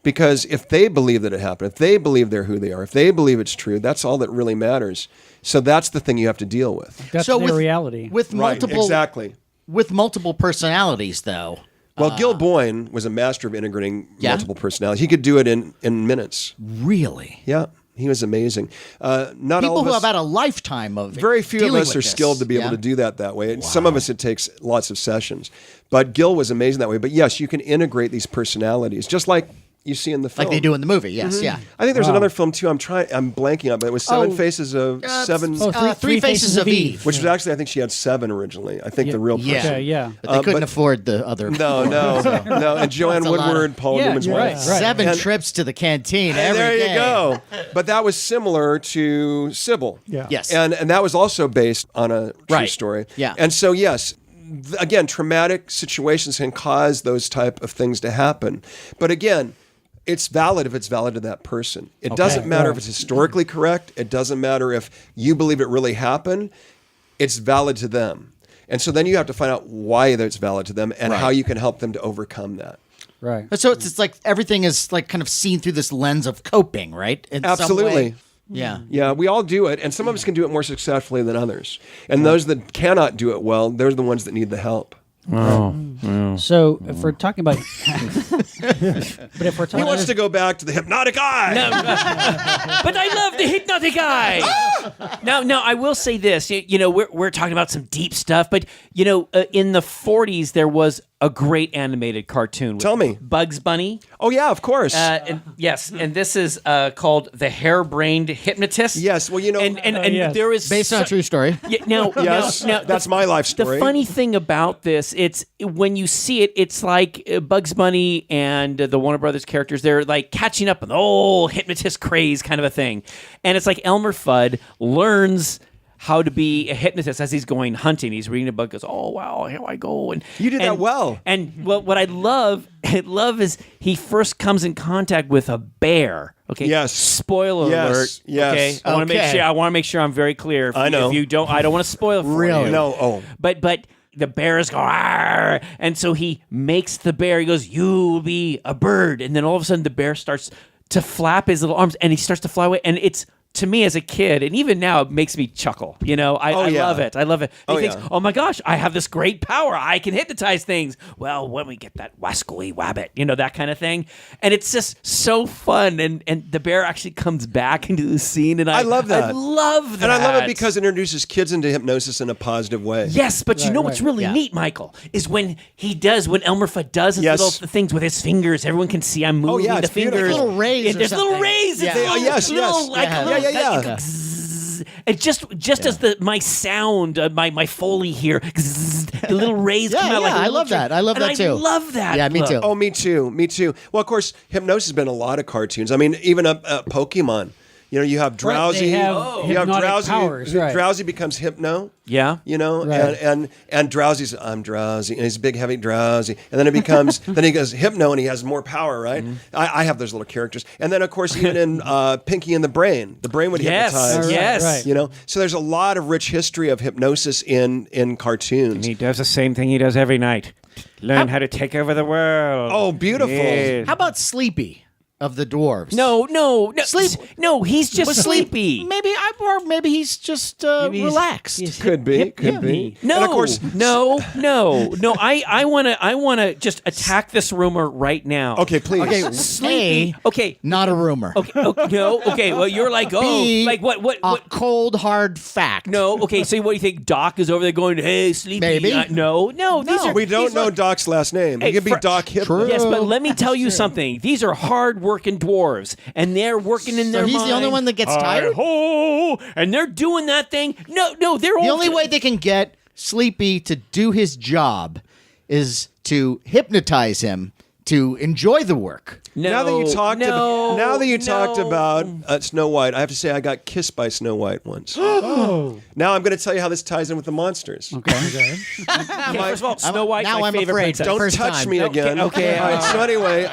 Speaker 5: Because if they believe that it happened, if they believe they're who they are, if they believe it's true, that's all that really matters. So that's the thing you have to deal with.
Speaker 4: That's
Speaker 1: So
Speaker 4: their
Speaker 1: with-
Speaker 4: reality.
Speaker 1: with multiple
Speaker 5: exactly.
Speaker 1: with multiple personalities, though.
Speaker 5: Well, Gil Boyne was a master of integrating
Speaker 1: Yeah?
Speaker 5: multiple personalities. He could do it in minutes.
Speaker 1: Really?
Speaker 5: Yeah, he was amazing. Not
Speaker 1: People
Speaker 5: all of
Speaker 1: who
Speaker 5: us,
Speaker 1: have had a lifetime of
Speaker 5: very few of
Speaker 1: dealing
Speaker 5: us
Speaker 1: with
Speaker 5: are
Speaker 1: this.
Speaker 5: skilled to be able
Speaker 1: Yeah?
Speaker 5: to do that way. Some of us, it takes lots of sessions. But Gil was amazing that way. But yes, you can integrate these personalities, just like you see in the film.
Speaker 1: Like they do in the movie, yes, yeah.
Speaker 5: I think there's another film too. I'm blanking on, but it was Seven
Speaker 1: Oh,
Speaker 5: Faces of Seven.
Speaker 1: Three Faces of Eve.
Speaker 5: Which was actually, I think she had 7 originally. I think the real person.
Speaker 1: Yeah.
Speaker 4: Okay, yeah.
Speaker 1: But they couldn't
Speaker 5: but-
Speaker 1: afford the other.
Speaker 5: No. And Joanne
Speaker 1: That's a lot
Speaker 5: Woodward, Paul
Speaker 4: Yeah,
Speaker 5: Newman's
Speaker 4: yeah,
Speaker 5: wife.
Speaker 4: right.
Speaker 1: 7
Speaker 5: And-
Speaker 1: trips to the canteen
Speaker 5: And
Speaker 1: every
Speaker 5: there
Speaker 1: day.
Speaker 5: you go. But that was similar to Sybil.
Speaker 3: Yeah.
Speaker 1: Yes.
Speaker 5: And that was also based on a true
Speaker 1: Right.
Speaker 5: story.
Speaker 1: Yeah.
Speaker 5: And so, yes, again, traumatic situations can cause those type of things to happen. But again, it's valid if it's valid to that person. It doesn't matter if it's historically correct. It doesn't matter if you believe it really happened. It's valid to them. And so then you have to find out why it's valid to them and how you can help them to overcome that.
Speaker 4: Right.
Speaker 1: So it's like everything is like kind of seen through this lens of coping, right? In some
Speaker 5: Absolutely.
Speaker 1: way. Yeah.
Speaker 5: Yeah, we all do it, and some of us can do it more successfully than others. And those that cannot do it well, they're the ones that need the help.
Speaker 4: So if we're talking about, but if we're
Speaker 5: He
Speaker 4: talking,
Speaker 5: wants to go back to the hypnotic eye.
Speaker 2: But I love the hypnotic eye. Now, I will say this. You know, we're talking about some deep stuff, but you know, in the 40s there was a great animated cartoon. With
Speaker 5: Tell me.
Speaker 2: Bugs Bunny.
Speaker 5: Oh yeah, of course.
Speaker 2: Yes, and this is called The Hair-Brained Hypnotist.
Speaker 5: Yes, well, you know-
Speaker 2: and
Speaker 4: yes.
Speaker 2: there is
Speaker 1: Based on a true story.
Speaker 2: Yeah, now,
Speaker 5: Yes,
Speaker 2: now,
Speaker 5: that's my life story.
Speaker 2: The funny thing about this, it's when you see it, it's like Bugs Bunny and the Warner Brothers characters. They're like catching up on the whole hypnotist craze, kind of a thing. And it's like Elmer Fudd learns how to be a hypnotist as he's going hunting. He's reading a book, goes, oh wow, here I go. And
Speaker 5: You did that well.
Speaker 2: And what I love is he first comes in contact with a bear. Okay.
Speaker 5: Yes.
Speaker 2: Spoiler
Speaker 5: Yes.
Speaker 2: alert.
Speaker 5: Yes.
Speaker 2: Okay. I want to make
Speaker 1: Okay.
Speaker 2: sure. I want to make sure I'm very clear.
Speaker 5: I know.
Speaker 2: If you don't, I don't want to spoil it for
Speaker 1: Really?
Speaker 2: you.
Speaker 5: No, oh.
Speaker 2: But the bear is going, "Arr!" And so he makes the bear. He goes, "You will be a bird." And then all of a sudden, the bear starts to flap his little arms, and he starts to fly away. And it's, to me as a kid, and even now, it makes me chuckle. You know, I
Speaker 5: yeah.
Speaker 2: love it. I love it. He
Speaker 5: Oh,
Speaker 2: thinks,
Speaker 5: yeah.
Speaker 2: oh my gosh, I have this great power. I can hypnotize things. Well, when we get that wascally wabbit, you know, that kind of thing. And it's just so fun. And the bear actually comes back into the scene. And
Speaker 5: I love that.
Speaker 2: I love that.
Speaker 5: And I love it because it introduces kids into hypnosis in a positive way.
Speaker 2: Yes, but you know what's really
Speaker 1: Yeah.
Speaker 2: neat, Michael, is when Elmer Fudd does his
Speaker 5: Yes.
Speaker 2: little things with his fingers. Everyone can see I'm moving
Speaker 5: yeah,
Speaker 2: the
Speaker 5: it's beautiful.
Speaker 2: fingers.
Speaker 1: Little rays
Speaker 2: Yeah,
Speaker 1: or
Speaker 2: there's little
Speaker 1: something.
Speaker 2: rays.
Speaker 1: Yeah.
Speaker 2: It's little,
Speaker 5: Yes,
Speaker 2: little,
Speaker 5: yes.
Speaker 2: like
Speaker 1: Yeah.
Speaker 2: little,
Speaker 5: Yeah.
Speaker 2: It's just as my sound, my Foley here, the little rays
Speaker 1: Yeah,
Speaker 2: come out like
Speaker 1: yeah,
Speaker 2: a
Speaker 1: I
Speaker 2: little
Speaker 1: love that. I love
Speaker 2: and
Speaker 1: that too.
Speaker 2: I love that.
Speaker 1: Yeah, me
Speaker 2: look.
Speaker 1: too.
Speaker 5: Oh, me too. Me too. Well, of course, hypnosis has been in a lot of cartoons. I mean, even Pokemon. You know, you have Drowsy.
Speaker 4: they have
Speaker 5: you have
Speaker 4: hypnotic
Speaker 5: Drowsy.
Speaker 4: powers, right.
Speaker 5: Drowsy becomes Hypno.
Speaker 2: Yeah.
Speaker 5: You know,
Speaker 4: Right.
Speaker 5: and Drowsy's I'm drowsy, and he's a big, heavy Drowsy, and then it becomes then he goes Hypno, and he has more power, right? I have those little characters, and then of course even in Pinky and the Brain would
Speaker 2: Yes.
Speaker 5: hypnotize.
Speaker 2: Yes.
Speaker 4: Right.
Speaker 5: You know, so there's a lot of rich history of hypnosis in cartoons.
Speaker 2: He does the same thing he does every night. Learn how to take over the world.
Speaker 5: Oh, beautiful.
Speaker 2: Yes.
Speaker 1: How about Sleepy? of the dwarves.
Speaker 2: No.
Speaker 1: Sleep.
Speaker 2: No, he's just
Speaker 1: Was sleep-
Speaker 2: sleepy.
Speaker 1: Or maybe he's just
Speaker 4: Maybe he's-
Speaker 1: relaxed.
Speaker 4: he's
Speaker 5: Could be.
Speaker 4: hip-
Speaker 5: Could be.
Speaker 2: No,
Speaker 5: And of course,
Speaker 2: no. I wanna just attack this rumor right now.
Speaker 5: okay, please.
Speaker 1: Okay,
Speaker 2: Sleepy.
Speaker 1: A,
Speaker 2: Okay.
Speaker 1: not a rumor.
Speaker 2: Okay. No. Okay. Well, you're like, oh,
Speaker 1: B,
Speaker 2: like what?
Speaker 1: A cold hard fact.
Speaker 2: No. Okay. So what do you think? Doc is over there going, "Hey, sleepy."
Speaker 1: Maybe.
Speaker 2: No. These are
Speaker 5: We don't
Speaker 2: these
Speaker 5: know
Speaker 2: are-
Speaker 5: Doc's last name.
Speaker 2: Hey,
Speaker 5: He could be
Speaker 2: fr-
Speaker 5: Doc Hitler.
Speaker 1: True.
Speaker 2: Yes, but let me tell you something. These are hard-working dwarves, and they're working in
Speaker 1: So
Speaker 2: their
Speaker 1: he's
Speaker 2: mind.
Speaker 1: the only one that gets tired?
Speaker 2: Hi-ho, and they're doing that thing. No, they're
Speaker 1: The
Speaker 2: all
Speaker 1: only way they can get Sleepy to do his job is to hypnotize him to enjoy the work.
Speaker 2: No,
Speaker 5: now that you talked
Speaker 2: no,
Speaker 5: now that you
Speaker 2: no.
Speaker 5: talked about Snow White, I have to say I got kissed by Snow White once.
Speaker 3: Oh.
Speaker 5: Now I'm going to tell you how this ties in with the monsters.
Speaker 4: Okay.
Speaker 2: Okay, first of all, Snow White's
Speaker 1: now
Speaker 2: my
Speaker 1: I'm
Speaker 2: favorite
Speaker 1: afraid.
Speaker 2: princess.
Speaker 5: Don't
Speaker 1: First
Speaker 5: touch
Speaker 1: time.
Speaker 5: me
Speaker 2: Okay,
Speaker 5: again.
Speaker 2: okay,
Speaker 5: All right. So anyway,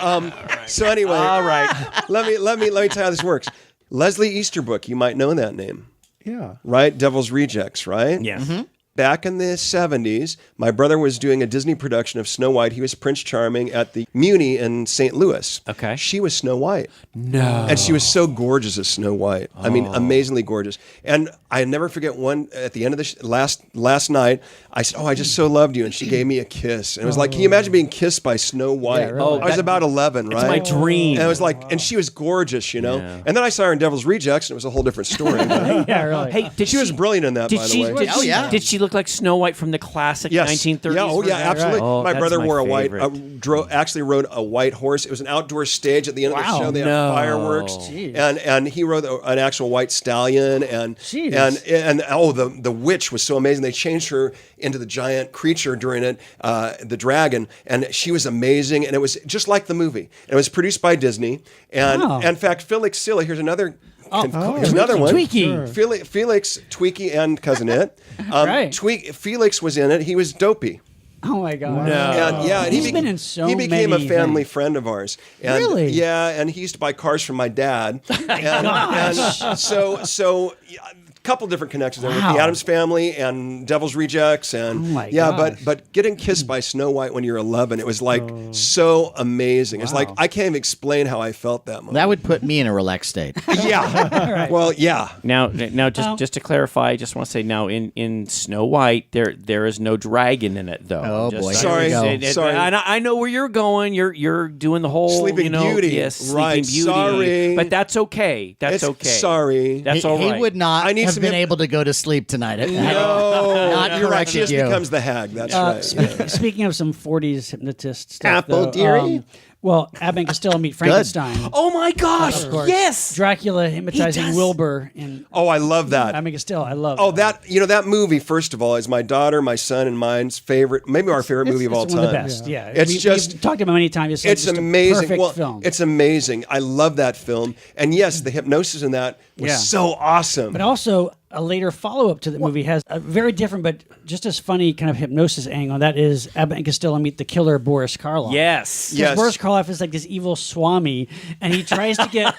Speaker 2: All right.
Speaker 5: let me tell you how this works. Leslie Easterbrook, you might know that name,
Speaker 3: Yeah.
Speaker 5: right? Devil's Rejects, right?
Speaker 2: Yes.
Speaker 5: Back in the 70s, my brother was doing a Disney production of Snow White. He was Prince Charming at the Muni in St. Louis.
Speaker 2: Okay.
Speaker 5: She was Snow White.
Speaker 2: No.
Speaker 5: And she was so gorgeous as Snow White. I mean, amazingly gorgeous. And I never forget one at the end of the last night, I said, "Oh, I just so loved you." And she gave me a kiss. And it was like, can you imagine being kissed by Snow White?
Speaker 4: really.
Speaker 2: Oh,
Speaker 5: I was about 11, right?
Speaker 2: It's my dream.
Speaker 5: And it was like, and she was gorgeous, you know?
Speaker 2: Yeah.
Speaker 5: And then I saw her in Devil's Rejects, and it was a whole different story.
Speaker 4: Yeah, really.
Speaker 2: Hey, did
Speaker 5: She was brilliant in that,
Speaker 2: Did
Speaker 5: by
Speaker 2: she?
Speaker 5: the way.
Speaker 2: Did
Speaker 1: Oh,
Speaker 2: she?
Speaker 1: yeah.
Speaker 2: Did she look like Snow White from the classic
Speaker 5: Yes.
Speaker 2: 1930s?
Speaker 5: Yeah, oh yeah,
Speaker 2: version?
Speaker 5: absolutely.
Speaker 2: Oh,
Speaker 5: my
Speaker 2: that's
Speaker 5: brother
Speaker 2: my
Speaker 5: wore
Speaker 2: favorite.
Speaker 5: a white, actually rode a white horse. It was an outdoor stage at the end of the
Speaker 4: Wow.
Speaker 5: show. They
Speaker 2: No.
Speaker 5: had fireworks,
Speaker 4: Jeez.
Speaker 5: and he rode an actual white stallion, and
Speaker 4: Jeez.
Speaker 5: and oh, the witch was so amazing. They changed her into the giant creature during it, the dragon, and she was amazing. And it was just like the movie. It was produced by Disney, and
Speaker 4: Wow.
Speaker 5: in fact, Felix Silla. Here's another.
Speaker 3: Oh.
Speaker 5: Here's another one.
Speaker 4: Tweaky.
Speaker 5: Felix, Tweaky, and Cousin It.
Speaker 4: Right.
Speaker 5: Felix was in it. He was Dopey.
Speaker 4: Oh my God.
Speaker 5: And, yeah, and
Speaker 4: He's been in so
Speaker 5: he became
Speaker 4: many
Speaker 5: a family
Speaker 4: things.
Speaker 5: friend of ours. And,
Speaker 4: Really?
Speaker 5: Yeah, and he used to buy cars from my dad. and so a couple different connections there with
Speaker 4: Wow.
Speaker 5: the Addams Family and Devil's Rejects, and
Speaker 4: Oh my
Speaker 5: yeah,
Speaker 4: gosh.
Speaker 5: but getting kissed by Snow White when you're 11, it was like so amazing. It's like I can't even explain how I felt that moment.
Speaker 1: That would put me in a relaxed state.
Speaker 5: Yeah. Well, yeah.
Speaker 2: Now, just to clarify, I just want to say now in Snow White there is no dragon in it though.
Speaker 1: Oh,
Speaker 2: Just
Speaker 1: boy.
Speaker 5: Sorry.
Speaker 1: Here we go.
Speaker 5: Sorry.
Speaker 2: And I know where you're going. You're doing the whole
Speaker 5: Sleeping Beauty.
Speaker 2: Yes,
Speaker 5: Right.
Speaker 2: Sleeping Beauty.
Speaker 5: Sorry.
Speaker 2: But that's okay. That's
Speaker 5: It's-
Speaker 2: okay.
Speaker 5: sorry.
Speaker 2: That's all right.
Speaker 1: He would not
Speaker 5: I need
Speaker 1: have
Speaker 5: some
Speaker 1: been
Speaker 5: hip-
Speaker 1: able to go to sleep tonight.
Speaker 5: No,
Speaker 1: Not
Speaker 5: you're right. She
Speaker 1: corrected
Speaker 5: just
Speaker 1: you.
Speaker 5: becomes the hag. That's right.
Speaker 4: Speaking of some 40s hypnotist stuff,
Speaker 5: Apple,
Speaker 4: though,
Speaker 5: dearie?
Speaker 4: Well, Abbott and Costello meet Frankenstein.
Speaker 2: Oh my gosh!
Speaker 4: Of course.
Speaker 2: Yes.
Speaker 4: Dracula hypnotizing
Speaker 2: does.
Speaker 4: Wilbur in
Speaker 5: Oh, I love that.
Speaker 4: Abbott and Costello. I love
Speaker 5: Oh, that that movie. First of all, is my daughter, my son, and mine's favorite. Maybe our favorite movie of all
Speaker 4: it's
Speaker 5: time.
Speaker 4: one of the best. Yeah,
Speaker 5: It's
Speaker 4: we've
Speaker 5: just
Speaker 4: talked about it many times.
Speaker 5: It's
Speaker 4: just
Speaker 5: amazing.
Speaker 4: A perfect
Speaker 5: Well,
Speaker 4: film.
Speaker 5: it's amazing. I love that film. And yes, the hypnosis in that was
Speaker 4: Yeah.
Speaker 5: so awesome.
Speaker 4: But also, a later follow-up to the movie has a very different but just as funny kind of hypnosis angle. That is Abbott and Costello meet the killer Boris Karloff.
Speaker 2: Yes.
Speaker 4: Because
Speaker 5: Yes.
Speaker 4: Boris Karloff is like this evil swami, and he tries to get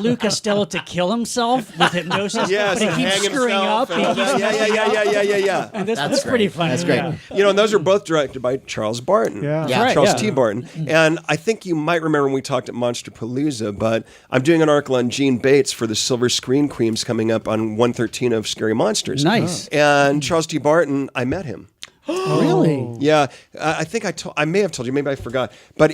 Speaker 4: Lou Costello to kill himself with hypnosis.
Speaker 5: Yes,
Speaker 4: but
Speaker 5: and
Speaker 4: he keeps
Speaker 5: hang
Speaker 4: screwing
Speaker 5: himself
Speaker 4: up.
Speaker 5: and all
Speaker 4: He keeps
Speaker 5: that.
Speaker 4: messing up.
Speaker 5: Yeah.
Speaker 4: And that's
Speaker 1: That's
Speaker 4: pretty
Speaker 1: great.
Speaker 4: funny.
Speaker 1: That's great.
Speaker 4: Yeah.
Speaker 5: And those are both directed by Charles Barton.
Speaker 3: Yeah.
Speaker 1: Yeah.
Speaker 4: Right,
Speaker 5: Charles
Speaker 4: yeah.
Speaker 5: T. Barton. And I think you might remember when we talked at Monsterpalooza, but I'm doing an article on Gene Bates for the Silver Screen Queens coming up on 113 of Scary Monsters.
Speaker 4: Nice.
Speaker 5: And Charles T. Barton, I met him.
Speaker 4: Really?
Speaker 5: Yeah, I think I may have told you, maybe I forgot. But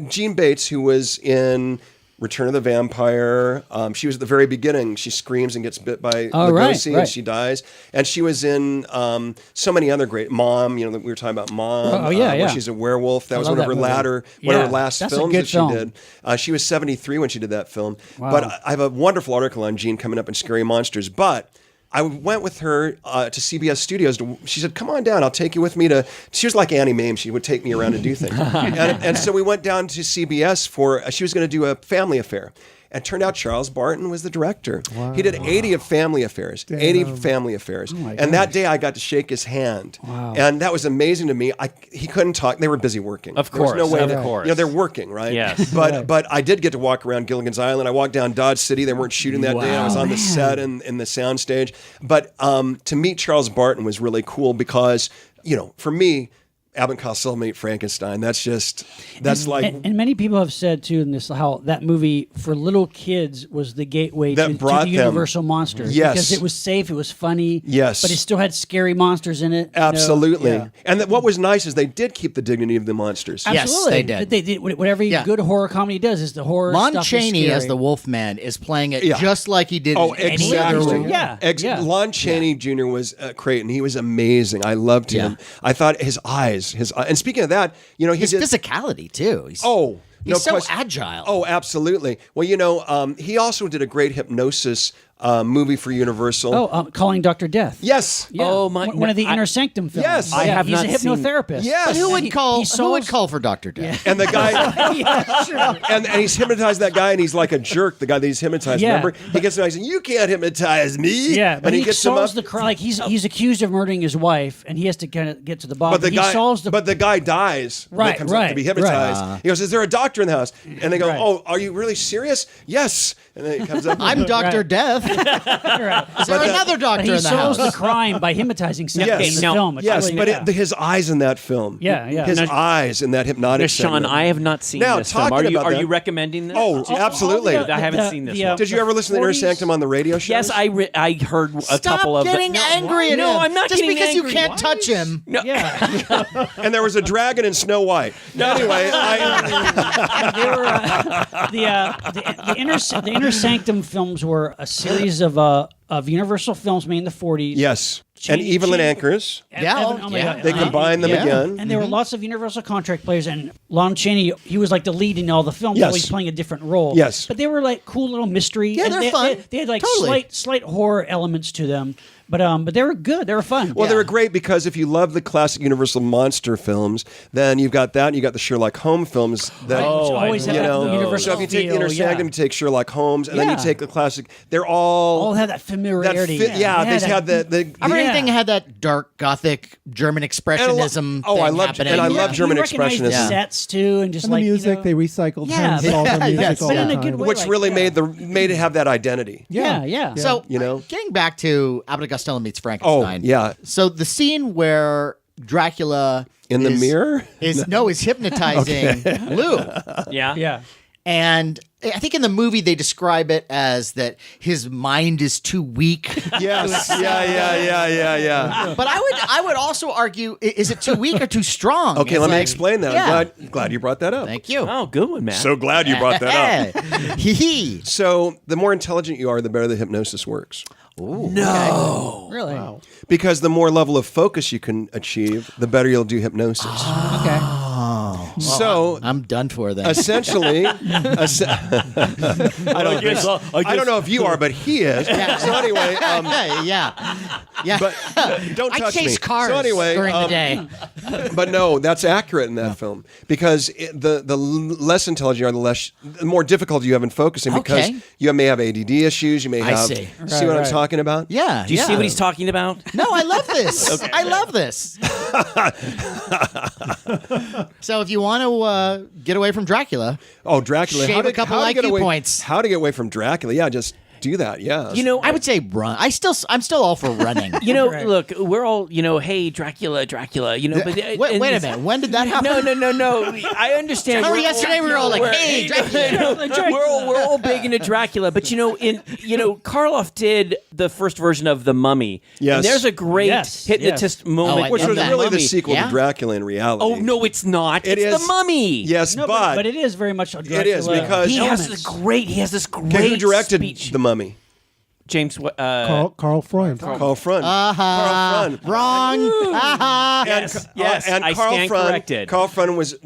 Speaker 5: Gene Bates, who was in Return of the Vampire, she was at the very beginning. She screams and gets bit by
Speaker 4: Oh, right,
Speaker 5: Lugosi
Speaker 4: right.
Speaker 5: and she dies. And she was in so many other great Mom. You know, we were talking about Mom.
Speaker 4: Oh, yeah,
Speaker 5: where
Speaker 4: yeah.
Speaker 5: she's a werewolf. That was
Speaker 4: love
Speaker 5: one of
Speaker 4: that
Speaker 5: her
Speaker 4: movie.
Speaker 5: one of
Speaker 4: Yeah,
Speaker 5: her last
Speaker 4: that's a
Speaker 5: films
Speaker 4: good
Speaker 5: that she
Speaker 4: film.
Speaker 5: did. She was 73 when she did that film.
Speaker 4: Wow.
Speaker 5: But I have a wonderful article on Gene coming up in Scary Monsters. But I went with her to CBS Studios. She said, "Come on down. I'll take you with me to." She was like Annie Mame. She would take me around and do things. and so we went down to CBS for. She was going to do a family affair. And turned out Charles Barton was the director. He did 80 of Family Affairs, 80 Family Affairs. And that day I got to shake his hand.
Speaker 4: Wow.
Speaker 5: And that was amazing to me. He couldn't talk. They were busy working.
Speaker 2: Of
Speaker 5: There was
Speaker 2: course,
Speaker 5: no way
Speaker 2: of
Speaker 5: that-
Speaker 2: course.
Speaker 5: You know, they're working, right?
Speaker 2: Yes.
Speaker 5: But I did get to walk around Gilligan's Island. I walked down Dodge City. They weren't shooting that day. I was on the set and in the sound stage. But to meet Charles Barton was really cool because, you know, for me, Abbott and Costello Meet Frankenstein. That's like
Speaker 4: And many people have said too in this how that movie for little kids was the gateway
Speaker 5: That
Speaker 4: to
Speaker 5: brought
Speaker 4: the
Speaker 5: them.
Speaker 4: Universal monster.
Speaker 5: Yes.
Speaker 4: Because it was safe, it was funny.
Speaker 5: Yes.
Speaker 4: But it still had scary monsters in it.
Speaker 5: absolutely.
Speaker 4: Yeah.
Speaker 5: And what was nice is they did keep the dignity of the monsters.
Speaker 1: Yes,
Speaker 4: Absolutely.
Speaker 1: they did.
Speaker 4: They did what every
Speaker 1: Yeah.
Speaker 4: good horror comedy does is the horror
Speaker 1: Lon
Speaker 4: stuff is
Speaker 1: Chaney as
Speaker 4: scary.
Speaker 1: the Wolfman is playing it
Speaker 5: Yeah.
Speaker 1: just like he did
Speaker 5: Oh,
Speaker 1: in any other
Speaker 5: exactly.
Speaker 1: role.
Speaker 4: Yeah. yeah.
Speaker 5: Lon Chaney Jr. was Creighton. He was amazing. I loved him.
Speaker 1: Yeah.
Speaker 5: I thought his eyes, and speaking of that, you know,
Speaker 1: His physicality too. He's
Speaker 5: no
Speaker 1: so
Speaker 5: question.
Speaker 1: agile.
Speaker 5: Oh, absolutely. Well, you know, he also did a great hypnosis movie for Universal.
Speaker 4: Calling Dr. Death.
Speaker 5: Yes.
Speaker 4: Yeah.
Speaker 2: Oh, my-
Speaker 4: One of the
Speaker 2: I-
Speaker 4: Inner Sanctum films.
Speaker 5: Yes. I
Speaker 2: have
Speaker 4: he's
Speaker 2: not
Speaker 4: a
Speaker 2: seen-
Speaker 4: hypnotherapist.
Speaker 5: Yes.
Speaker 1: But who would
Speaker 4: He
Speaker 1: call
Speaker 4: solves-
Speaker 1: for Dr. Death?
Speaker 5: And the guy,
Speaker 4: yeah, sure.
Speaker 5: and he's hypnotized that guy, and he's like a jerk. The guy that he's hypnotized.
Speaker 4: Yeah.
Speaker 5: Remember, he gets him. He's saying, "You can't hypnotize me."
Speaker 4: Yeah, but
Speaker 5: and
Speaker 4: he
Speaker 5: gets him
Speaker 4: solves
Speaker 5: up.
Speaker 4: the crime. Like he's accused of murdering his wife, and he has to kind of get to the bottom.
Speaker 5: But the
Speaker 4: he
Speaker 5: guy,
Speaker 4: solves the.
Speaker 5: but the guy dies. when
Speaker 4: Right,
Speaker 5: he comes up to be
Speaker 4: right,
Speaker 5: hypnotized.
Speaker 1: right.
Speaker 5: He goes, "Is there a doctor in the house?" And they go,
Speaker 4: Right.
Speaker 5: "Oh, are you really serious?" Yes. And then he comes up.
Speaker 1: I'm Dr.
Speaker 4: Right.
Speaker 1: Death. Is there another doctor
Speaker 4: but he
Speaker 1: in the
Speaker 4: solves
Speaker 1: house?
Speaker 4: the crime by hypnotizing somebody
Speaker 5: Yes.
Speaker 4: in the
Speaker 2: Now-
Speaker 4: film. It's
Speaker 5: Yes,
Speaker 4: really-
Speaker 5: but
Speaker 4: yeah.
Speaker 5: his eyes in that film.
Speaker 4: Yeah, yeah.
Speaker 5: His
Speaker 4: Now-
Speaker 5: eyes in that hypnotic.
Speaker 2: Now, Sean,
Speaker 5: segment.
Speaker 2: I have not seen
Speaker 5: Now,
Speaker 2: this film.
Speaker 5: talking
Speaker 2: Are you
Speaker 5: about that-
Speaker 2: recommending this?
Speaker 5: Oh, absolutely.
Speaker 2: I haven't seen this one.
Speaker 5: Did you ever listen to Inner
Speaker 4: 40s?
Speaker 5: Sanctum on the radio show?
Speaker 2: Yes, I heard a
Speaker 1: Stop
Speaker 2: couple of.
Speaker 1: getting angry at
Speaker 2: No,
Speaker 1: him.
Speaker 2: I'm not
Speaker 1: Just
Speaker 2: getting
Speaker 1: because
Speaker 2: angry.
Speaker 1: you can't
Speaker 2: Why?
Speaker 1: touch him.
Speaker 4: Yeah,
Speaker 5: And there was a dragon in Snow White. Anyway,
Speaker 4: they were the Inner Sanctum films were a series of Universal films made in the 40s.
Speaker 5: yes. And Evelyn Ankers.
Speaker 1: Yeah,
Speaker 4: Oh my God.
Speaker 5: They combined them
Speaker 1: Yeah.
Speaker 5: again.
Speaker 4: And there were lots of Universal contract players, and Lon Chaney, he was like the lead in all the films,
Speaker 5: Yes.
Speaker 4: always playing a different role.
Speaker 5: Yes.
Speaker 4: But they were like cool little mystery.
Speaker 1: Yeah,
Speaker 4: and
Speaker 1: they're
Speaker 4: they,
Speaker 1: fun.
Speaker 4: They had like
Speaker 1: Totally.
Speaker 4: slight horror elements to them. But they were good. They were fun.
Speaker 5: Well, they were great because if you love the classic Universal monster films, then you've got that, and you got the Sherlock Holmes films. That,
Speaker 4: always
Speaker 2: I
Speaker 4: had
Speaker 5: you
Speaker 4: that
Speaker 5: know,
Speaker 4: Universal
Speaker 5: so if you take the
Speaker 4: feel,
Speaker 5: Inner Sanctum, you take Sherlock Holmes, and then you
Speaker 4: Yeah.
Speaker 5: take the classic. They're all
Speaker 4: have that familiarity.
Speaker 5: They had the
Speaker 1: Everything had that dark Gothic German expressionism.
Speaker 5: Oh, I
Speaker 1: thing
Speaker 5: love-
Speaker 1: happening.
Speaker 5: and I love German
Speaker 4: you recognize the
Speaker 5: expressionism.
Speaker 4: sets too, and just
Speaker 3: And
Speaker 4: like
Speaker 3: the music,
Speaker 4: you know,
Speaker 3: they recycled
Speaker 4: Yeah,
Speaker 3: Hans Zolter music
Speaker 1: yes,
Speaker 3: all
Speaker 1: but
Speaker 3: the
Speaker 1: in a
Speaker 3: time.
Speaker 4: good way.
Speaker 5: which
Speaker 4: like,
Speaker 5: really
Speaker 4: yeah.
Speaker 5: made it have that identity.
Speaker 4: Yeah.
Speaker 1: So,
Speaker 5: You know?
Speaker 1: getting back to Abbott and Costello Meets Frankenstein.
Speaker 5: Oh, yeah.
Speaker 1: So the scene where Dracula
Speaker 5: In the mirror?
Speaker 1: is hypnotizing Lou,
Speaker 2: Yeah.
Speaker 1: and I think in the movie they describe it as that his mind is too weak.
Speaker 5: Yes. Yeah.
Speaker 1: But I would also argue, is it too weak or too strong?
Speaker 5: Okay,
Speaker 1: It's
Speaker 5: let me
Speaker 1: like-
Speaker 5: explain that.
Speaker 1: Yeah.
Speaker 5: I'm glad you brought that up.
Speaker 1: Thank you.
Speaker 2: Oh, good one, Matt.
Speaker 5: So glad you brought that up.
Speaker 1: Hee hee.
Speaker 5: So the more intelligent you are, the better the hypnosis works.
Speaker 4: Really?
Speaker 5: Because the more level of focus you can achieve, the better you'll do hypnosis.
Speaker 4: Okay.
Speaker 5: So
Speaker 1: I'm done for then.
Speaker 5: essentially, I don't know if you are, but he is. So anyway,
Speaker 1: yeah.
Speaker 5: but don't
Speaker 1: I
Speaker 5: touch me.
Speaker 1: chase cars
Speaker 5: So anyway,
Speaker 1: during the day.
Speaker 5: but no, that's accurate in that film because the less intelligent you are, the more difficulty you have in focusing because
Speaker 1: Okay.
Speaker 5: you may have ADD issues. You may
Speaker 1: I
Speaker 5: have.
Speaker 1: see.
Speaker 5: See what I'm talking about?
Speaker 1: Yeah.
Speaker 2: Do you see what he's talking about?
Speaker 1: No, I love this. I love this. So if you want to get away from Dracula,
Speaker 5: Oh, Dracula!
Speaker 1: Shave a couple
Speaker 5: to get
Speaker 1: IQ
Speaker 5: away,
Speaker 1: points.
Speaker 5: How to get away from Dracula? Yeah, just do that. Yeah.
Speaker 2: You know,
Speaker 1: I would say run. I'm still all for running.
Speaker 2: You know, look, we're all, hey, Dracula, you know. But
Speaker 1: Wait a minute. When did that happen?
Speaker 2: No. I understand.
Speaker 1: Remember
Speaker 2: We're
Speaker 1: yesterday we were all like, "Hey, Dracula."
Speaker 2: We're all big into Dracula, but Karloff did the first version of The Mummy.
Speaker 5: Yes.
Speaker 2: And there's a great
Speaker 4: Yes,
Speaker 2: hypnotist
Speaker 1: Oh,
Speaker 2: moment,
Speaker 1: I
Speaker 5: Which
Speaker 1: love
Speaker 5: was
Speaker 1: that.
Speaker 5: really the
Speaker 2: Mummy.
Speaker 5: sequel
Speaker 1: Yeah?
Speaker 5: to Dracula in reality.
Speaker 2: Oh no, it's not.
Speaker 5: It
Speaker 2: it's
Speaker 5: is.
Speaker 2: The Mummy.
Speaker 5: Yes,
Speaker 4: No, but it is very much a Dracula.
Speaker 5: It is, because-
Speaker 2: He has
Speaker 4: elements.
Speaker 2: this great
Speaker 5: Okay, who directed
Speaker 2: speech.
Speaker 5: The Mummy?
Speaker 2: James.
Speaker 3: Carl Freund.
Speaker 5: Carl Freund.
Speaker 1: Uh-huh.
Speaker 5: Carl Freund.
Speaker 1: Wrong. Uh-huh.
Speaker 2: Yes,
Speaker 5: and
Speaker 2: I
Speaker 5: Carl
Speaker 2: stand
Speaker 5: Freund,
Speaker 2: corrected.
Speaker 5: Carl Freund was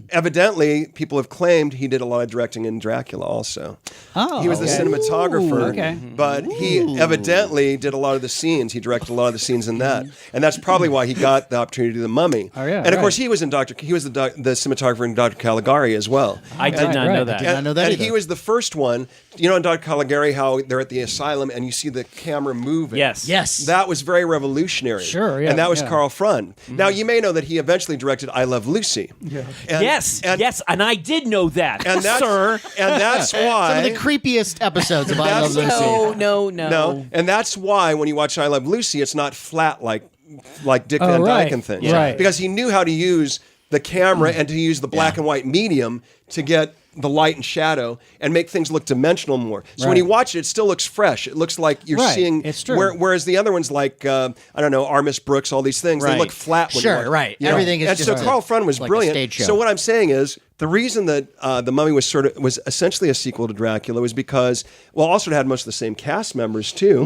Speaker 5: evidently people have claimed he did a lot of directing in Dracula also.
Speaker 4: Oh,
Speaker 5: He was the
Speaker 4: okay.
Speaker 5: cinematographer,
Speaker 4: okay.
Speaker 5: but he evidently did a lot of the scenes. He directed a lot of the scenes in that, and that's probably why he got the opportunity to do the Mummy.
Speaker 4: Oh, yeah,
Speaker 5: and of
Speaker 4: right.
Speaker 5: course he was the cinematographer in Dr. Caligari as well.
Speaker 2: I did not know that.
Speaker 1: Did not know that
Speaker 5: and
Speaker 1: either.
Speaker 5: he was the first one. You know, in Dr. Caligari, how they're at the asylum and you see the camera moving.
Speaker 2: Yes.
Speaker 1: Yes.
Speaker 5: That was very revolutionary.
Speaker 4: Sure, yeah,
Speaker 5: And that was
Speaker 4: yeah.
Speaker 5: Carl Freund. Now, you may know that he eventually directed I Love Lucy. Yeah.
Speaker 2: Yes, and I did know that,
Speaker 5: And that's,
Speaker 2: sir.
Speaker 5: And that's why.
Speaker 1: Some of the creepiest episodes of I Love
Speaker 5: That's-
Speaker 1: Lucy.
Speaker 2: No.
Speaker 5: No, and that's why when you watch I Love Lucy, it's not flat like like Dick Van
Speaker 4: right.
Speaker 5: Dyke and things.
Speaker 4: Right.
Speaker 5: Because he knew how to use the camera and to use the black and white medium to get the light and shadow and make things look dimensional more. So when you watch it, it still looks fresh. It looks like you're seeing.
Speaker 4: It's true.
Speaker 5: Whereas the other ones, like I don't know, Armis Brooks, all these things, they look flat. When you watch.
Speaker 1: Right.
Speaker 5: You know?
Speaker 1: Everything is
Speaker 5: and
Speaker 1: just
Speaker 5: so Carl Frun was
Speaker 1: like a
Speaker 5: brilliant.
Speaker 1: stage show.
Speaker 5: So what I'm saying is, the reason that The Mummy was essentially a sequel to Dracula was because, well, also it had most of the same cast members too.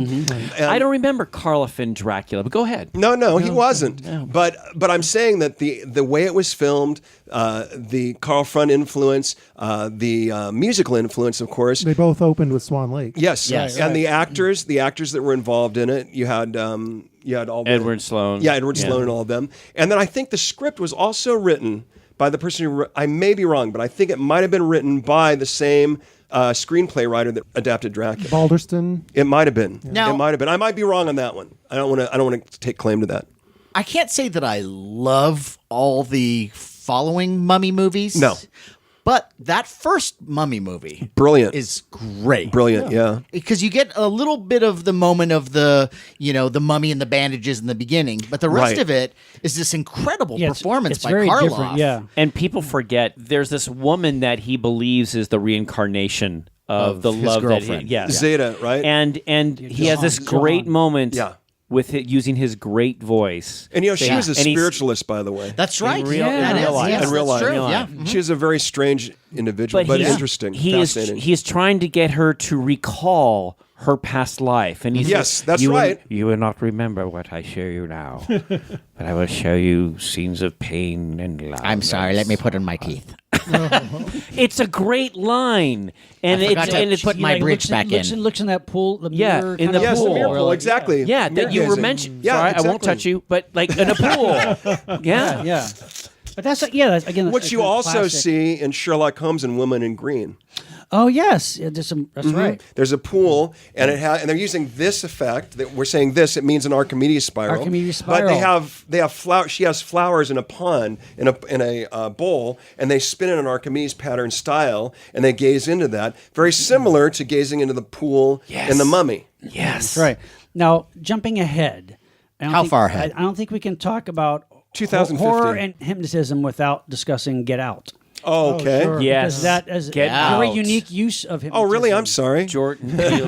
Speaker 5: And
Speaker 2: I don't remember Karloff Dracula, but go ahead.
Speaker 5: no, he wasn't. But I'm saying that the way it was filmed, the Carl Frun influence, the musical influence, of course.
Speaker 3: They both opened with Swan Lake.
Speaker 5: Yes, and the actors that were involved in it. You had all
Speaker 2: Edward Sloan.
Speaker 5: Yeah, Edward Sloan and all of them. And then I think the script was also written by the person who, I may be wrong, but I think it might have been written by the same screenplay writer that adapted Dracula.
Speaker 3: Balderston.
Speaker 5: It might have been.
Speaker 1: Now-
Speaker 5: It might have been. I might be wrong on that one. I don't want to take claim to that.
Speaker 1: I can't say that I love all the following Mummy movies.
Speaker 5: No.
Speaker 1: But that first Mummy movie
Speaker 5: Brilliant.
Speaker 1: is great.
Speaker 5: Brilliant, yeah.
Speaker 1: Because you get a little bit of the moment of the mummy and the bandages in the beginning, but the rest
Speaker 5: Right.
Speaker 1: of it is this incredible performance
Speaker 4: it's
Speaker 1: by
Speaker 4: very
Speaker 1: Karloff.
Speaker 4: different, yeah.
Speaker 2: And people forget there's this woman that he believes is the reincarnation of the
Speaker 1: his
Speaker 2: love that
Speaker 1: girlfriend.
Speaker 2: he, yes.
Speaker 5: Zeta, right?
Speaker 2: And he has this great moment
Speaker 5: Yeah.
Speaker 2: with it, using his great voice.
Speaker 5: And she was a
Speaker 2: And he's-
Speaker 5: spiritualist, by the way.
Speaker 1: That's right.
Speaker 2: real-
Speaker 1: That
Speaker 2: in
Speaker 1: is,
Speaker 2: real life.
Speaker 1: yes,
Speaker 5: in real
Speaker 1: that's
Speaker 5: life.
Speaker 1: true.
Speaker 2: Real
Speaker 1: Yeah.
Speaker 2: life.
Speaker 1: Mhm.
Speaker 5: She was a very strange individual, but interesting, fascinating.
Speaker 2: He is trying to get her to recall her past life, and he
Speaker 5: Yes,
Speaker 2: says,
Speaker 5: that's
Speaker 2: you will-
Speaker 5: right.
Speaker 2: you will not remember what I show you now, but I will show you scenes of pain and love.
Speaker 1: I'm sorry. Let me put in my teeth.
Speaker 2: It's a great line, and
Speaker 1: I forgot to
Speaker 2: it's
Speaker 1: put my bridge back in.
Speaker 4: Looks in that pool. The
Speaker 2: Yeah,
Speaker 4: mirror
Speaker 2: in
Speaker 4: kind
Speaker 2: the
Speaker 4: of
Speaker 5: Yes, the
Speaker 2: pool.
Speaker 5: mirror
Speaker 4: where,
Speaker 5: pool,
Speaker 4: like,
Speaker 5: exactly.
Speaker 2: Yeah, that you were
Speaker 5: Mirror
Speaker 2: mentioning.
Speaker 5: gazing. Yeah,
Speaker 2: Sorry, I won't
Speaker 5: exactly.
Speaker 2: touch you, but like in a pool. Yeah.
Speaker 4: Yeah. But that's that's, again.
Speaker 5: What
Speaker 4: that's
Speaker 5: you
Speaker 4: a
Speaker 5: also
Speaker 4: classic.
Speaker 5: see in Sherlock Holmes and Woman in Green.
Speaker 4: Oh yes, yeah, there's some. That's right.
Speaker 5: There's a pool, and and they're using this effect. That we're saying this. It means an Archimedes spiral.
Speaker 4: Archimedes
Speaker 5: But they
Speaker 4: spiral.
Speaker 5: have flowers. She has flowers in a pond in a bowl, and they spin in an Archimedes pattern style, and they gaze into that. Very similar to gazing into the pool in the Mummy.
Speaker 2: Yes.
Speaker 4: That's right. Now jumping ahead. I don't
Speaker 1: How
Speaker 4: think-
Speaker 1: far ahead?
Speaker 4: I don't think we can talk about
Speaker 5: 2015.
Speaker 4: horror and hypnotism without discussing Get Out.
Speaker 5: Oh, okay.
Speaker 3: sure.
Speaker 2: Yes.
Speaker 4: Because that is
Speaker 2: Get
Speaker 4: a very
Speaker 2: Out.
Speaker 4: unique use of hypnotism.
Speaker 5: Oh, really? I'm sorry.
Speaker 2: Jordan Peele.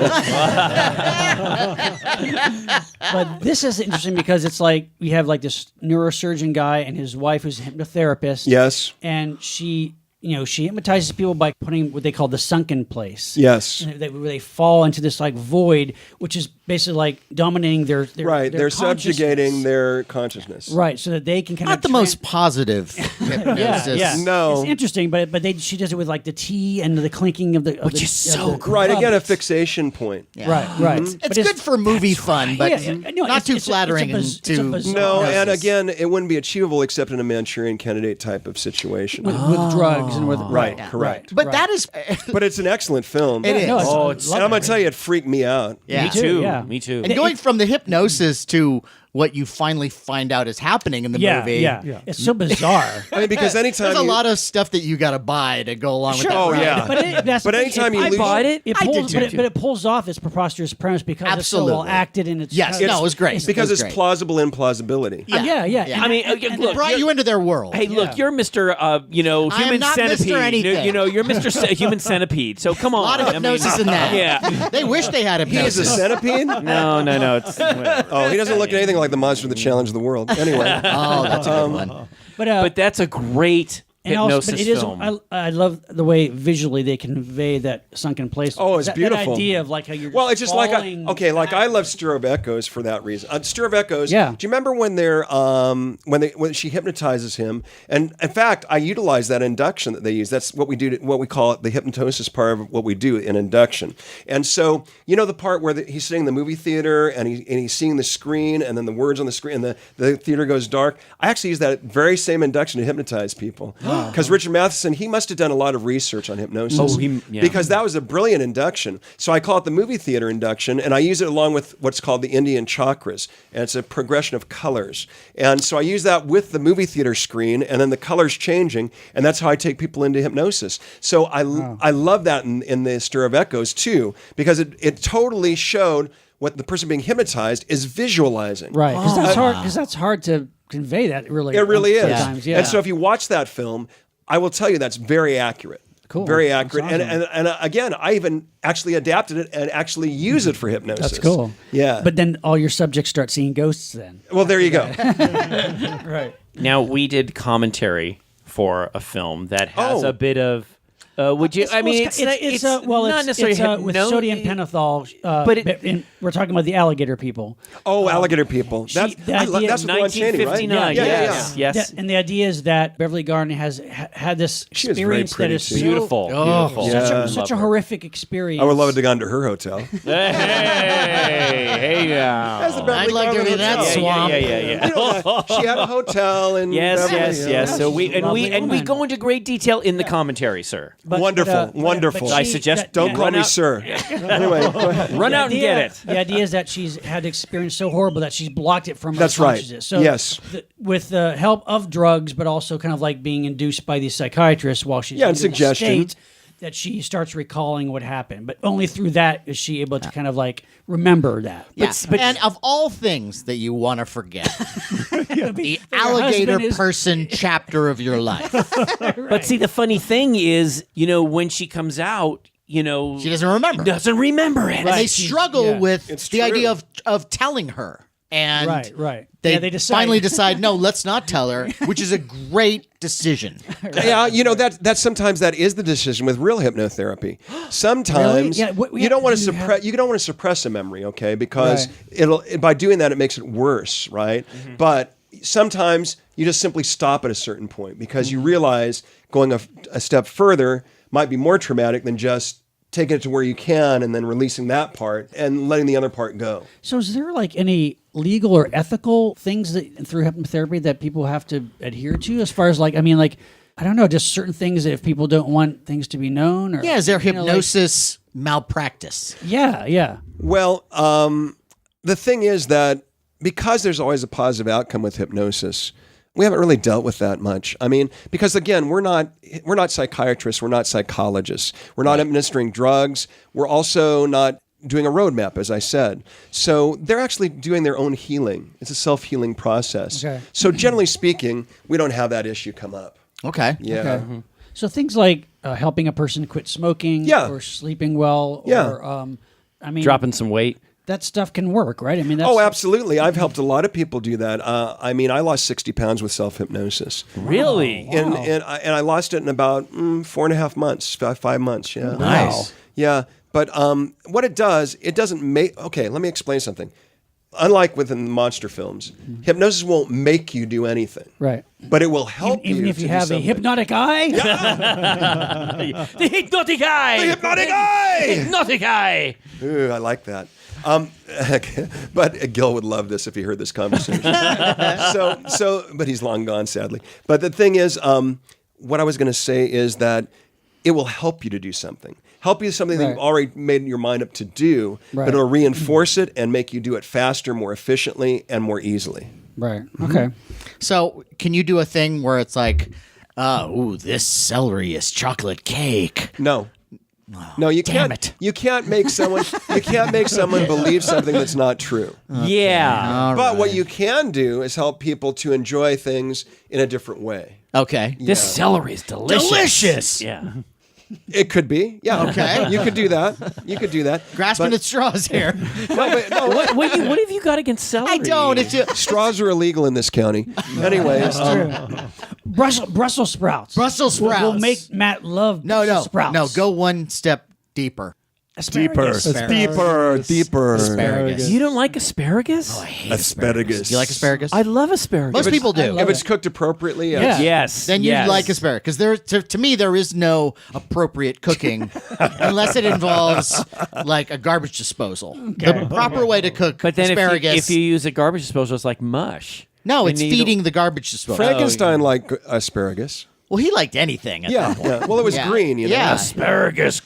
Speaker 4: But this is interesting because it's like we have like this neurosurgeon guy and his wife who's a hypnotherapist.
Speaker 5: Yes.
Speaker 4: And she hypnotizes people by putting what they call the sunken place.
Speaker 5: Yes.
Speaker 4: And where they fall into this like void, which is basically like dominating their
Speaker 5: Right.
Speaker 4: their
Speaker 5: They're subjugating
Speaker 4: consciousness.
Speaker 5: their consciousness.
Speaker 4: Right, so that they can kind
Speaker 1: Not
Speaker 4: of
Speaker 1: the most positive hypnosis.
Speaker 4: yeah.
Speaker 5: No.
Speaker 4: It's interesting, but she does it with like the tea and the clinking of the
Speaker 2: Which is so
Speaker 4: the
Speaker 5: Right. Again, a
Speaker 4: cups.
Speaker 5: fixation point.
Speaker 4: Right, right.
Speaker 1: It's
Speaker 4: But
Speaker 1: good for movie fun, but not too flattering and too.
Speaker 5: No, and
Speaker 1: hypnosis.
Speaker 5: again, it wouldn't be achievable except in a Manchurian Candidate type of situation.
Speaker 4: with drugs and with
Speaker 5: Right, correct.
Speaker 1: But that is.
Speaker 5: But it's an excellent film.
Speaker 1: It is.
Speaker 4: No,
Speaker 2: Oh,
Speaker 4: I
Speaker 2: it's-
Speaker 4: love
Speaker 5: And I'm going
Speaker 4: it.
Speaker 5: to tell you, it freaked me out.
Speaker 1: Yeah.
Speaker 2: Me too.
Speaker 4: Yeah.
Speaker 2: Me too.
Speaker 1: And going from the hypnosis to what you finally find out is happening in the
Speaker 4: Yeah,
Speaker 1: movie.
Speaker 4: yeah, it's so bizarre.
Speaker 5: I mean, because anytime
Speaker 1: There's a
Speaker 5: you,
Speaker 1: lot of stuff that you got to buy to go along with that.
Speaker 5: Oh,
Speaker 1: ride.
Speaker 5: yeah.
Speaker 4: That's
Speaker 5: But
Speaker 4: the thing,
Speaker 5: anytime you
Speaker 2: I
Speaker 5: lose,
Speaker 2: bought it.
Speaker 4: It
Speaker 1: I
Speaker 4: pulls,
Speaker 1: did
Speaker 4: but,
Speaker 1: too.
Speaker 4: but it pulls off its preposterous premise because it's so well
Speaker 1: Absolutely.
Speaker 4: acted and it's
Speaker 1: Yes,
Speaker 4: kind of-
Speaker 1: no, it was great.
Speaker 5: because
Speaker 1: It was
Speaker 5: it's
Speaker 1: great.
Speaker 5: plausible implausibility.
Speaker 4: yeah.
Speaker 2: I mean,
Speaker 1: It
Speaker 2: look,
Speaker 1: brought you into their world.
Speaker 2: Hey, look, you're Mr.
Speaker 1: I am
Speaker 2: Human
Speaker 1: not Mr.
Speaker 2: Centipede.
Speaker 1: anything.
Speaker 2: You're Mr. Human Centipede. So come on.
Speaker 1: A lot of hypnosis in that.
Speaker 2: Yeah.
Speaker 1: They wish they had
Speaker 5: He is a
Speaker 1: hypnosis.
Speaker 5: centipede?
Speaker 2: No. It's,
Speaker 5: Oh, he doesn't look anything like the monster that challenged the world. Anyway.
Speaker 1: Oh, that's a good one.
Speaker 2: but that's a great
Speaker 4: and also,
Speaker 2: hypnosis
Speaker 4: but it is.
Speaker 2: film.
Speaker 4: I love the way visually they convey that sunken place.
Speaker 5: Oh, it's
Speaker 4: that,
Speaker 5: beautiful.
Speaker 4: That idea of like how you're.
Speaker 5: Well, it's just like
Speaker 4: falling
Speaker 5: like I love
Speaker 4: backwards.
Speaker 5: Stir of Echoes for that reason. Stir of Echoes.
Speaker 4: Yeah.
Speaker 5: Do you remember when they're when she hypnotizes him? And in fact, I utilize that induction that they use. That's what we do. What we call it, the hypnosis part of what we do in induction. And so you know the part where he's sitting in the movie theater and he's seeing the screen and then the words on the screen and the theater goes dark. I actually use that very same induction to hypnotize people. Because Richard Matheson, he must have done a lot of research on hypnosis.
Speaker 2: Oh,
Speaker 5: Because that was a brilliant induction. So I call it the movie theater induction, and I use it along with what's called the Indian chakras, and it's a progression of colors. And so I use that with the movie theater screen, and then the colors changing, and that's how I take people into hypnosis. So I love that in the Stir of Echoes too, because it totally showed what the person being hypnotized is visualizing.
Speaker 4: Right, because that's hard. Because that's hard to convey. That really,
Speaker 5: It really is.
Speaker 4: sometimes, yeah.
Speaker 5: And so if you watch that film, I will tell you that's very accurate.
Speaker 4: Cool.
Speaker 5: Very accurate.
Speaker 4: That's awesome.
Speaker 5: And again, I even actually adapted it and actually use it for hypnosis.
Speaker 4: That's cool.
Speaker 5: Yeah.
Speaker 4: But then all your subjects start seeing ghosts. Then
Speaker 5: Well, there you go.
Speaker 4: right.
Speaker 2: Now we did commentary for a film that has a bit of. Would you? I mean, it's not necessarily
Speaker 4: with sodium pentothal.
Speaker 2: but
Speaker 4: we're talking about the alligator people.
Speaker 5: Oh, alligator people. That's
Speaker 4: the idea-
Speaker 5: that's with Lon Chaney, right?
Speaker 2: 1959.
Speaker 5: Yeah.
Speaker 2: Yes.
Speaker 4: And the idea is that Beverly Garner has had this
Speaker 5: She was very
Speaker 4: experience that
Speaker 5: pretty,
Speaker 4: is
Speaker 5: too.
Speaker 4: so-
Speaker 2: Beautiful. Beautiful.
Speaker 5: Yeah.
Speaker 4: such a horrific experience.
Speaker 5: I would love to go to her hotel.
Speaker 2: Hey now.
Speaker 1: I'd like to be that swamp.
Speaker 2: Yeah.
Speaker 5: You know, she had a hotel in
Speaker 2: Yes.
Speaker 5: Beverly,
Speaker 2: So we
Speaker 4: Lovely
Speaker 2: we
Speaker 4: woman.
Speaker 2: go into great detail in the commentary, sir.
Speaker 5: Wonderful.
Speaker 2: I suggest
Speaker 5: Don't call me
Speaker 2: out-
Speaker 5: sir. Anyway, go ahead.
Speaker 2: Run out and get it.
Speaker 4: The idea is that she's had an experience so horrible that she's blocked it from her
Speaker 5: That's right.
Speaker 4: consciousness. So
Speaker 5: Yes.
Speaker 4: with the help of drugs, but also kind of like being induced by these psychiatrists while she's
Speaker 5: Yeah,
Speaker 4: in
Speaker 5: and
Speaker 4: this
Speaker 5: suggestion.
Speaker 4: state, that she starts recalling what happened. But only through that is she able to kind of like remember that.
Speaker 1: Yeah. And of all things that you want to forget, the alligator
Speaker 4: husband is-
Speaker 1: person chapter of your life.
Speaker 2: But see, the funny thing is, when she comes out,
Speaker 1: She doesn't remember.
Speaker 2: doesn't remember it.
Speaker 1: And they
Speaker 4: She's-
Speaker 1: struggle
Speaker 4: yeah.
Speaker 1: with
Speaker 5: It's
Speaker 1: the
Speaker 5: true.
Speaker 1: idea of telling her. And
Speaker 4: Right.
Speaker 1: They,
Speaker 4: Yeah, they decide.
Speaker 1: finally decide, no, let's not tell her, which is a great decision.
Speaker 5: Yeah, that sometimes that is the decision with real hypnotherapy. Sometimes
Speaker 4: Really? Yeah,
Speaker 5: you don't want to
Speaker 4: you
Speaker 5: suppress. You don't want to suppress a memory, okay? Because by doing that it makes it worse, right? But sometimes you just simply stop at a certain point because you realize going a step further might be more traumatic than just taking it to where you can and then releasing that part and letting the other part go.
Speaker 4: So is there like any legal or ethical things that through hypnotherapy that people have to adhere to as far as I don't know, just certain things that if people don't want things to be known or
Speaker 1: Yeah, is there
Speaker 4: you know,
Speaker 1: hypnosis malpractice?
Speaker 4: Yeah.
Speaker 5: Well, the thing is that because there's always a positive outcome with hypnosis, we haven't really dealt with that much. I mean, because again, we're not psychiatrists, we're not psychologists, we're not administering drugs, we're also not doing a roadmap, as I said. So they're actually doing their own healing. It's a self-healing process.
Speaker 4: Okay.
Speaker 5: So generally speaking, we don't have that issue come up.
Speaker 1: Okay.
Speaker 5: Yeah.
Speaker 4: Okay. So things like helping a person quit smoking
Speaker 5: Yeah.
Speaker 4: or sleeping well
Speaker 5: Yeah.
Speaker 4: or
Speaker 2: Dropping some weight.
Speaker 4: that stuff can work, right? I mean, that's,
Speaker 5: Oh, absolutely. I've helped a lot of people do that. I lost 60 pounds with self-hypnosis.
Speaker 2: Really?
Speaker 5: And I lost it in about 4.5 months, 5 months. Yeah.
Speaker 1: Nice.
Speaker 5: Yeah. But what it doesn't make. Okay, let me explain something. Unlike within the monster films, hypnosis won't make you do anything,
Speaker 4: right.
Speaker 5: but it will help
Speaker 4: Even
Speaker 5: you
Speaker 4: if
Speaker 5: to
Speaker 4: you
Speaker 5: do
Speaker 4: have a
Speaker 5: something.
Speaker 4: hypnotic eye.
Speaker 2: The hypnotic eye.
Speaker 5: The hypnotic eye.
Speaker 2: Hypnotic eye.
Speaker 5: Ooh, I like that. But Gil would love this if he heard this conversation. But he's long gone, sadly. But the thing is, what I was going to say is that it will help you to do something. Help you do something that
Speaker 4: Right.
Speaker 5: you've already made your mind up to do,
Speaker 4: Right.
Speaker 5: but it'll reinforce it and make you do it faster, more efficiently, and more easily.
Speaker 4: Right. Okay.
Speaker 1: So can you do a thing where it's like, this celery is chocolate cake?
Speaker 5: No. No, you
Speaker 1: damn
Speaker 5: can't.
Speaker 1: it.
Speaker 5: You can't make someone. You can't make someone believe something that's not true.
Speaker 2: Yeah.
Speaker 5: But what you can do is help people to enjoy things in a different way.
Speaker 1: Okay.
Speaker 2: This celery is delicious.
Speaker 1: Delicious.
Speaker 2: Yeah.
Speaker 5: It could be, yeah.
Speaker 1: Okay.
Speaker 5: You could do that. You could do that.
Speaker 1: Grasping
Speaker 5: But-
Speaker 1: at straws here.
Speaker 2: What have you got against celery?
Speaker 1: I don't. It's just
Speaker 5: Straws are illegal in this county. Anyways,
Speaker 4: Brussels sprouts.
Speaker 1: Brussels sprouts.
Speaker 4: We'll make Matt love Brussels sprouts.
Speaker 1: No, go one step deeper.
Speaker 4: Asparagus.
Speaker 5: deeper.
Speaker 1: Asparagus.
Speaker 2: You don't like asparagus?
Speaker 1: I hate
Speaker 5: Asparagus.
Speaker 1: Do you like asparagus?
Speaker 2: I love asparagus.
Speaker 1: Most people do.
Speaker 5: If it's cooked appropriately, yes.
Speaker 4: Yeah.
Speaker 2: Yes.
Speaker 1: Then you
Speaker 2: yes.
Speaker 1: like asparagus because there, to me, there is no appropriate cooking unless it involves like a garbage disposal. The proper way to cook
Speaker 2: But then
Speaker 1: asparagus.
Speaker 2: if you use a garbage disposal, it's like mush.
Speaker 1: no,
Speaker 2: You
Speaker 1: it's
Speaker 2: need-
Speaker 1: feeding the garbage disposal.
Speaker 5: Frankenstein liked asparagus.
Speaker 1: Well, he liked anything at
Speaker 5: Yeah,
Speaker 1: that point.
Speaker 5: yeah. Well, it was
Speaker 1: Yeah.
Speaker 5: green, you know.
Speaker 1: Yeah.
Speaker 2: Asparagus,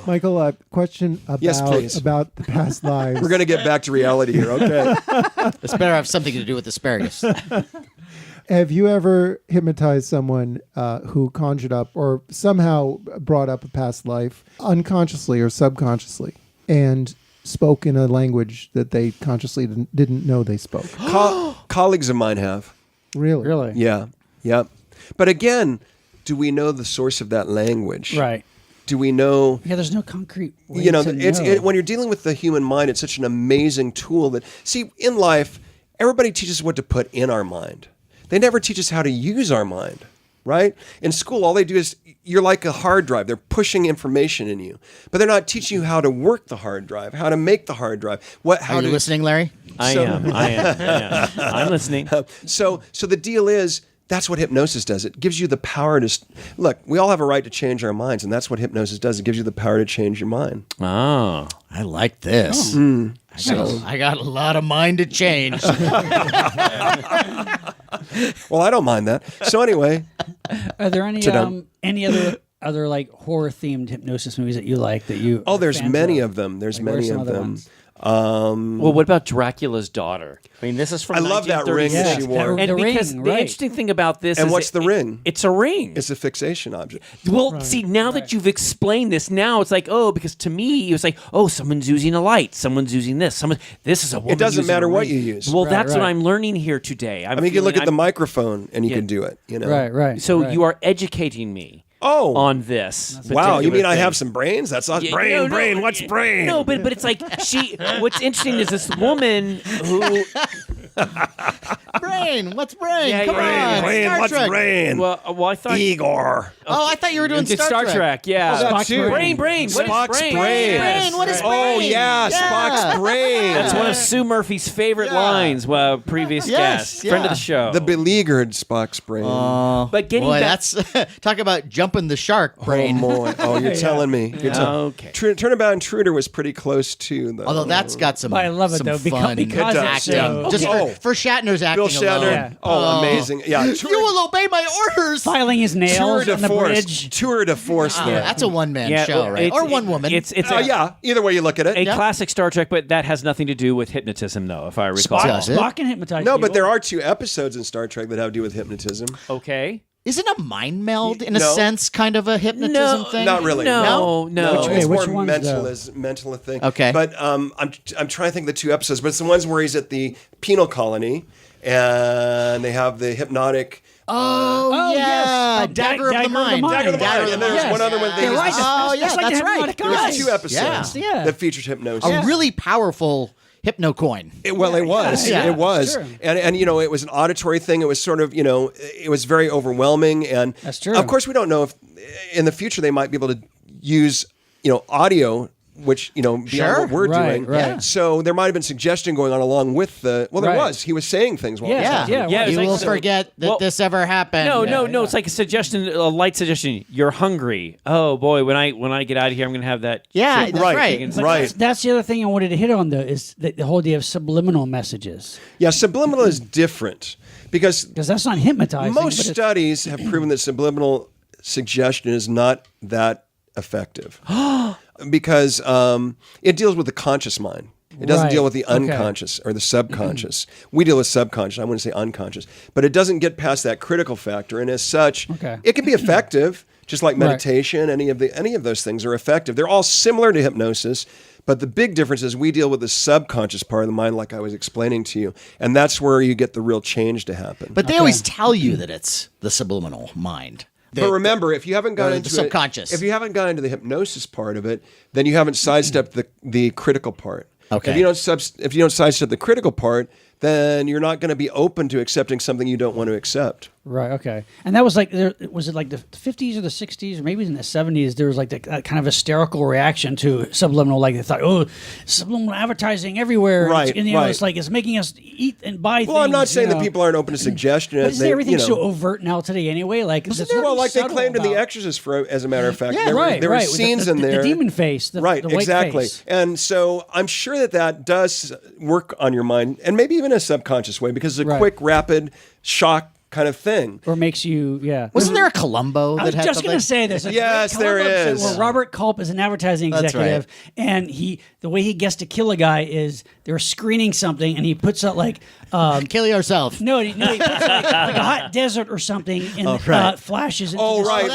Speaker 3: Michael, a question about
Speaker 5: Yes, please.
Speaker 3: about the past lives.
Speaker 5: We're going to get back to reality here, okay?
Speaker 1: This better have something to do with asparagus.
Speaker 3: Have you ever hypnotized someone who conjured up or somehow brought up a past life unconsciously or subconsciously and spoke in a language that they consciously didn't know they spoke?
Speaker 5: Colleagues of mine have.
Speaker 3: Really?
Speaker 4: Really?
Speaker 5: Yeah, yeah. But again, do we know the source of that language?
Speaker 4: Right.
Speaker 5: Do we know?
Speaker 4: Yeah, there's no concrete way
Speaker 5: You know,
Speaker 4: to know.
Speaker 5: when you're dealing with the human mind, it's such an amazing tool that, see, in life, everybody teaches what to put in our mind. They never teach us how to use our mind, right? In school, all they do is, you're like a hard drive. They're pushing information in you, but they're not teaching you how to work the hard drive, how to make the hard drive. How
Speaker 1: Are you listening, Larry?
Speaker 2: I am. Yeah. I'm listening.
Speaker 5: So the deal is, that's what hypnosis does. It gives you the power to look. We all have a right to change our minds, and that's what hypnosis does. It gives you the power to change your mind.
Speaker 2: Oh.
Speaker 1: I like this. I got a lot of mind to change.
Speaker 5: Well, I don't mind that. So anyway,
Speaker 4: Are there any
Speaker 5: Ta-dum.
Speaker 4: other like horror themed hypnosis movies that you like that you?
Speaker 5: oh, there's
Speaker 4: fans
Speaker 5: many of them. There's
Speaker 4: Like, what are
Speaker 5: many
Speaker 4: some
Speaker 5: of
Speaker 4: other
Speaker 5: them.
Speaker 4: ones?
Speaker 2: Well, what about Dracula's daughter? I mean, this is from
Speaker 5: I love that ring
Speaker 2: 1936.
Speaker 5: that she wore.
Speaker 2: And
Speaker 4: The
Speaker 2: because
Speaker 4: ring,
Speaker 2: the
Speaker 4: right.
Speaker 2: interesting thing about this
Speaker 5: And
Speaker 2: is
Speaker 5: what's the ring?
Speaker 2: It's a ring.
Speaker 5: It's a fixation object.
Speaker 2: Well, see, now that you've explained this, now it's like, oh, because to me, it was like, oh, someone's using a light, someone's using this, this is a woman.
Speaker 5: It doesn't
Speaker 2: using
Speaker 5: matter
Speaker 2: a
Speaker 5: what
Speaker 2: ring.
Speaker 5: you use.
Speaker 2: Well,
Speaker 4: Right,
Speaker 2: that's what
Speaker 4: right.
Speaker 2: I'm learning here today.
Speaker 5: I mean, you can look at the microphone and you can do it. You know.
Speaker 4: Right.
Speaker 2: So
Speaker 4: right.
Speaker 2: you are educating me.
Speaker 5: Oh.
Speaker 2: On this.
Speaker 5: Wow, you
Speaker 2: particular
Speaker 5: mean I
Speaker 2: thing.
Speaker 5: have some brains? That's not
Speaker 2: Yeah,
Speaker 5: brain.
Speaker 2: no,
Speaker 5: brain. What's brain?
Speaker 2: No, but it's like what's interesting is this woman who.
Speaker 1: Brain. What's brain?
Speaker 2: Yeah,
Speaker 1: Come
Speaker 2: yeah,
Speaker 1: on.
Speaker 5: brain.
Speaker 1: Star
Speaker 5: What's
Speaker 1: Trek.
Speaker 5: brain?
Speaker 2: Well, I thought.
Speaker 5: Igor.
Speaker 1: Oh, I thought you were doing
Speaker 2: It's
Speaker 1: Star Trek.
Speaker 2: Yeah.
Speaker 5: Oh, that too.
Speaker 2: Brain. What is
Speaker 5: Spock's
Speaker 2: brain?
Speaker 5: brain.
Speaker 1: Brain. What is brain?
Speaker 5: Oh yeah, Spock's brain.
Speaker 2: That's one of Sue Murphy's favorite lines. Well, previous
Speaker 1: Yes,
Speaker 2: guest, friend of
Speaker 1: yeah.
Speaker 2: the show.
Speaker 5: The beleaguered Spock's brain.
Speaker 2: But getting
Speaker 1: Boy,
Speaker 2: back,
Speaker 1: that's talk about jumping the shark brain.
Speaker 5: Oh, boy. Oh, you're telling me. You're
Speaker 2: Okay.
Speaker 5: Turnabout Intruder was pretty close too, though.
Speaker 1: Although that's got some.
Speaker 4: But I love it,
Speaker 1: some
Speaker 4: though,
Speaker 1: fun
Speaker 4: because
Speaker 5: it's
Speaker 1: acting.
Speaker 4: so-
Speaker 1: Just
Speaker 5: Oh.
Speaker 1: for Shatner's acting
Speaker 5: Bill Shatner.
Speaker 1: alone.
Speaker 4: Yeah.
Speaker 5: Oh, amazing. Yeah.
Speaker 1: You will obey my orders.
Speaker 4: filing his
Speaker 5: Tour
Speaker 4: nails
Speaker 5: de
Speaker 4: on the
Speaker 5: force.
Speaker 4: bridge.
Speaker 5: Tour de force there.
Speaker 1: That's a one-man
Speaker 2: Yeah,
Speaker 1: show,
Speaker 2: well,
Speaker 1: right?
Speaker 2: it's-
Speaker 1: Or one woman.
Speaker 2: It's
Speaker 5: Yeah, either way you look at it.
Speaker 2: a classic Star Trek, but that has nothing to do with hypnotism, though, if I recall.
Speaker 1: Does it?
Speaker 4: Spock can hypnotize
Speaker 5: No,
Speaker 4: people.
Speaker 5: but there are 2 episodes in Star Trek that have to do with hypnotism.
Speaker 2: Okay.
Speaker 1: Isn't a mind meld, in a
Speaker 5: No.
Speaker 1: sense, kind of a hypnotism thing?
Speaker 5: Not really.
Speaker 2: No.
Speaker 5: It's
Speaker 4: which
Speaker 5: more
Speaker 4: ones,
Speaker 5: mental a thing.
Speaker 1: Okay.
Speaker 5: But I'm trying to think of the 2 episodes, but it's the ones where he's at the penal colony and they have the hypnotic.
Speaker 1: Oh, yeah.
Speaker 4: yes.
Speaker 1: Dagger of the Mind.
Speaker 5: Dagger of the Mind. And there's
Speaker 4: Yes.
Speaker 5: one other one.
Speaker 4: You're right.
Speaker 1: Oh, yeah,
Speaker 4: That's like
Speaker 1: that's
Speaker 4: the
Speaker 1: right.
Speaker 4: hypnotic
Speaker 5: There was
Speaker 4: eyes.
Speaker 5: 2 episodes
Speaker 4: Yeah.
Speaker 5: that featured hypnosis.
Speaker 1: A really powerful hypnocoin.
Speaker 5: It was.
Speaker 1: Yeah.
Speaker 5: It was.
Speaker 4: Sure.
Speaker 5: And you know, it was an auditory thing. It was sort of, you know, it was very overwhelming. And
Speaker 4: That's true.
Speaker 5: Of course, we don't know if in the future they might be able to use, you know, audio, which, you know, beyond
Speaker 1: Sure.
Speaker 5: what we're
Speaker 4: Right,
Speaker 5: doing.
Speaker 4: right. Yeah.
Speaker 5: So there might have been suggestion going on along with the. Well, there
Speaker 4: Right.
Speaker 5: was. He was saying things while it was
Speaker 4: Yeah.
Speaker 5: happening.
Speaker 2: Yeah, it's
Speaker 1: You
Speaker 2: like-
Speaker 1: will
Speaker 2: so-
Speaker 1: forget that
Speaker 2: well,
Speaker 1: this ever happened.
Speaker 2: No. It's like a suggestion, a light suggestion. You're hungry. Oh boy, when I get out of here, I'm going to have that.
Speaker 1: Yeah,
Speaker 2: chicken
Speaker 1: that's
Speaker 5: Right.
Speaker 1: right.
Speaker 2: and
Speaker 4: But
Speaker 5: Right.
Speaker 4: That's the other thing I wanted to hit on, though, is the whole idea of subliminal messages.
Speaker 5: Yeah, subliminal is different because
Speaker 4: Because that's not hypnotizing.
Speaker 5: most
Speaker 4: but it's-
Speaker 5: studies have proven that subliminal suggestion is not that effective because it deals with the conscious mind. It doesn't
Speaker 4: Right.
Speaker 5: deal with the
Speaker 4: Okay.
Speaker 5: unconscious or the subconscious. We deal with subconscious. I wouldn't say unconscious, but it doesn't get past that critical factor. And as such,
Speaker 4: Okay.
Speaker 5: it can be effective, just like
Speaker 4: Right.
Speaker 5: meditation. Any of those things are effective. They're all similar to hypnosis. But the big difference is we deal with the subconscious part of the mind, like I was explaining to you, and that's where you get the real change to happen.
Speaker 1: But they always tell you that it's the subliminal mind.
Speaker 5: But remember, if you haven't
Speaker 1: or
Speaker 5: gone
Speaker 1: the
Speaker 5: into
Speaker 1: subconscious.
Speaker 5: if you haven't gone into the hypnosis part of it, then you haven't sidestepped the critical part.
Speaker 1: Okay.
Speaker 5: If you don't sidestep the critical part, then you're not going to be open to accepting something you don't want to accept.
Speaker 4: Right. Okay. And that was like, was it like the 50s or the 60s or maybe in the 70s? There was like that kind of hysterical reaction to subliminal. Like they thought, oh, subliminal advertising everywhere.
Speaker 5: Right,
Speaker 4: And, you know,
Speaker 5: right.
Speaker 4: it's like it's making us eat and buy things.
Speaker 5: Well, I'm not saying
Speaker 4: you
Speaker 5: that
Speaker 4: know.
Speaker 5: people aren't open to suggestion.
Speaker 4: But isn't
Speaker 5: They-
Speaker 4: everything
Speaker 5: you know.
Speaker 4: so overt now today anyway? Like, it's
Speaker 5: Well, like they
Speaker 4: subtle
Speaker 5: claimed in The
Speaker 4: about-
Speaker 5: Exorcist, as a matter of fact.
Speaker 4: Yeah,
Speaker 5: there
Speaker 4: right.
Speaker 5: were
Speaker 4: right.
Speaker 5: scenes
Speaker 4: the,
Speaker 5: in there.
Speaker 4: The demon face. The,
Speaker 5: Right,
Speaker 4: the white
Speaker 5: exactly.
Speaker 4: face.
Speaker 5: And so I'm sure that does work on your mind, and maybe even in a subconscious way, because it's a
Speaker 4: Right.
Speaker 5: quick, rapid shock kind of thing.
Speaker 4: Or makes you, yeah.
Speaker 1: Wasn't there a Columbo
Speaker 4: I
Speaker 1: that
Speaker 4: was
Speaker 1: had
Speaker 4: just
Speaker 1: something?
Speaker 4: going to say this.
Speaker 5: Yes, there is.
Speaker 4: Where Robert Culp is an advertising
Speaker 1: That's
Speaker 4: executive, and the way he gets to kill a guy is they're screening something, and he puts out like
Speaker 1: Kill yourself.
Speaker 4: no, he puts like a hot desert or something, and flashes. Into
Speaker 5: Oh,
Speaker 4: this-
Speaker 5: right.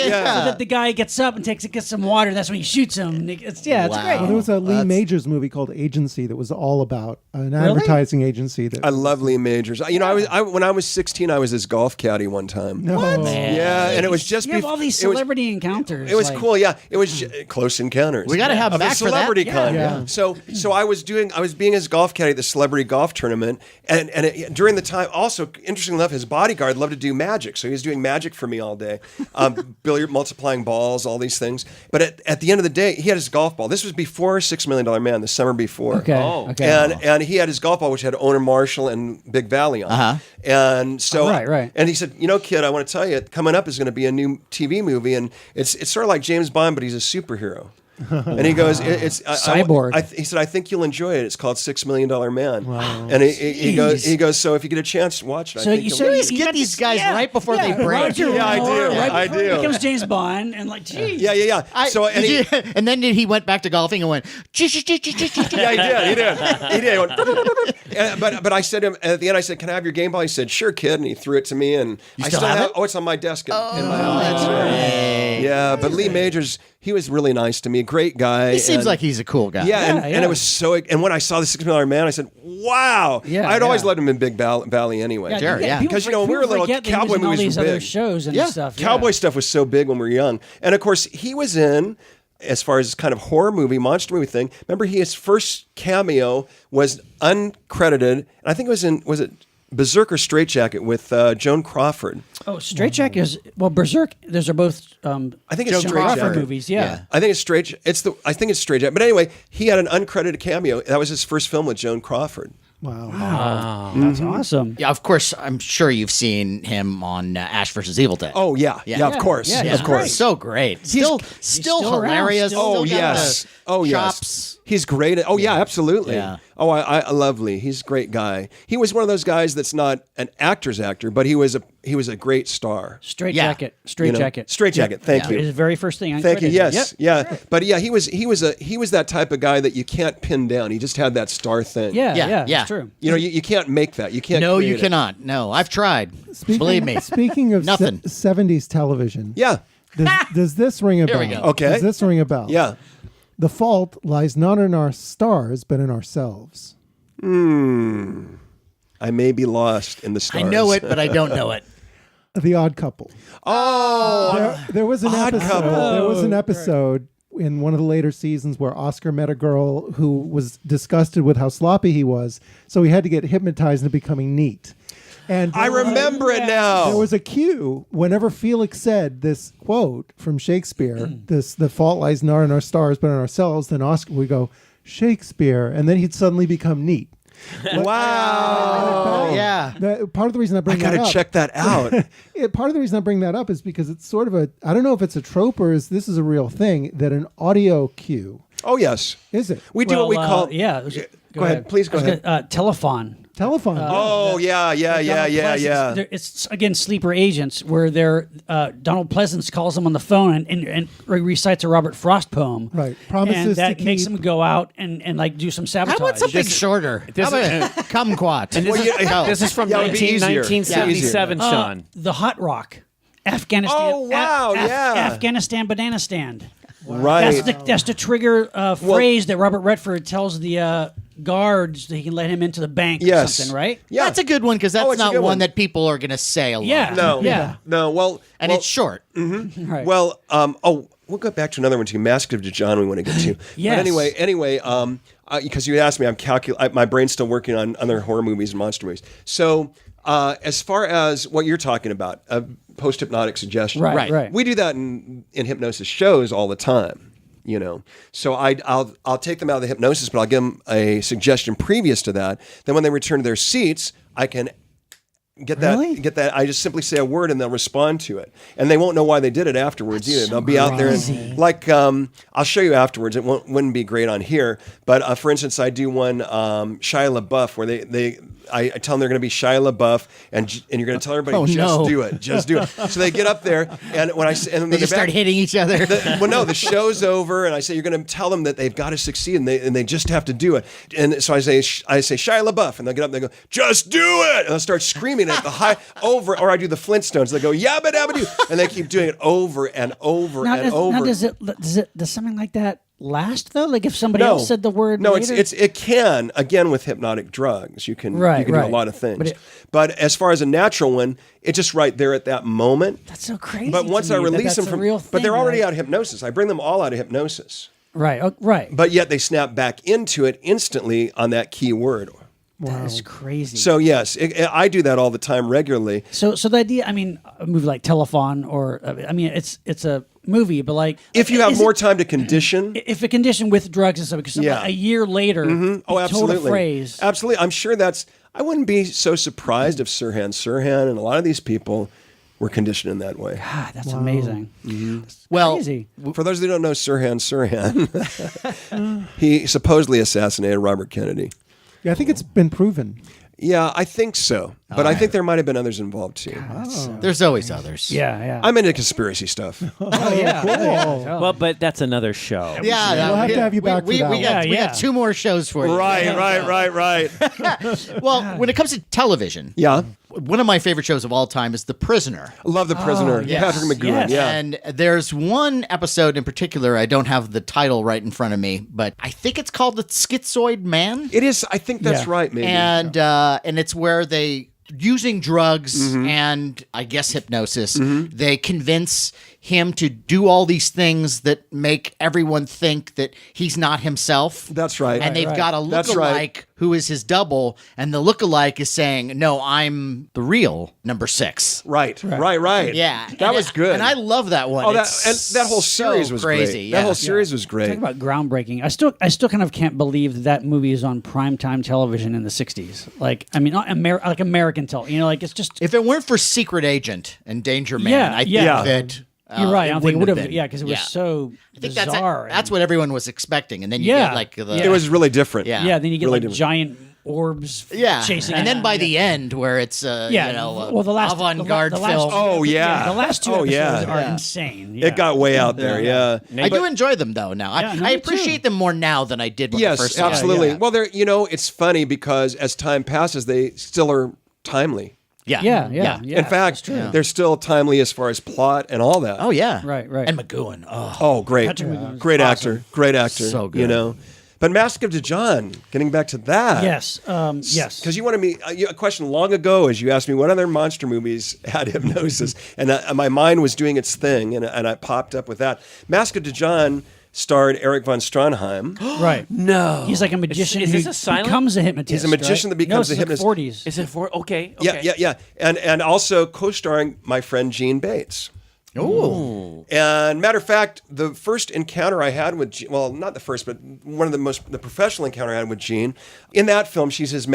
Speaker 1: Yeah.
Speaker 4: So that the guy gets up and gets some water. That's when he shoots him. It's
Speaker 1: Wow.
Speaker 4: great.
Speaker 3: Well, there was a Lee Majors movie called Agency that was all about an advertising agency. That
Speaker 5: I love Lee Majors. You know, when I was 16, I was his golf caddy one time.
Speaker 3: no,
Speaker 5: Yeah, and it was just
Speaker 4: You have all these
Speaker 5: it was-
Speaker 4: celebrity encounters.
Speaker 5: It was
Speaker 4: like-
Speaker 5: cool, yeah. It was close encounters.
Speaker 1: We gotta have
Speaker 5: of
Speaker 1: him
Speaker 5: a
Speaker 1: back for that.
Speaker 5: celebrity
Speaker 1: Yeah.
Speaker 5: kind.
Speaker 3: Yeah.
Speaker 5: So I was being his golf caddy at the celebrity golf tournament, and during the time, also interestingly enough, his bodyguard loved to do magic, so he was doing magic for me all day, billiard, multiplying balls, all these things. But at the end of the day, he had his golf ball. This was before $6 Million Man, the summer before.
Speaker 4: Okay.
Speaker 2: Oh.
Speaker 4: Okay.
Speaker 5: And he had his golf ball, which had Owner Marshall and Big Valley on.
Speaker 1: Uh-huh.
Speaker 5: And so,
Speaker 4: Right.
Speaker 5: And he said, you know, kid, I want to tell you, coming up is going to be a new TV movie, and it's sort of like James Bond, but he's a superhero. And he goes, it's
Speaker 4: Cyborg.
Speaker 5: he said, I think you'll enjoy it. It's called $6 Million Man. Wow. And he goes, so if you get a chance to watch it,
Speaker 4: So
Speaker 5: I think
Speaker 4: you
Speaker 5: you'll
Speaker 4: said
Speaker 5: like
Speaker 1: Always
Speaker 5: it."
Speaker 1: get these guys right before they break.
Speaker 4: Roger
Speaker 5: Yeah, I
Speaker 4: Moore,
Speaker 5: do.
Speaker 4: Right
Speaker 5: I
Speaker 4: before
Speaker 5: do.
Speaker 4: He becomes James Bond, and like, geez.
Speaker 5: Yeah.
Speaker 1: And then he went back to golfing and went.
Speaker 5: Yeah, he did. He did. But I said to him at the end, I said, "Can I have your game ball?" He said, "Sure, kid." And he threw it to me, and I
Speaker 1: still have it?
Speaker 5: Oh, it's on my desk in my office. Yeah, but Lee Majors, he was really nice to me. Great guy.
Speaker 1: He seems
Speaker 5: and-
Speaker 1: like he's a cool guy.
Speaker 5: Yeah, and it was so. And when I saw the $6 Million Man, I said, "Wow!"
Speaker 4: Yeah,
Speaker 5: I'd always
Speaker 4: yeah.
Speaker 5: loved him in Big Valley anyway.
Speaker 1: Sure, yeah.
Speaker 4: People
Speaker 5: Because, you know, when we were
Speaker 4: people
Speaker 5: little,
Speaker 4: forget that he was
Speaker 5: cowboy
Speaker 4: in all
Speaker 5: movies
Speaker 4: these
Speaker 5: were
Speaker 4: other
Speaker 5: big.
Speaker 4: shows and
Speaker 1: Yeah.
Speaker 4: stuff.
Speaker 5: Cowboy stuff was so big when we were young. And of course, he was in, as far as kind of horror movie, monster movie thing. Remember, his first cameo was uncredited. And I think it was it Berserker Straitjacket with Joan Crawford?
Speaker 4: Oh, Straitjacket is Berserk. Those are both.
Speaker 5: I think it's
Speaker 4: Joan Crawford
Speaker 5: Straitjacket.
Speaker 4: movies. Yeah.
Speaker 5: I think it's I think it's Straitjacket. But anyway, he had an uncredited cameo. That was his first film with Joan Crawford.
Speaker 3: wow.
Speaker 4: That's awesome.
Speaker 1: Yeah, of course. I'm sure you've seen him on Ash versus Evil Dead.
Speaker 5: Oh yeah, of course,
Speaker 4: Yeah,
Speaker 5: of course.
Speaker 1: So great. Still
Speaker 4: still around,
Speaker 1: hilarious.
Speaker 4: still-
Speaker 1: Still
Speaker 5: Oh
Speaker 1: got
Speaker 5: yes.
Speaker 1: the
Speaker 5: Oh yes.
Speaker 1: chops.
Speaker 5: He's great. Oh yeah, absolutely.
Speaker 1: Yeah.
Speaker 5: Oh, I love Lee. He's a great guy. He was one of those guys that's not an actor's actor, but he was a great star.
Speaker 4: Straitjacket.
Speaker 5: You know?
Speaker 4: Straitjacket.
Speaker 5: Straitjacket. Thank
Speaker 1: Yeah.
Speaker 5: you.
Speaker 4: His very first thing.
Speaker 5: Thank you.
Speaker 4: uncredited.
Speaker 5: Yes.
Speaker 4: Yep.
Speaker 5: Yeah. But yeah, he was that type of guy that you can't pin down. He just had that star thing.
Speaker 4: Yeah.
Speaker 1: Yeah,
Speaker 4: Yeah.
Speaker 1: yeah.
Speaker 4: It's true.
Speaker 5: You know, you can't make that. You can't.
Speaker 1: No,
Speaker 5: create
Speaker 1: you
Speaker 5: it.
Speaker 1: cannot. No, I've tried. Believe me.
Speaker 3: Speaking of
Speaker 1: Nothing.
Speaker 3: 70s television,
Speaker 5: Yeah.
Speaker 3: does this ring a bell?
Speaker 1: we go.
Speaker 5: Okay.
Speaker 3: Does this ring a bell?
Speaker 5: Yeah.
Speaker 3: The fault lies not in our stars, but in ourselves.
Speaker 5: I may be lost in the stars.
Speaker 1: I know it, but I don't know it.
Speaker 3: The Odd Couple.
Speaker 5: Oh.
Speaker 3: There was an
Speaker 5: Odd
Speaker 3: episode.
Speaker 5: Couple.
Speaker 3: There was an episode in one of the later seasons where Oscar met a girl who was disgusted with how sloppy he was, so he had to get hypnotized into becoming neat. And
Speaker 5: I remember it now.
Speaker 3: there was a cue whenever Felix said this quote from Shakespeare, the fault lies not in our stars but in ourselves, then Oscar would go, Shakespeare, and then he'd suddenly become neat.
Speaker 5: Wow.
Speaker 1: Yeah.
Speaker 3: Part of the reason I
Speaker 5: I
Speaker 3: bring that
Speaker 5: gotta
Speaker 3: up,
Speaker 5: check that out.
Speaker 3: part of the reason I bring that up is because it's sort of I don't know if it's a trope or this is a real thing, that an audio cue,
Speaker 5: Oh yes.
Speaker 3: is it?
Speaker 5: We do what we call.
Speaker 4: Yeah.
Speaker 5: Go ahead. Please go ahead.
Speaker 4: Telephone.
Speaker 3: Telephone.
Speaker 5: Oh yeah.
Speaker 4: Donald Pleasance, it's again sleeper agents where they're Donald Pleasance calls them on the phone and recites a Robert Frost poem.
Speaker 3: Right. Promises
Speaker 4: and that
Speaker 3: to
Speaker 4: makes
Speaker 3: keep-
Speaker 4: them go out and like do some sabotage.
Speaker 1: How about something shorter? How about kumquat?
Speaker 2: This is from
Speaker 5: Yeah, it would be easier.
Speaker 2: 1977,
Speaker 5: Yeah,
Speaker 2: Sean.
Speaker 4: The Hot Rock, Afghanistan.
Speaker 5: Oh, wow, yeah.
Speaker 4: Afghanistan banana stand.
Speaker 5: Right.
Speaker 4: That's the trigger phrase that Robert Redford tells the guards that he can let him into the bank or
Speaker 5: Yes.
Speaker 4: something, right?
Speaker 5: Yeah.
Speaker 1: That's a good one because that's
Speaker 5: it's a
Speaker 1: not
Speaker 5: good
Speaker 1: one
Speaker 5: one.
Speaker 1: that people are going to say a lot.
Speaker 4: Yeah.
Speaker 5: No.
Speaker 4: Yeah.
Speaker 5: No. Well.
Speaker 1: And
Speaker 5: well,
Speaker 1: it's short.
Speaker 4: Right.
Speaker 5: Well. We'll go back to another one too. Mask of John. We want to get to.
Speaker 4: Yes.
Speaker 5: But anyway. Because you asked me, my brain's still working on other horror movies and monster movies. So, as far as what you're talking about, post-hypnotic suggestion.
Speaker 4: Right. Right.
Speaker 5: We do that in hypnosis shows all the time. You know, so I'll take them out of the hypnosis, but I'll give them a suggestion previous to that. Then when they return to their seats, I can get that. I just simply say a word and they'll respond to it, and they won't know why they did it afterwards either. They'll be out there and like I'll show you afterwards. It wouldn't be great on here, but for instance, I do one Shia LaBeouf where I tell them they're going to be Shia LaBeouf, and you're going to tell everybody, do it, just do it. So they get up there, and when I say, and
Speaker 1: They just start hitting each other.
Speaker 5: the show's over, and I say you're going to tell them that they've got to succeed, and they just have to do it. And so I say Shia LaBeouf, and they'll get up and they go, just do it, and they'll start screaming at the high over, or I do the Flintstones. They go yabba dabba doo, and they keep doing it over and over and over.
Speaker 4: Now does something like that last though? Like if somebody else said the word later?
Speaker 5: It can, again, with hypnotic drugs. You can do a lot of things. But as far as a natural one, it's just right there at that moment.
Speaker 4: That's so crazy.
Speaker 5: But once I release them from
Speaker 4: real thing,
Speaker 5: but they're already out of hypnosis. I bring them all out of hypnosis.
Speaker 4: Right. Right.
Speaker 5: But yet they snap back into it instantly on that key word.
Speaker 4: That is crazy.
Speaker 5: So yes, I do that all the time regularly.
Speaker 4: So the idea, I mean, a movie like Telephone, or I mean, it's a movie, but like
Speaker 5: if you have more time to condition,
Speaker 4: if a condition with drugs and stuff, because a year later,
Speaker 5: oh, absolutely,
Speaker 4: told a phrase.
Speaker 5: Absolutely, I'm sure I wouldn't be so surprised if Sirhan and a lot of these people were conditioned in that way.
Speaker 4: God, that's amazing.
Speaker 5: That's
Speaker 4: crazy.
Speaker 5: For those who don't know Sirhan, he supposedly assassinated Robert Kennedy.
Speaker 3: Yeah, I think it's been proven.
Speaker 5: Yeah, I think so. But I think there might have been others involved too.
Speaker 1: There's always others.
Speaker 4: Yeah.
Speaker 5: I'm into conspiracy stuff.
Speaker 4: Oh, yeah.
Speaker 3: Cool.
Speaker 2: Well, but that's another show.
Speaker 1: Yeah,
Speaker 3: We'll have to have you back for that one.
Speaker 1: We got 2 more shows for you.
Speaker 5: Right.
Speaker 1: Well, when it comes to television,
Speaker 5: Yeah.
Speaker 1: one of my favorite shows of all time is The Prisoner.
Speaker 5: I love The Prisoner.
Speaker 1: yes.
Speaker 5: Patrick McGowan.
Speaker 4: Yes.
Speaker 5: Yeah.
Speaker 1: And there's one episode in particular, I don't have the title right in front of me, but I think it's called The Schizoid Man.
Speaker 5: It is. I think that's
Speaker 4: Yeah.
Speaker 5: right, maybe.
Speaker 1: And it's where they, using drugs and I guess hypnosis, they convince him to do all these things that make everyone think that he's not himself.
Speaker 5: That's right.
Speaker 1: And they've got a
Speaker 5: That's
Speaker 1: lookalike
Speaker 5: right.
Speaker 1: who is his double, and the lookalike is saying, "No, I'm the real number 6."
Speaker 5: Right.
Speaker 1: Yeah,
Speaker 5: That was good.
Speaker 1: and I love that one.
Speaker 5: Oh,
Speaker 1: It's
Speaker 5: that whole
Speaker 1: so
Speaker 5: series was
Speaker 1: crazy.
Speaker 5: great. That whole series was great.
Speaker 4: Talk about groundbreaking. I still kind of can't believe that movie is on primetime television in the 60s. Like, I mean, not like American television. You know, like it's just.
Speaker 1: If it weren't for Secret Agent and Danger Man, I think that.
Speaker 4: You're right. I don't think it would have.
Speaker 1: been.
Speaker 4: Yeah, because it was so
Speaker 1: I think
Speaker 4: bizarre.
Speaker 1: that's what everyone was expecting, and then you
Speaker 4: Yeah.
Speaker 1: get like the.
Speaker 5: It was really different.
Speaker 1: Yeah.
Speaker 4: Yeah, then you get
Speaker 5: Really
Speaker 4: like
Speaker 5: different.
Speaker 4: giant orbs chasing.
Speaker 1: and then
Speaker 4: him.
Speaker 1: by the end, where it's the last avant-garde
Speaker 4: the last
Speaker 1: film.
Speaker 5: Oh, yeah.
Speaker 4: the last 2
Speaker 5: Oh,
Speaker 4: episodes
Speaker 5: yeah.
Speaker 4: are
Speaker 1: Yeah.
Speaker 4: insane.
Speaker 5: It got way out there. Yeah.
Speaker 1: I do enjoy them though. Now
Speaker 4: Yeah, no,
Speaker 1: I
Speaker 4: me
Speaker 1: appreciate them more now than I did when I
Speaker 5: Yes,
Speaker 1: first saw
Speaker 5: absolutely.
Speaker 1: them.
Speaker 5: Well, they're it's funny because as time passes, they still are timely.
Speaker 1: Yeah,
Speaker 4: Yeah.
Speaker 5: In fact, they're still timely as far as plot and all that.
Speaker 1: Oh yeah,
Speaker 4: Right.
Speaker 1: And McGowan. Oh,
Speaker 5: Oh, great.
Speaker 4: Patrick McGowan's
Speaker 5: Great actor. Great actor.
Speaker 1: So good.
Speaker 5: You know. But Mask of Dijon, getting back to that.
Speaker 4: Yes. Yes.
Speaker 5: Because you wanted me, a question long ago is you asked me what other monster movies had hypnosis, and my mind was doing its thing, and I popped up with that. Mask of Dijon starred Erich von Stroheim.
Speaker 4: Right.
Speaker 2: No.
Speaker 4: He's like a magician
Speaker 2: Is
Speaker 4: who
Speaker 2: this a silent?
Speaker 4: becomes a hypnotist.
Speaker 5: He's a magician
Speaker 4: right?
Speaker 5: that becomes
Speaker 4: no,
Speaker 5: a hypnotist.
Speaker 4: Like 40s.
Speaker 2: Is it for? Okay.
Speaker 5: Yeah. And also co-starring my friend Gene Bates.
Speaker 1: Ooh.
Speaker 5: And matter of fact, the first encounter I had with Gene, well, not the first, but one of the professional encounter I had with Gene, in that film, she's his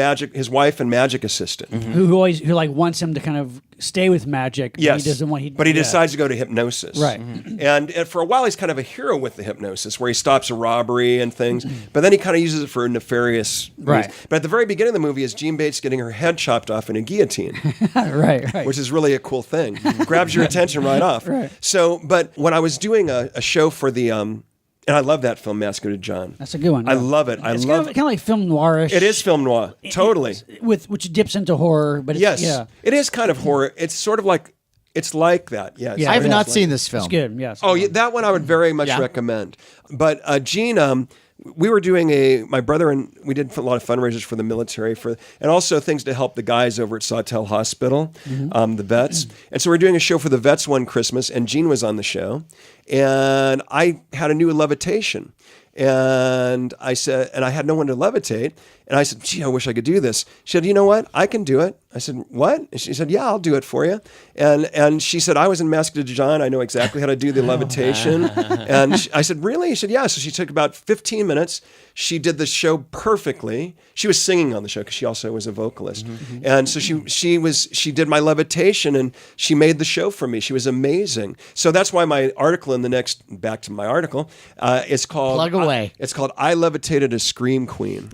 Speaker 5: wife and magic assistant.
Speaker 4: who like wants him to kind of stay with magic. But
Speaker 5: Yes,
Speaker 4: he doesn't want.
Speaker 5: but he decides to go to hypnosis.
Speaker 4: Right.
Speaker 5: And for a while, he's kind of a hero with the hypnosis, where he stops a robbery and things, but then he kind of uses it for nefarious
Speaker 4: Right.
Speaker 5: reasons. But at the very beginning of the movie is Jean Bates getting her head chopped off in a guillotine,
Speaker 4: right.
Speaker 5: which is really a cool thing. Grabs your attention right off.
Speaker 4: Right.
Speaker 5: So, but when I was doing a show for the, and I love that film, Mask of Dijon.
Speaker 4: That's a good one.
Speaker 5: I
Speaker 4: yeah.
Speaker 5: love it.
Speaker 4: It's kind of like film noirish.
Speaker 5: It is film noir, totally.
Speaker 4: Which dips into horror, but it's,
Speaker 5: Yes,
Speaker 4: yeah,
Speaker 5: it is kind of horror. It's sort of like, it's like that. Yes.
Speaker 4: Yeah,
Speaker 1: I have
Speaker 4: it
Speaker 1: not
Speaker 4: is.
Speaker 1: seen this film.
Speaker 4: it's good. Yes.
Speaker 5: Oh, yeah, that one I would very much
Speaker 1: Yeah.
Speaker 5: recommend. But Gene, we were doing my brother and we did a lot of fundraisers for the military and also things to help the guys over at Sawtell Hospital, the vets. And so we're doing a show for the vets one Christmas, and Gene was on the show, and I had a new levitation. And I said, and I had no one to levitate. And I said, gee, I wish I could do this. She said, you know what? I can do it. I said, what? And she said, yeah, I'll do it for you. And she said, I was in Mask of Dijon. I know exactly how to do the levitation. And I said, really? She said, yeah. So she took about 15 minutes. She did the show perfectly. She was singing on the show because she also was a vocalist. And so she did my levitation and she made the show for me. She was amazing. So that's why my article back to my article, it's called
Speaker 1: Plug away.
Speaker 5: It's called I Levitated a Scream Queen.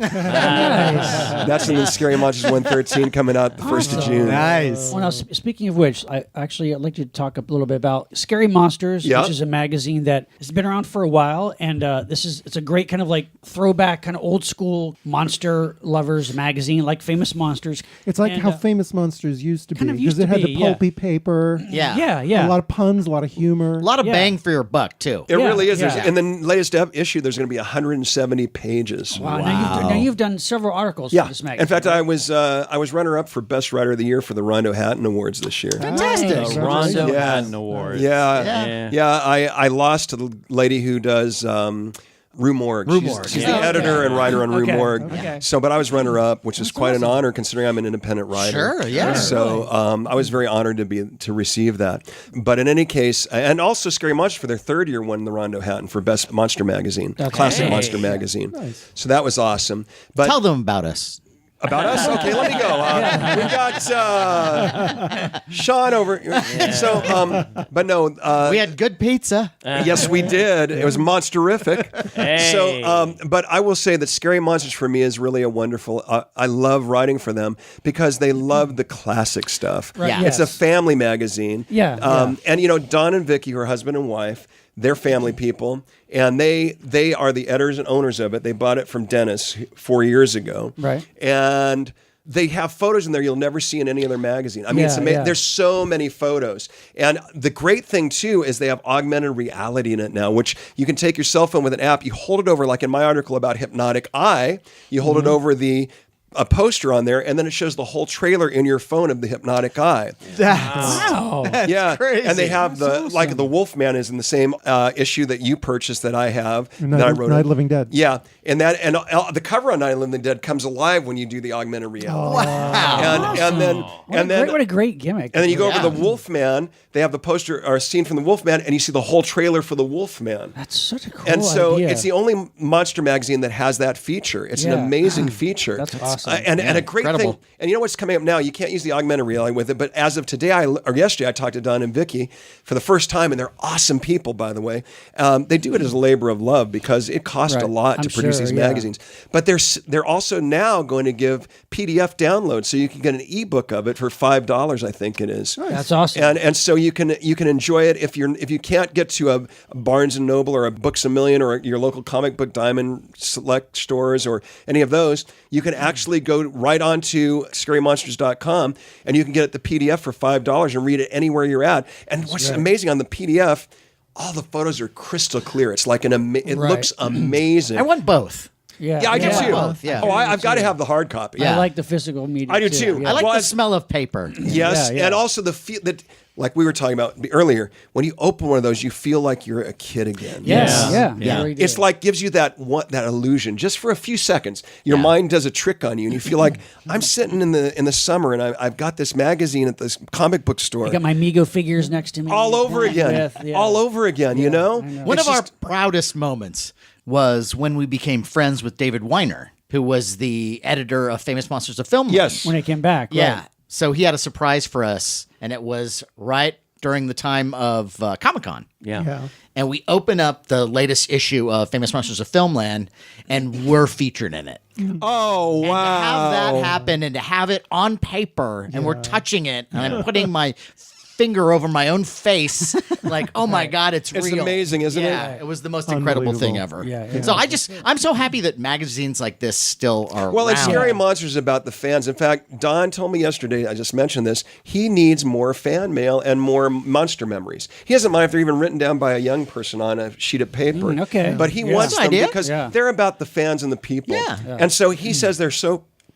Speaker 5: That's in the Scary Monsters 113 coming out the 1st of June.
Speaker 1: Nice.
Speaker 4: Well, now, speaking of which, I'd like to talk a little bit about Scary Monsters, which is a magazine that has been around for a while, and it's a great kind of like throwback, kind of old school monster lovers magazine, like Famous Monsters.
Speaker 3: It's like how Famous Monsters used to be, because it had the pulpy paper.
Speaker 1: Yeah.
Speaker 3: A lot of puns, a lot of humor.
Speaker 1: A lot of bang for your buck, too.
Speaker 5: It really is.
Speaker 4: Yeah.
Speaker 5: In the latest issue, there's going to be 170 pages.
Speaker 4: Wow. Now you've done several articles for this magazine.
Speaker 5: In fact, I was runner-up for Best Writer of the Year for the Rondo Hatton Awards this year.
Speaker 1: Fantastic.
Speaker 2: The Rondo Hatton Award.
Speaker 5: Yeah. I lost to the lady who does Rue Morgue. She's the editor and writer on Rue Morgue.
Speaker 4: Okay.
Speaker 5: So, but I was runner-up, which is quite an honor considering I'm an independent writer.
Speaker 1: Sure, yeah.
Speaker 5: So I was very honored to receive that. But in any case, and also Scary Monsters for their 3rd year won the Rondo Hatton for Best Monster Magazine, Classic Monster Magazine.
Speaker 3: Nice.
Speaker 5: So that was awesome. But
Speaker 1: Tell them about us.
Speaker 5: about us? Okay, let me go. We've got Sean over. So, but no.
Speaker 1: We had good pizza.
Speaker 5: Yes, we did. It was monsterific.
Speaker 2: Hey.
Speaker 5: So, but I will say that Scary Monsters for me is really a wonderful. I love writing for them because they love the classic stuff.
Speaker 4: Right.
Speaker 1: Yeah.
Speaker 5: It's a family magazine.
Speaker 4: Yeah.
Speaker 5: And Don and Vicky, her husband and wife, they're family people, and they are the editors and owners of it. They bought it from Dennis 4 years ago.
Speaker 4: Right.
Speaker 5: And they have photos in there you'll never see in any other magazine. I mean, it's amazing. There's so many photos. And the great thing, too, is they have augmented reality in it now, which you can take your cell phone with an app. You hold it over, like in my article about Hypnotic Eye, you hold it over a poster on there, and then it shows the whole trailer in your phone of the Hypnotic Eye.
Speaker 1: That's crazy.
Speaker 5: And they have the Wolfman is in the same issue that you purchased that I have.
Speaker 3: Night of the Living Dead.
Speaker 5: Yeah, and the cover on Night of the Living Dead comes alive when you do the augmented reality.
Speaker 1: Wow.
Speaker 5: And then
Speaker 4: what a great gimmick.
Speaker 5: and then you go over to the Wolfman. They have the poster or a scene from the Wolfman, and you see the whole trailer for the Wolfman.
Speaker 4: That's such a cool
Speaker 5: And so
Speaker 4: idea.
Speaker 5: it's the only monster magazine that has that feature. It's an amazing feature.
Speaker 4: That's awesome.
Speaker 5: And a great
Speaker 1: incredible.
Speaker 5: thing. And you know what's coming up now? You can't use the augmented reality with it, but as of today, or yesterday, I talked to Don and Vicky for the first time, and they're awesome people, by the way. They do it as a labor of love because it costs a lot to produce these magazines. But they're also now going to give PDF downloads, so you can get an ebook of it for $5, I think it is.
Speaker 4: That's awesome.
Speaker 5: And so you can enjoy it if you can't get to a Barnes and Noble or a Books A Million or your local comic book Diamond Select stores or any of those. You can actually go right onto scarymonsters.com and you can get the PDF for $5 and read it anywhere you're at. And what's amazing on the PDF, all the photos are crystal clear. It's like it looks amazing.
Speaker 1: I want both.
Speaker 4: Yeah,
Speaker 5: I do too.
Speaker 1: Both, yeah.
Speaker 5: Oh, I've got to have the hard copy.
Speaker 1: Yeah.
Speaker 4: I like the physical media.
Speaker 5: I do too.
Speaker 4: Yeah.
Speaker 1: I like
Speaker 5: Well,
Speaker 1: the smell of paper.
Speaker 5: Yes,
Speaker 4: Yeah.
Speaker 5: and also the feel that, like we were talking about earlier, when you open one of those, you feel like you're a kid again.
Speaker 4: Yes.
Speaker 2: Yeah.
Speaker 4: Yeah. Really
Speaker 5: It's
Speaker 4: do.
Speaker 5: like gives you that illusion just for a few seconds. Your mind does a trick on you, and you feel like I'm sitting in the summer, and I've got this magazine at this comic book store.
Speaker 4: I got my Mego figures next to me.
Speaker 5: all over again, all over again. You know,
Speaker 1: One
Speaker 5: It's
Speaker 1: of our
Speaker 5: just-
Speaker 1: proudest moments was when we became friends with David Weiner, who was the editor of Famous Monsters of Film.
Speaker 5: yes,
Speaker 4: when I came back.
Speaker 1: Yeah.
Speaker 4: Right.
Speaker 1: So he had a surprise for us, and it was right during the time of Comic-Con.
Speaker 2: Yeah.
Speaker 1: And we open up the latest issue of Famous Monsters of Filmland, and we're featured in it.
Speaker 5: oh
Speaker 1: And to have
Speaker 5: wow,
Speaker 1: that happen and to have it on paper, and we're touching it, and I'm putting my finger over my own face, like, oh my God, it's
Speaker 5: It's
Speaker 1: real.
Speaker 5: amazing, isn't it?
Speaker 1: Yeah, it was the most incredible thing ever.
Speaker 4: Yeah.
Speaker 1: So I'm so happy that magazines like this still are
Speaker 5: Well, it's
Speaker 1: around.
Speaker 5: Scary Monsters about the fans. In fact, Don told me yesterday, I just mentioned this, he needs more fan mail and more monster memories. He doesn't mind if they're even written down by a young person on a sheet of paper.
Speaker 4: Okay.
Speaker 5: But he
Speaker 4: Yeah.
Speaker 5: wants
Speaker 1: That's an
Speaker 5: them
Speaker 1: idea.
Speaker 5: because
Speaker 4: Yeah.
Speaker 5: they're about the fans and the people.
Speaker 1: Yeah.
Speaker 5: And so he says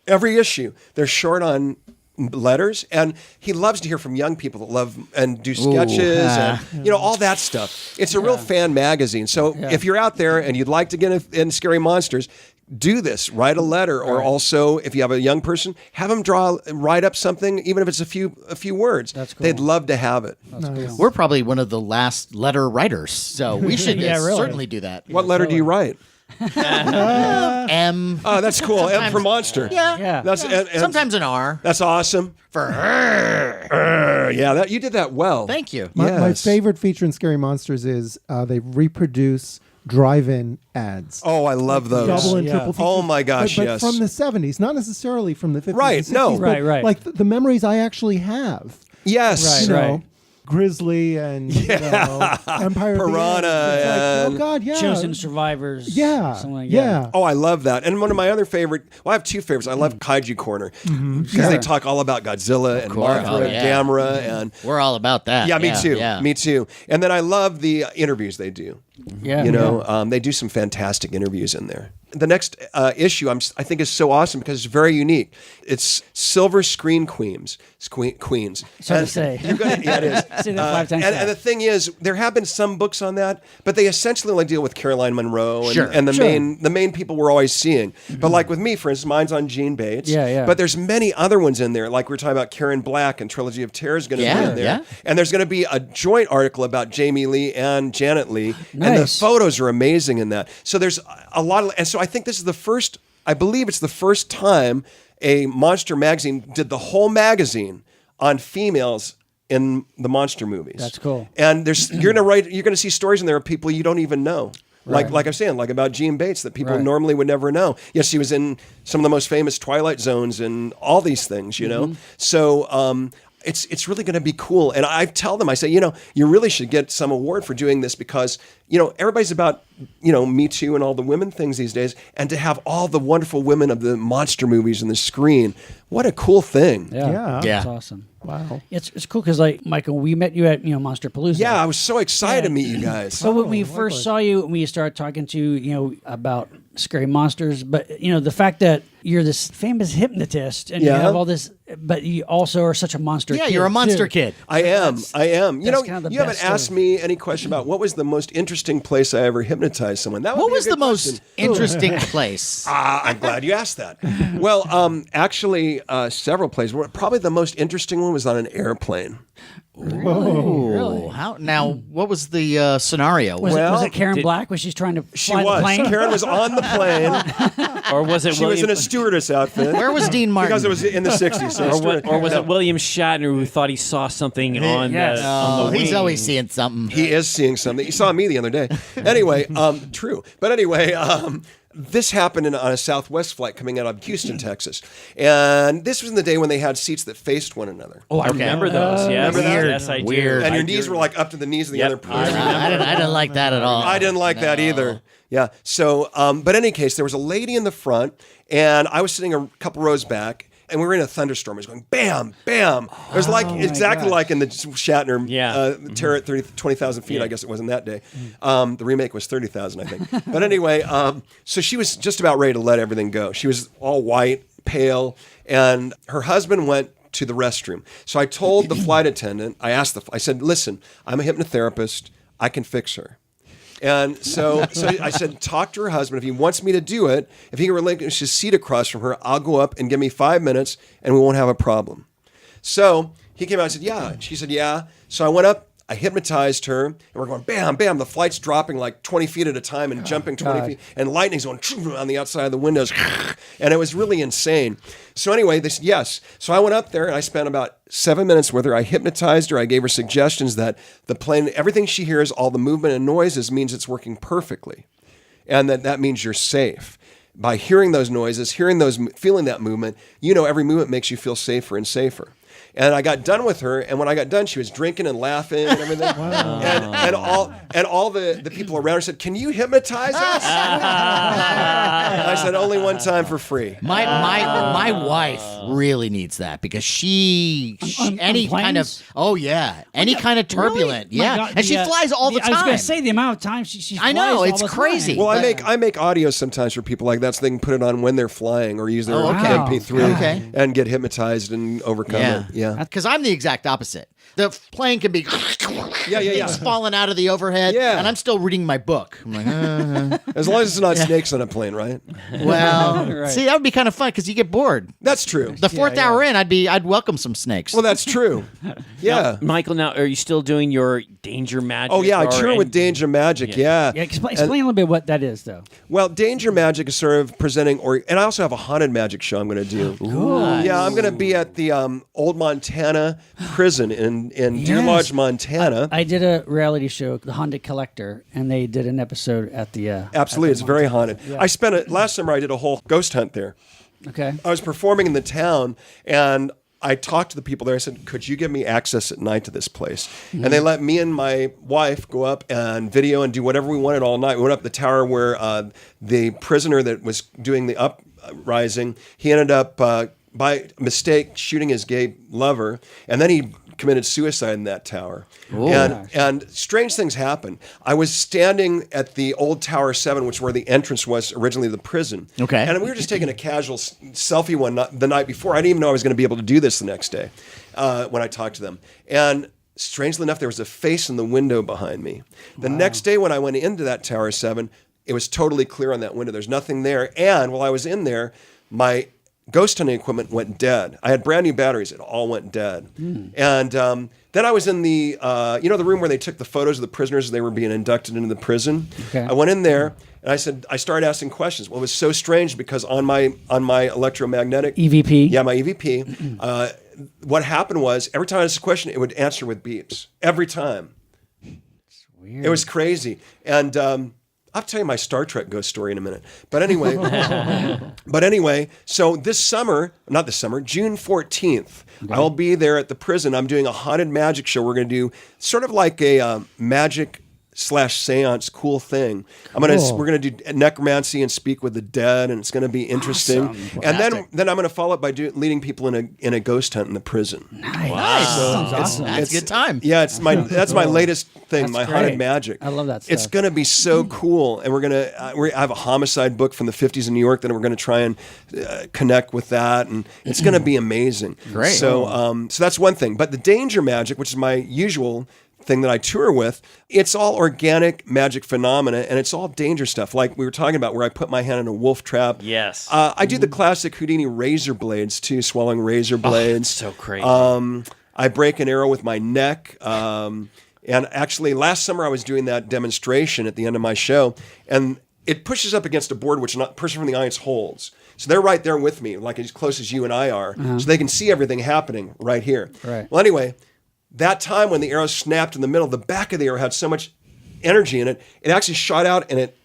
Speaker 5: every issue, they're short on letters, and he loves to hear from young people that love and do sketches and all that stuff. It's a real fan magazine. So if you're out there and you'd like to get in Scary Monsters, do this. Write a letter, or also if you have a young person, have them write up something, even if it's a few words.
Speaker 4: That's cool.
Speaker 5: They'd love to have it.
Speaker 4: That's cool.
Speaker 1: We're probably one of the last letter writers, so we should
Speaker 4: really.
Speaker 1: certainly do that.
Speaker 5: What letter do you write?
Speaker 1: M.
Speaker 5: Oh, that's cool. M for monster.
Speaker 1: Yeah.
Speaker 5: That's and
Speaker 1: Sometimes an R.
Speaker 5: That's awesome.
Speaker 1: For her.
Speaker 5: Yeah, you did that well.
Speaker 1: Thank you.
Speaker 3: My favorite feature in Scary Monsters is they reproduce drive-in ads.
Speaker 5: Oh, I love those.
Speaker 3: Double and triple features.
Speaker 5: Oh my gosh,
Speaker 3: but
Speaker 5: yes.
Speaker 3: from the 70s, not necessarily from the 50s.
Speaker 5: Right,
Speaker 3: and 60s,
Speaker 5: no.
Speaker 3: but
Speaker 4: Right.
Speaker 3: Like the memories I actually have.
Speaker 5: Yes.
Speaker 3: You
Speaker 4: Right.
Speaker 3: know, Grizzly and Empire
Speaker 5: Piranha
Speaker 3: and
Speaker 5: and
Speaker 3: oh God, yeah.
Speaker 4: Chosen Survivors.
Speaker 3: Yeah.
Speaker 4: Something like
Speaker 3: yeah.
Speaker 5: Oh, I love that. And one of my other favorite, I have two favorites. I love Kaiju Corner because they talk all about Godzilla and
Speaker 1: course.
Speaker 5: Mothra
Speaker 1: Oh,
Speaker 5: and
Speaker 1: yeah.
Speaker 5: Gamera and
Speaker 1: We're all about that.
Speaker 5: yeah, me too.
Speaker 1: Yeah.
Speaker 5: Me too. And then I love the interviews they do.
Speaker 4: Yeah.
Speaker 5: They do some fantastic interviews in there. The next issue I think is so awesome because it's very unique. It's Silver Screen Queens. Queens.
Speaker 4: Sorry to say.
Speaker 5: You're gonna, yeah, it is.
Speaker 4: Say that 5 times
Speaker 5: and
Speaker 4: fast.
Speaker 5: the thing is, there have been some books on that, but they essentially only deal with Caroline Munro and,
Speaker 1: Sure.
Speaker 5: and the main people we're always seeing. But like with me, for instance, mine's on Jean Bates.
Speaker 4: Yeah.
Speaker 5: But there's many other ones in there. Like we're talking about Karen Black and Trilogy of Terror is going to be in there.
Speaker 1: Yeah.
Speaker 5: And there's going to be a joint article about Jamie Lee and Janet Lee. And the
Speaker 4: Nice.
Speaker 5: photos are amazing in that. So there's a lot of, and so I think this is the first, I believe it's the first time a monster magazine did the whole magazine on females in the monster movies.
Speaker 4: That's cool.
Speaker 5: And you're gonna see stories in there of people you don't even know. Like I'm saying, like about Jean Bates that people normally would never know. Yes, she was in some of the most famous Twilight Zones and all these things, you know. So it's really going to be cool. And I tell them, I say, you really should get some award for doing this because, everybody's about, Me Too and all the women things these days. And to have all the wonderful women of the monster movies on the screen, what a cool thing.
Speaker 3: Yeah.
Speaker 4: That's awesome.
Speaker 3: Wow.
Speaker 4: It's cool because, like, Michael, we met you at Monster Palooza.
Speaker 5: Yeah, I was so excited to meet you guys.
Speaker 4: So when we first saw you, we started talking to about Scary Monsters, but the fact that you're this famous hypnotist and you have all this, but you also are such a monster.
Speaker 1: Yeah,
Speaker 4: kid
Speaker 1: you're a monster
Speaker 4: too.
Speaker 1: kid.
Speaker 5: I am. You
Speaker 4: that's kind of the
Speaker 5: you haven't
Speaker 4: best
Speaker 5: asked
Speaker 4: of-
Speaker 5: me any question about what was the most interesting place I ever hypnotized someone. That would
Speaker 1: What
Speaker 5: be a
Speaker 1: was
Speaker 5: good
Speaker 1: the most
Speaker 5: question.
Speaker 1: interesting place?
Speaker 5: I'm glad you asked that. Well, actually, several places. Probably the most interesting one was on an airplane.
Speaker 1: Really? How? Now, what was the scenario?
Speaker 4: Was
Speaker 5: Well,
Speaker 4: it Karen Black? Was she trying to
Speaker 5: She
Speaker 4: fly
Speaker 5: was.
Speaker 4: the plane?
Speaker 5: Karen was on the plane.
Speaker 2: Or was it
Speaker 5: She was
Speaker 2: William?
Speaker 5: in a stewardess outfit.
Speaker 1: Where was Dean Martin?
Speaker 5: Because it was in the 60s. So
Speaker 2: or was it William Shatner who thought he saw something on
Speaker 4: Yes.
Speaker 2: the on the
Speaker 1: He's
Speaker 2: wing?
Speaker 1: always seeing something.
Speaker 5: He is seeing something. He saw me the other day. Anyway, true. But anyway, this happened on a Southwest flight coming out of Houston, Texas. And this was in the day when they had seats that faced one another.
Speaker 2: Oh, I remember those. Yes,
Speaker 5: Remember that?
Speaker 2: yes, I do.
Speaker 1: Weird.
Speaker 5: And
Speaker 2: I
Speaker 5: your
Speaker 2: do.
Speaker 5: knees were like up to the knees of the
Speaker 2: Yep.
Speaker 5: other person.
Speaker 1: I didn't like that at all.
Speaker 5: I didn't like that either. Yeah. So, but in any case, there was a lady in the front, and I was sitting a couple rows back, and we were in a thunderstorm. It was going bam, bam. It was like exactly like in the Shatner Terror at 20,000 feet. I guess it was in that day. The remake was 30,000, I think. But anyway, so she was just about ready to let everything go. She was all white, pale, and her husband went to the restroom. So I told the flight attendant, I said, listen, I'm a hypnotherapist. I can fix her. And so I said, talk to her husband. If he wants me to do it, if he can relinquish his seat across from her, I'll go up and give me 5 minutes and we won't have a problem. So he came out and said, yeah. She said, yeah. So I went up, I hypnotized her, and we're going bam, bam. The flight's dropping like 20 feet at a time and jumping 20 feet, and lightning's going on the outside of the windows. And it was really insane. So anyway, they said yes. So I went up there and I spent about 7 minutes with her. I hypnotized her. I gave her suggestions that the plane, everything she hears, all the movement and noises means it's working perfectly. And that means you're safe. By hearing those noises, feeling that movement, every movement makes you feel safer and safer. And I got done with her, and when I got done, she was drinking and laughing and everything. And all the people around her said, "Can you hypnotize us?" I said, "Only one time for free."
Speaker 1: My wife really needs that because she any kind of kind of turbulent
Speaker 4: God,
Speaker 1: and she flies all the time.
Speaker 4: I was going to say the amount of time she
Speaker 1: I know,
Speaker 4: flies
Speaker 1: it's
Speaker 4: all the
Speaker 1: crazy.
Speaker 4: time.
Speaker 5: Well, I make audio sometimes for people like that, so they can put it on when they're flying or use their MP3 and get hypnotized and overcome it. Yeah,
Speaker 1: because I'm the exact opposite. The plane can be things falling out of the overhead, and I'm still reading my book. I'm like,
Speaker 5: as long as it's not snakes on a plane, right?
Speaker 1: well, see, that would be kind of fun because you get bored.
Speaker 5: That's true.
Speaker 1: The fourth hour in, I'd welcome some snakes.
Speaker 5: Well, that's true. Yeah,
Speaker 2: Michael, now are you still doing your Danger Magic?
Speaker 5: Oh yeah, I tour with Danger Magic. Yeah.
Speaker 4: Explain a little bit what that is, though.
Speaker 5: Well, Danger Magic is sort of presenting, and I also have a haunted magic show I'm going to do.
Speaker 1: Nice.
Speaker 5: Yeah, I'm going to be at the Old Montana prison in Deer Lodge, Montana.
Speaker 4: I did a reality show, The Haunted Collector, and they did an episode at the.
Speaker 5: Absolutely, it's very haunted. Yeah. I spent last summer. I did a whole ghost hunt there.
Speaker 4: Okay.
Speaker 5: I was performing in the town, and I talked to the people there. I said, "Could you give me access at night to this place?" And they let me and my wife go up and video and do whatever we wanted all night. We went up the tower where the prisoner that was doing the uprising, he ended up by mistake shooting his gay lover, and then he committed suicide in that tower. And strange things happened. I was standing at the old Tower 7, which where the entrance was originally to the prison.
Speaker 1: Okay.
Speaker 5: And we were just taking a casual selfie the night before. I didn't even know I was going to be able to do this the next day when I talked to them. And strangely enough, there was a face in the window behind me. The next day when I went into that Tower 7, it was totally clear on that window. There's nothing there. And while I was in there, my ghost hunting equipment went dead. I had brand new batteries. It all went dead. And then I was in the, the room where they took the photos of the prisoners as they were being inducted into the prison. Okay. I went in there and I started asking questions. Well, it was so strange because on my electromagnetic
Speaker 4: EVP.
Speaker 5: Yeah, my EVP. What happened was every time I asked a question, it would answer with beeps. Every time. It's weird. It was crazy. And I'll tell you my Star Trek ghost story in a minute. But anyway, so June 14th, I'll be there at the prison. I'm doing a haunted magic show. We're going to do sort of like a magic /seance cool thing. We're gonna do necromancy and speak with the dead, and it's gonna be interesting. Awesome. And then I'm gonna follow up by leading people in a ghost hunt in the prison.
Speaker 4: Nice. Wow. Sounds awesome.
Speaker 1: That's a good time.
Speaker 5: Yeah, that's my latest thing, my haunted magic.
Speaker 4: I love that stuff.
Speaker 5: It's gonna be so cool, and I have a homicide book from the 50s in New York that we're gonna try and connect with that, and it's gonna be amazing.
Speaker 1: Great.
Speaker 5: So that's one thing. But the danger magic, which is my usual thing that I tour with, it's all organic magic phenomena, and it's all danger stuff. Like we were talking about, where I put my hand in a wolf trap.
Speaker 2: Yes.
Speaker 5: I do the classic Houdini razor blades too, swallowing razor blades.
Speaker 2: So crazy.
Speaker 5: I break an arrow with my neck. And actually, last summer I was doing that demonstration at the end of my show, and it pushes up against a board which a person from the audience holds. So they're right there with me, like as close as you and I are, so they can see everything happening right here.
Speaker 4: Right.
Speaker 5: Well, anyway, that time when the arrow snapped in the middle, the back of the arrow had so much energy in it, it actually shot out and it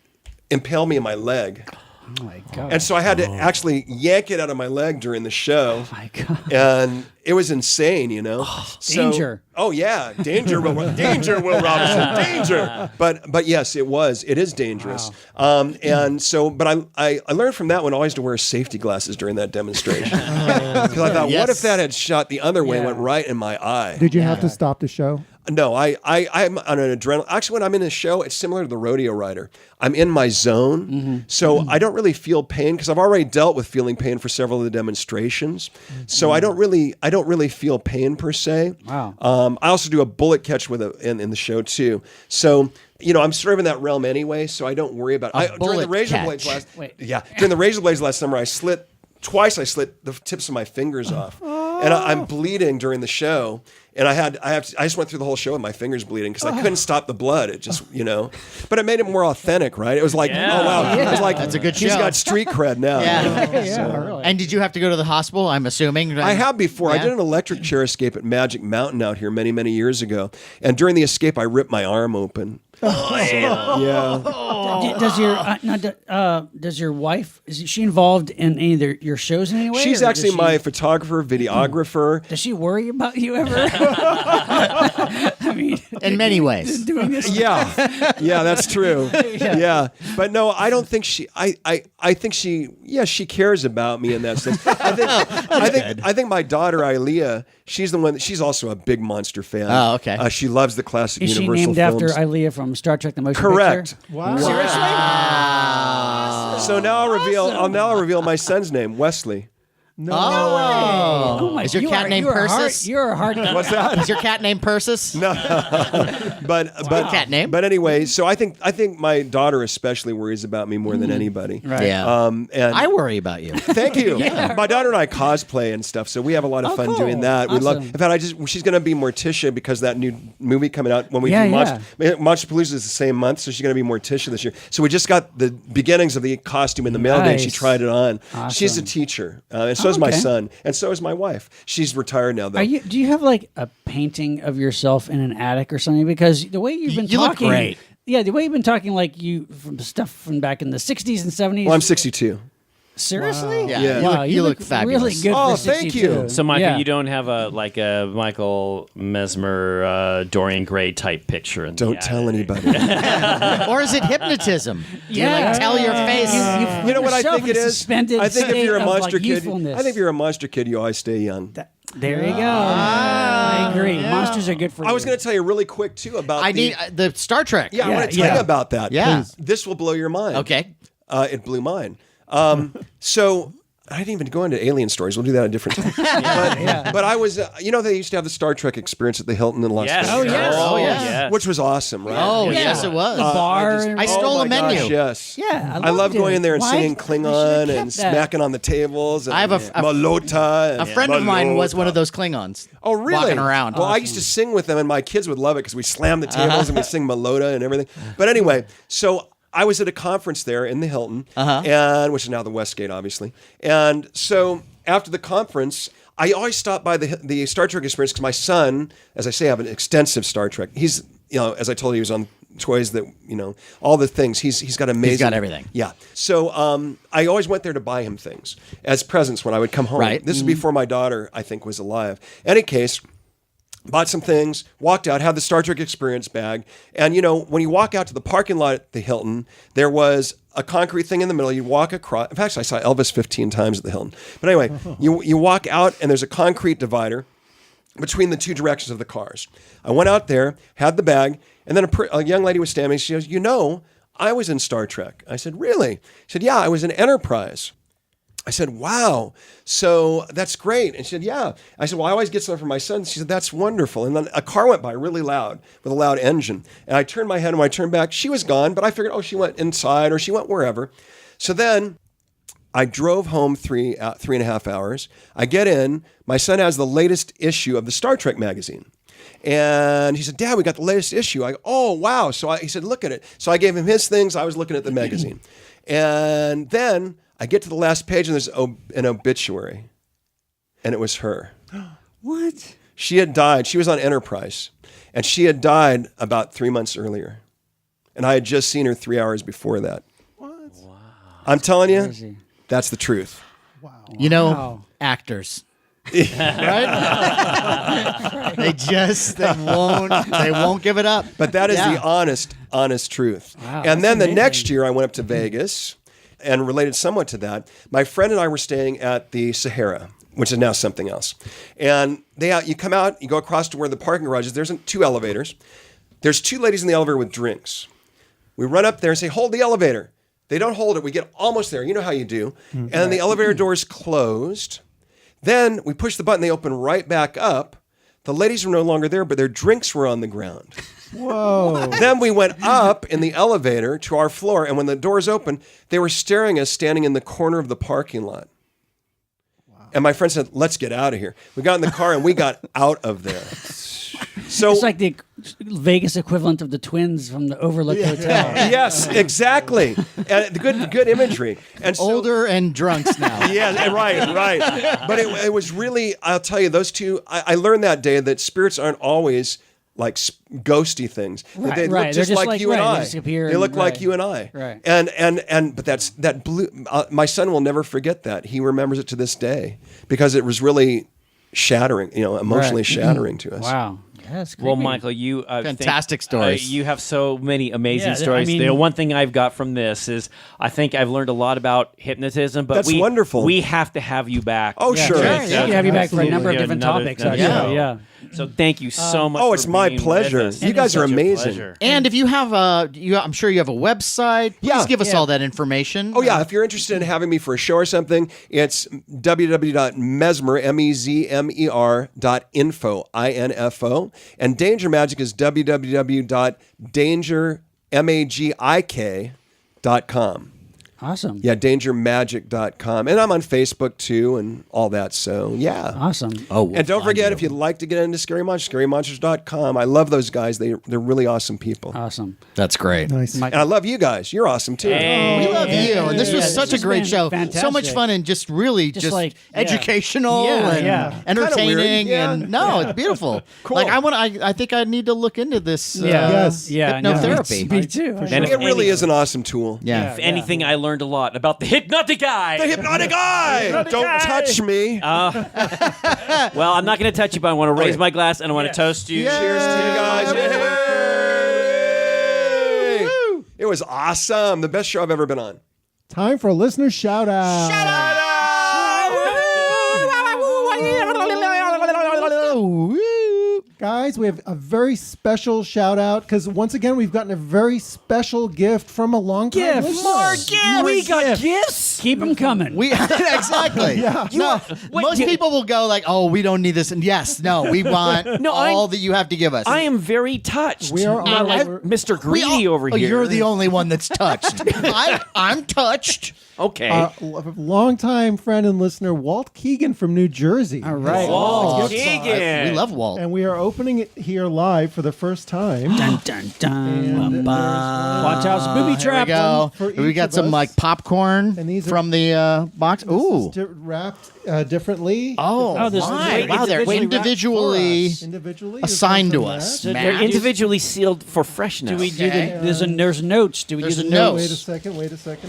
Speaker 5: impaled me in my leg.
Speaker 4: Oh my God.
Speaker 5: And so I had to actually yank it out of my leg during the show.
Speaker 4: Oh my God.
Speaker 5: And it was insane, you know.
Speaker 4: Danger.
Speaker 5: Oh yeah, danger, Will Robinson, danger. But yes, it is dangerous. Wow. And so, but I learned from that one always to wear safety glasses during that demonstration. Because I thought, what if that had shot the other way, and went right in my eye?
Speaker 3: Did you have to stop the show?
Speaker 5: No, I'm on an adrenaline. Actually, when I'm in a show, it's similar to the rodeo rider. I'm in my zone, so I don't really feel pain because I've already dealt with feeling pain for several of the demonstrations. So I don't really feel pain per se.
Speaker 4: Wow.
Speaker 5: I also do a bullet catch in the show too. So I'm sort of in that realm anyway. So I don't worry about it. During the razor blades last summer, I slit the tips of my fingers off, and I'm bleeding during the show. And I just went through the whole show with my fingers bleeding because I couldn't stop the blood. It just, but it made it more authentic, right? It was like, oh wow, it was like,
Speaker 1: that's a good show.
Speaker 5: He's got street cred now.
Speaker 4: Really.
Speaker 1: And did you have to go to the hospital? I'm assuming.
Speaker 5: I have before.
Speaker 1: Yeah.
Speaker 5: I did an electric chair escape at Magic Mountain out here many, many years ago. And during the escape, I ripped my arm open. Yeah.
Speaker 4: Does your wife, is she involved in any of your shows in any way?
Speaker 5: She's
Speaker 4: or
Speaker 5: actually
Speaker 4: does she-
Speaker 5: my photographer, videographer.
Speaker 4: Does she worry about you ever? I mean,
Speaker 1: In many ways.
Speaker 4: doing this.
Speaker 5: Yeah, that's true. Yeah, but no, I don't think she. I think she. Yeah, she cares about me in that sense. I think my daughter Ilea, she's the one. She's also a big monster fan.
Speaker 1: Oh, okay.
Speaker 5: She loves the classic
Speaker 4: Is she
Speaker 5: Universal
Speaker 4: named
Speaker 5: films.
Speaker 4: after Ilea from Star Trek: The Motion
Speaker 5: Correct.
Speaker 4: Picture?
Speaker 3: Wow.
Speaker 5: So now I'll reveal my son's name, Wesley.
Speaker 3: No.
Speaker 4: Oh my!
Speaker 1: Is your cat named Persis?
Speaker 4: You're a hard.
Speaker 5: What's that?
Speaker 1: Is your cat named Persis?
Speaker 5: No, but
Speaker 1: cat name.
Speaker 5: But anyway, so I think my daughter especially worries about me more than anybody.
Speaker 4: Right.
Speaker 1: Yeah.
Speaker 5: And
Speaker 1: I worry about you.
Speaker 5: thank you. My daughter and I cosplay and stuff, so we have a lot of fun
Speaker 4: cool.
Speaker 5: doing that. We love.
Speaker 4: Awesome.
Speaker 5: In fact, she's going to be Morticia because that new movie coming out when we
Speaker 4: Yeah,
Speaker 5: do
Speaker 4: yeah.
Speaker 5: Monsterpalooza is the same month, so she's going to be Morticia this year. So we just got the beginnings of the costume in the mail day. And she
Speaker 4: Nice.
Speaker 5: tried it on.
Speaker 4: Awesome.
Speaker 5: She's a teacher, and so is my
Speaker 4: okay.
Speaker 5: son, and so is my wife. She's retired now, though.
Speaker 4: Do you have like a painting of yourself in an attic or something? Because the way you've been
Speaker 1: You look
Speaker 4: talking,
Speaker 1: great.
Speaker 4: Yeah, the way you've been talking, like you from stuff from back in the '60s and '70s.
Speaker 5: Well, I'm 62.
Speaker 4: Seriously?
Speaker 1: Yeah.
Speaker 5: Yeah.
Speaker 1: You
Speaker 4: Wow,
Speaker 1: look, you look fabulous.
Speaker 4: Really good.
Speaker 5: Oh,
Speaker 4: for
Speaker 5: thank
Speaker 4: 62.
Speaker 5: you.
Speaker 2: So, Michael,
Speaker 4: Yeah.
Speaker 2: you don't have a Michael Mesmer, Dorian Gray type picture. In
Speaker 5: Don't
Speaker 2: the
Speaker 5: tell
Speaker 2: attic.
Speaker 5: anybody.
Speaker 1: Or is it hypnotism? Do you
Speaker 4: Yeah.
Speaker 1: like tell your face?
Speaker 5: You know what I
Speaker 4: Yourself
Speaker 5: think it
Speaker 4: in a
Speaker 5: is?
Speaker 4: suspended
Speaker 5: I think if
Speaker 4: state
Speaker 5: you're a
Speaker 4: of, like,
Speaker 5: monster kid,
Speaker 4: youthfulness.
Speaker 5: I think if you're a monster kid, you always stay young.
Speaker 4: There you go. I agree. Monsters are good for you.
Speaker 5: I was going to tell you really quick too about
Speaker 1: I need the Star Trek.
Speaker 5: Yeah, I want to tell you about that.
Speaker 1: Yeah.
Speaker 5: Please. This will blow your mind.
Speaker 1: Okay.
Speaker 5: It blew mine. So I didn't even go into alien stories. We'll do that at a different time. But I was, they used to have the Star Trek experience at the Hilton in Las
Speaker 2: Yes.
Speaker 5: Vegas.
Speaker 4: Oh, yes.
Speaker 1: Oh, yeah.
Speaker 2: yes.
Speaker 5: Which was awesome, right?
Speaker 1: Oh,
Speaker 4: Yeah.
Speaker 1: yes, it was.
Speaker 4: The bar.
Speaker 5: just-
Speaker 4: and-
Speaker 1: I stole
Speaker 5: oh
Speaker 1: a
Speaker 5: my
Speaker 1: menu.
Speaker 5: Gosh, yes.
Speaker 4: Yeah,
Speaker 5: I love
Speaker 4: loved
Speaker 5: going
Speaker 4: it.
Speaker 5: in there and
Speaker 4: Why?
Speaker 5: singing
Speaker 4: We should've
Speaker 5: Klingon
Speaker 4: kept
Speaker 5: and
Speaker 4: that.
Speaker 5: smacking on the tables. And
Speaker 1: I have a
Speaker 5: Malota.
Speaker 1: A friend of mine was one of those Klingons.
Speaker 5: Oh, really?
Speaker 1: Walking around.
Speaker 5: Well, I used to sing with them, and my kids would love it because we slam the tables and we sing Malota and everything. But anyway, so I was at a conference there in the Hilton, and which is now the Westgate, obviously. And so after the conference, I always stop by the Star Trek experience because my son, as I say, I have an extensive Star Trek. He's, as I told you, he was on toys that, all the things. He's got amazing.
Speaker 1: He's got everything.
Speaker 5: Yeah. So I always went there to buy him things as presents when I would come home.
Speaker 1: Right.
Speaker 5: This is before my daughter, I think, was alive. Any case, bought some things, walked out, had the Star Trek experience bag. And, when you walk out to the parking lot at the Hilton, there was a concrete thing in the middle. You walk across. In fact, I saw Elvis 15 times at the Hilton. But anyway, you walk out and there's a concrete divider between the two directions of the cars. I went out there, had the bag, and then a young lady was standing. She goes, I was in Star Trek. I said, really? She said, yeah, I was in Enterprise. I said, wow, so that's great. And she said, yeah. I said, well, I always get something for my son. She said, that's wonderful. And then a car went by really loud with a loud engine. And I turned my head, and when I turned back, she was gone. But I figured, she went inside or she went wherever. So then I drove home 3.5 hours. I get in. My son has the latest issue of the Star Trek magazine. And he said, Dad, we got the latest issue. I go, oh, wow. So he said, look at it. So I gave him his things. I was looking at the magazine. And then I get to the last page and there's an obituary. And it was her.
Speaker 4: What?
Speaker 5: She had died. She was on Enterprise. And she had died about 3 months earlier. And I had just seen her 3 hours before that.
Speaker 3: What?
Speaker 5: Wow. I'm telling you,
Speaker 4: Crazy.
Speaker 5: that's the truth.
Speaker 4: Wow.
Speaker 1: Actors. Right? they won't give it up.
Speaker 5: But that is the honest truth.
Speaker 4: Wow,
Speaker 5: And then
Speaker 4: that's
Speaker 5: the next
Speaker 4: amazing.
Speaker 5: year I went up to Vegas, and related somewhat to that, my friend and I were staying at the Sahara, which is now something else. And you come out, you go across to where the parking garage is. There's 2 elevators. There's 2 ladies in the elevator with drinks. We run up there and say, hold the elevator. They don't hold it. We get almost there. You know how you do. And then the elevator doors closed. Then we push the button. They open right back up. The ladies were no longer there, but their drinks were on the ground.
Speaker 3: Whoa.
Speaker 5: Then we went up in the elevator to our floor, and when the doors opened, they were staring at us standing in the corner of the parking lot. Wow. And my friend said, let's get out of here. We got in the car, and we got out of there. So
Speaker 4: It's like the Vegas equivalent of the twins from the Overlook Hotel.
Speaker 5: yes, exactly. And the good imagery. And so,
Speaker 1: Older and drunks now.
Speaker 5: yeah, right. But it was really, I'll tell you, those two, I learned that day that spirits aren't always like ghosty things.
Speaker 4: Right,
Speaker 5: They
Speaker 4: right.
Speaker 5: look
Speaker 4: They're
Speaker 5: just
Speaker 4: just
Speaker 5: like
Speaker 4: like-
Speaker 5: you and
Speaker 4: right, they
Speaker 5: I.
Speaker 4: just appear
Speaker 5: They
Speaker 4: and-
Speaker 5: look like
Speaker 4: right.
Speaker 5: you and I.
Speaker 4: Right.
Speaker 5: But that blue. My son will never forget that. He remembers it to this day because it was really shattering, emotionally
Speaker 4: Right.
Speaker 5: shattering to us.
Speaker 4: Wow. That's
Speaker 2: Well,
Speaker 4: creepy.
Speaker 2: Michael, you
Speaker 1: Fantastic stories.
Speaker 2: You have so many amazing
Speaker 4: Yeah,
Speaker 2: stories.
Speaker 4: I mean-
Speaker 2: The one thing I've got from this is I think I've learned a lot about hypnotism. But
Speaker 5: That's wonderful.
Speaker 2: We have to have you back.
Speaker 5: Oh,
Speaker 4: Yeah,
Speaker 5: sure.
Speaker 4: sure.
Speaker 1: Yeah,
Speaker 4: We
Speaker 1: yeah.
Speaker 4: can have you back for a
Speaker 2: Absolutely.
Speaker 4: number of
Speaker 2: Yeah,
Speaker 4: different
Speaker 2: another-
Speaker 4: topics.
Speaker 2: another
Speaker 4: Actually.
Speaker 2: show.
Speaker 4: Yeah.
Speaker 2: So thank you so much.
Speaker 5: Oh, it's
Speaker 2: for
Speaker 5: my
Speaker 2: being with
Speaker 5: pleasure.
Speaker 2: us.
Speaker 5: You guys are
Speaker 2: Such a
Speaker 5: amazing.
Speaker 2: pleasure.
Speaker 1: And if you have I'm sure you have a website. Please
Speaker 5: Yeah.
Speaker 1: give us
Speaker 4: Yeah.
Speaker 1: all that information.
Speaker 5: Oh yeah, if you're interested in having me for a show or something, it's www.mezmer MEZMER.info info, and Danger Magic is www.dangermagik.com.
Speaker 4: Awesome.
Speaker 5: Yeah, dangermagic.com, and I'm on Facebook too, and all that. So yeah.
Speaker 4: Awesome.
Speaker 1: Oh,
Speaker 5: And don't forget, if you'd like to get into Scary Monsters, scarymonsters.com. I love those guys. They're really awesome people.
Speaker 4: Awesome.
Speaker 1: that's great.
Speaker 3: Nice.
Speaker 5: And I love you guys. You're awesome too.
Speaker 2: Hey.
Speaker 1: We love you, and this
Speaker 4: Yeah,
Speaker 1: was
Speaker 4: this
Speaker 1: such a
Speaker 4: has
Speaker 1: great
Speaker 4: been
Speaker 1: show. So much
Speaker 4: fantastic.
Speaker 1: fun and just really just
Speaker 4: like, yeah.
Speaker 1: educational
Speaker 4: Yeah,
Speaker 1: and
Speaker 4: yeah.
Speaker 1: entertaining.
Speaker 5: Kinda weird, yeah.
Speaker 1: And no, it's beautiful.
Speaker 5: Cool.
Speaker 1: Like I think I need to look into this.
Speaker 3: Yes.
Speaker 4: Yeah. no,
Speaker 1: hypnotherapy.
Speaker 4: Me too.
Speaker 3: For
Speaker 4: I
Speaker 3: sure.
Speaker 4: know.
Speaker 5: It really is an awesome tool.
Speaker 1: Yeah.
Speaker 2: If anything, I learned a lot about the hypnotic eye.
Speaker 5: The hypnotic eye. Don't touch me.
Speaker 2: Well, I'm not going to touch you, but I want to raise my glass and I want to toast you.
Speaker 5: Cheers to you guys. Yay. It was awesome. The best show I've ever been on.
Speaker 3: Time for a listener shout out. Guys, we have a very special shout out because once again we've gotten a very special gift from a long time
Speaker 4: Gifts.
Speaker 3: listener.
Speaker 4: We got gifts. Keep them coming.
Speaker 1: We exactly. No, most people will go like, "Oh, we don't need this," and yes, no, we want
Speaker 2: No,
Speaker 1: all that you have to give us.
Speaker 2: I am very touched.
Speaker 3: We are
Speaker 2: not
Speaker 3: all
Speaker 2: like
Speaker 3: over-
Speaker 2: Mr.
Speaker 1: We
Speaker 2: Greedy
Speaker 1: all-
Speaker 2: over
Speaker 1: oh,
Speaker 2: here.
Speaker 1: You're the only one that's touched. I'm touched.
Speaker 2: Okay.
Speaker 3: Longtime friend and listener Walt Keegan from New Jersey.
Speaker 4: All right.
Speaker 2: Walt
Speaker 3: Gift box.
Speaker 2: Keegan.
Speaker 1: We love Walt.
Speaker 3: And we are opening it here live for the first time.
Speaker 4: Dun, dun, dun.
Speaker 3: And
Speaker 4: Watch out, it's booby
Speaker 1: Here we
Speaker 4: trap.
Speaker 1: go.
Speaker 3: for
Speaker 1: We
Speaker 3: each
Speaker 1: got
Speaker 3: of
Speaker 1: some
Speaker 3: us.
Speaker 1: like popcorn
Speaker 3: And these are-
Speaker 1: from the box.
Speaker 3: This
Speaker 1: Ooh.
Speaker 3: is wrapped differently.
Speaker 4: Oh, this is
Speaker 1: my.
Speaker 4: great.
Speaker 1: Wow, they're
Speaker 3: Individually
Speaker 1: individually
Speaker 3: for us.
Speaker 1: assigned to
Speaker 3: Aside from
Speaker 1: us.
Speaker 3: that.
Speaker 1: Matt.
Speaker 2: They're individually sealed for freshness.
Speaker 4: Do we do
Speaker 1: Okay.
Speaker 4: the? There's notes. Do we
Speaker 1: There's
Speaker 4: do the
Speaker 1: a note.
Speaker 4: notes?
Speaker 3: Wait a second.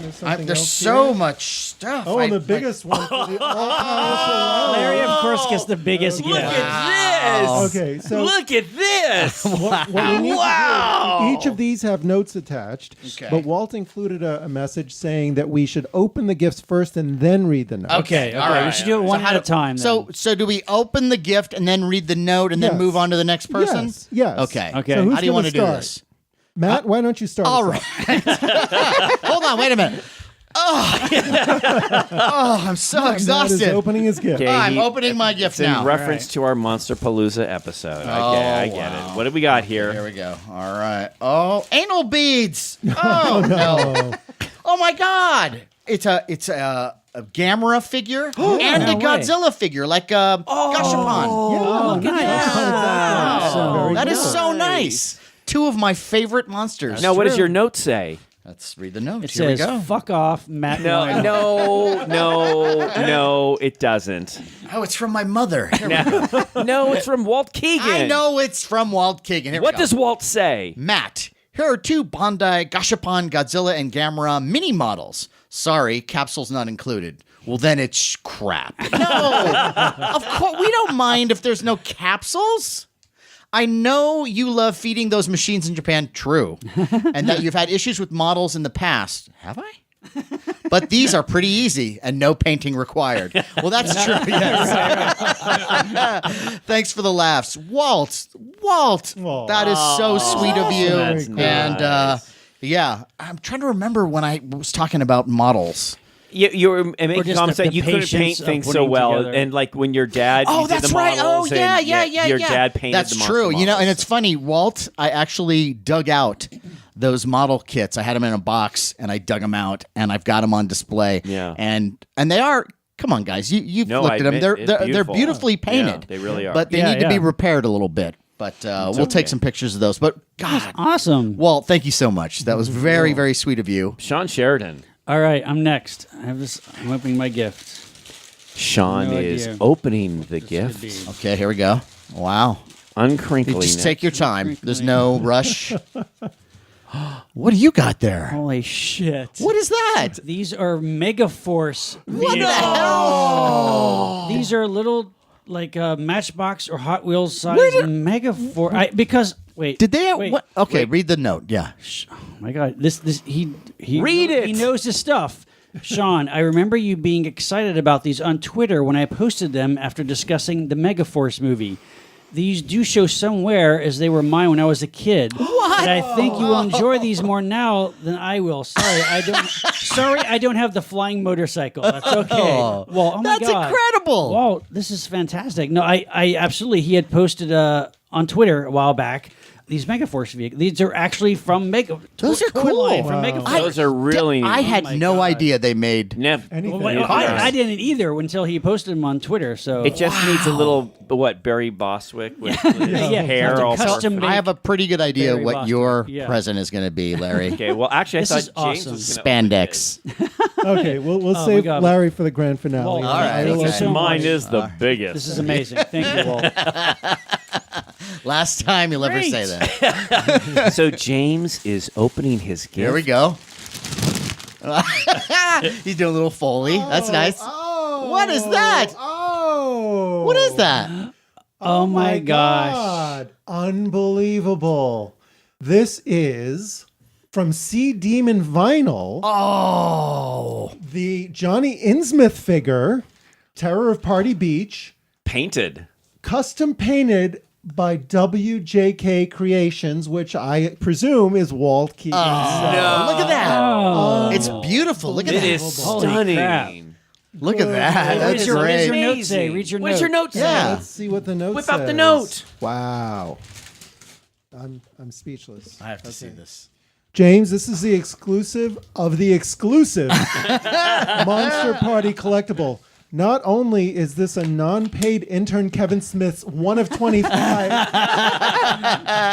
Speaker 3: There's something
Speaker 1: There's
Speaker 3: else
Speaker 1: so
Speaker 3: here.
Speaker 1: much stuff.
Speaker 3: Oh, and the biggest one for the all-powerful
Speaker 4: Larry, of course, gets the biggest
Speaker 2: Look
Speaker 4: gift.
Speaker 2: at this.
Speaker 3: Okay, so
Speaker 2: Look at this.
Speaker 3: what we need
Speaker 2: Wow.
Speaker 3: to do, each of these have notes attached,
Speaker 1: Okay.
Speaker 3: but Walt included a message saying that we should open the gifts first and then read the notes.
Speaker 4: Okay,
Speaker 1: all right.
Speaker 4: We should do it one
Speaker 1: how
Speaker 4: at a
Speaker 1: do-
Speaker 4: time. Then.
Speaker 1: So do we open the gift and then read the note and then
Speaker 3: Yes.
Speaker 1: move on to the next person?
Speaker 3: Yes, yes.
Speaker 1: Okay.
Speaker 4: Okay.
Speaker 3: So who's
Speaker 1: How do you
Speaker 3: gonna
Speaker 1: want to do
Speaker 3: start?
Speaker 1: this?
Speaker 3: Matt, why don't you start?
Speaker 1: All
Speaker 3: us
Speaker 1: right.
Speaker 3: off?
Speaker 1: Hold on. Wait a minute. Oh, I'm so
Speaker 3: Matt is
Speaker 1: exhausted.
Speaker 3: opening his gift.
Speaker 2: Okay.
Speaker 1: I'm
Speaker 2: he-
Speaker 1: opening my gift
Speaker 2: It's in
Speaker 1: now.
Speaker 2: reference to our Monster Palooza episode. Okay, I get it. What do we got here?
Speaker 1: Here we go. All right. Oh, anal beads. Oh no. Oh my God. It's a Gamera figure and
Speaker 4: no
Speaker 1: a
Speaker 4: way.
Speaker 1: Godzilla figure, like Gashapon.
Speaker 3: Yeah,
Speaker 4: look at that.
Speaker 3: Wow. Very
Speaker 1: That is
Speaker 3: good.
Speaker 1: so nice. Two of my favorite monsters.
Speaker 2: Now, what does your note say?
Speaker 1: Let's read the note.
Speaker 4: it
Speaker 1: Here we
Speaker 4: says,
Speaker 1: go.
Speaker 4: "Fuck off, Matt."
Speaker 2: No,
Speaker 4: Weinhold."
Speaker 2: no, it doesn't.
Speaker 1: Oh, it's from my mother. Here we go.
Speaker 2: No, it's from Walt Keegan.
Speaker 1: I know it's from Walt Keegan. Here we
Speaker 2: What
Speaker 1: go.
Speaker 2: does Walt say?
Speaker 1: Matt, here are two Bandai Gashapon Godzilla and Gamera mini models. Sorry, capsule's not included. Well, then it's crap. No, of course we don't mind if there's no capsules. I know you love feeding those machines in Japan, true, and that you've had issues with models in the past. Have I? But these are pretty easy and no painting required. Well, that's true. Yes. Thanks for the laughs, Walt.
Speaker 3: Aw.
Speaker 1: That is so sweet of you.
Speaker 2: That's
Speaker 1: And
Speaker 2: nice.
Speaker 1: yeah, I'm trying to remember when I was talking about models.
Speaker 2: You were making
Speaker 4: just
Speaker 2: comments
Speaker 4: the
Speaker 2: that you couldn't
Speaker 4: patience
Speaker 2: paint
Speaker 4: of
Speaker 2: things so
Speaker 4: putting
Speaker 2: well,
Speaker 4: together.
Speaker 2: and like when your dad,
Speaker 1: Oh,
Speaker 2: you did
Speaker 1: that's
Speaker 2: the
Speaker 1: right. Oh,
Speaker 2: models, and
Speaker 1: yeah.
Speaker 2: Your dad painted
Speaker 1: That's
Speaker 2: the monster
Speaker 1: true. You know, and
Speaker 2: models.
Speaker 1: it's funny, Walt. I actually dug out those model kits. I had them in a box, and I dug them out, and I've got them on display.
Speaker 2: Yeah.
Speaker 1: and they are. Come on, guys, you've
Speaker 2: No,
Speaker 1: looked at them.
Speaker 2: admit,
Speaker 1: They're
Speaker 2: it's beautiful.
Speaker 1: beautifully painted.
Speaker 2: Yeah, they really are.
Speaker 1: But they
Speaker 4: Yeah,
Speaker 1: need to be
Speaker 4: yeah.
Speaker 1: repaired a little bit. But we'll take some pictures of those. But God,
Speaker 4: Awesome.
Speaker 1: Walt, thank you so much. That was very, very sweet of you.
Speaker 2: Sean Sheridan.
Speaker 4: All right, I'm next. I'm opening my gift.
Speaker 2: Sean
Speaker 4: No
Speaker 2: is
Speaker 4: idea.
Speaker 2: opening the
Speaker 4: Could
Speaker 2: gift.
Speaker 4: be.
Speaker 1: Okay, here we go. Wow.
Speaker 2: Uncrinkling.
Speaker 1: You just
Speaker 2: it.
Speaker 1: take your time. There's no rush. What do you got there?
Speaker 4: Holy shit.
Speaker 1: What is that?
Speaker 4: These are Megaforce
Speaker 1: What the
Speaker 4: vehicles.
Speaker 1: hell?
Speaker 4: These are little, like Matchbox or Hot Wheels size Megaforce. Because wait,
Speaker 1: Did they?
Speaker 4: Wait,
Speaker 1: What? Okay,
Speaker 4: wait.
Speaker 1: read the note. Yeah.
Speaker 4: Oh my God! He
Speaker 2: Read it.
Speaker 4: He knows his stuff. Sean, I remember you being excited about these on Twitter when I posted them after discussing the Megaforce movie. These do show somewhere as they were mine when I was a kid.
Speaker 1: What?
Speaker 4: But I think you will enjoy these more now than I will. Sorry, I don't have the flying motorcycle. That's okay. Well, oh my
Speaker 1: That's
Speaker 4: God.
Speaker 1: incredible.
Speaker 4: Wow, this is fantastic. No, I absolutely. He had posted on Twitter a while back these Megaforce vehicles. These are actually from Mega.
Speaker 1: Those are
Speaker 4: toy
Speaker 1: cool.
Speaker 4: line From
Speaker 3: Wow.
Speaker 4: Megaforce.
Speaker 2: Those are really.
Speaker 1: I had
Speaker 4: my
Speaker 1: no
Speaker 4: God.
Speaker 1: idea they made.
Speaker 3: Anything.
Speaker 4: Well, I didn't either until he posted them on Twitter. So
Speaker 2: It just needs a little Barry Bostwick with his
Speaker 4: Yeah.
Speaker 2: hair all
Speaker 4: Custom
Speaker 2: perfect.
Speaker 4: made
Speaker 1: I have a pretty good idea
Speaker 4: Barry
Speaker 1: what
Speaker 4: Boston.
Speaker 1: your
Speaker 4: Yeah.
Speaker 1: present is going to be, Larry.
Speaker 2: Okay, well, actually,
Speaker 4: This
Speaker 2: I
Speaker 4: is
Speaker 2: thought James
Speaker 4: awesome.
Speaker 2: was going to
Speaker 1: Spandex.
Speaker 3: Okay, we'll
Speaker 4: we
Speaker 3: save
Speaker 4: got-
Speaker 3: Larry for the grand finale.
Speaker 4: Well,
Speaker 1: all right,
Speaker 3: I will-
Speaker 1: okay.
Speaker 4: so
Speaker 2: Mine
Speaker 4: much.
Speaker 2: is the biggest.
Speaker 4: This is amazing. Thank you, Walt.
Speaker 1: Last time you'll ever
Speaker 4: Great.
Speaker 1: say that.
Speaker 2: So James is opening his gift.
Speaker 1: Here we go. He's doing a little Foley. That's nice.
Speaker 3: Oh,
Speaker 1: What is that?
Speaker 3: Oh.
Speaker 1: What is that?
Speaker 4: Oh my gosh.
Speaker 3: God. Unbelievable. This is from Sea Demon Vinyl,
Speaker 1: Oh.
Speaker 3: the Johnny Innsmouth figure, Terror of Party Beach,
Speaker 2: Painted.
Speaker 3: custom painted by WJK Creations, which I presume is Walt Keaton's.
Speaker 1: No. Look at that.
Speaker 4: Oh.
Speaker 1: It's beautiful. Look at
Speaker 2: It
Speaker 1: that.
Speaker 2: is
Speaker 4: Holy
Speaker 2: stunning.
Speaker 4: crap.
Speaker 1: Look at that.
Speaker 3: Read
Speaker 1: That's
Speaker 4: your
Speaker 1: great.
Speaker 4: note say? Read your
Speaker 2: What's
Speaker 4: note.
Speaker 2: your note say?
Speaker 1: Yeah.
Speaker 3: Let's see what the note
Speaker 2: Whip
Speaker 3: says.
Speaker 2: out the note.
Speaker 3: Wow. I'm speechless.
Speaker 1: I have to see this.
Speaker 3: James, this is the exclusive of the exclusive Monster Party collectible. Not only is this a non-paid intern Kevin Smith's 1 of 25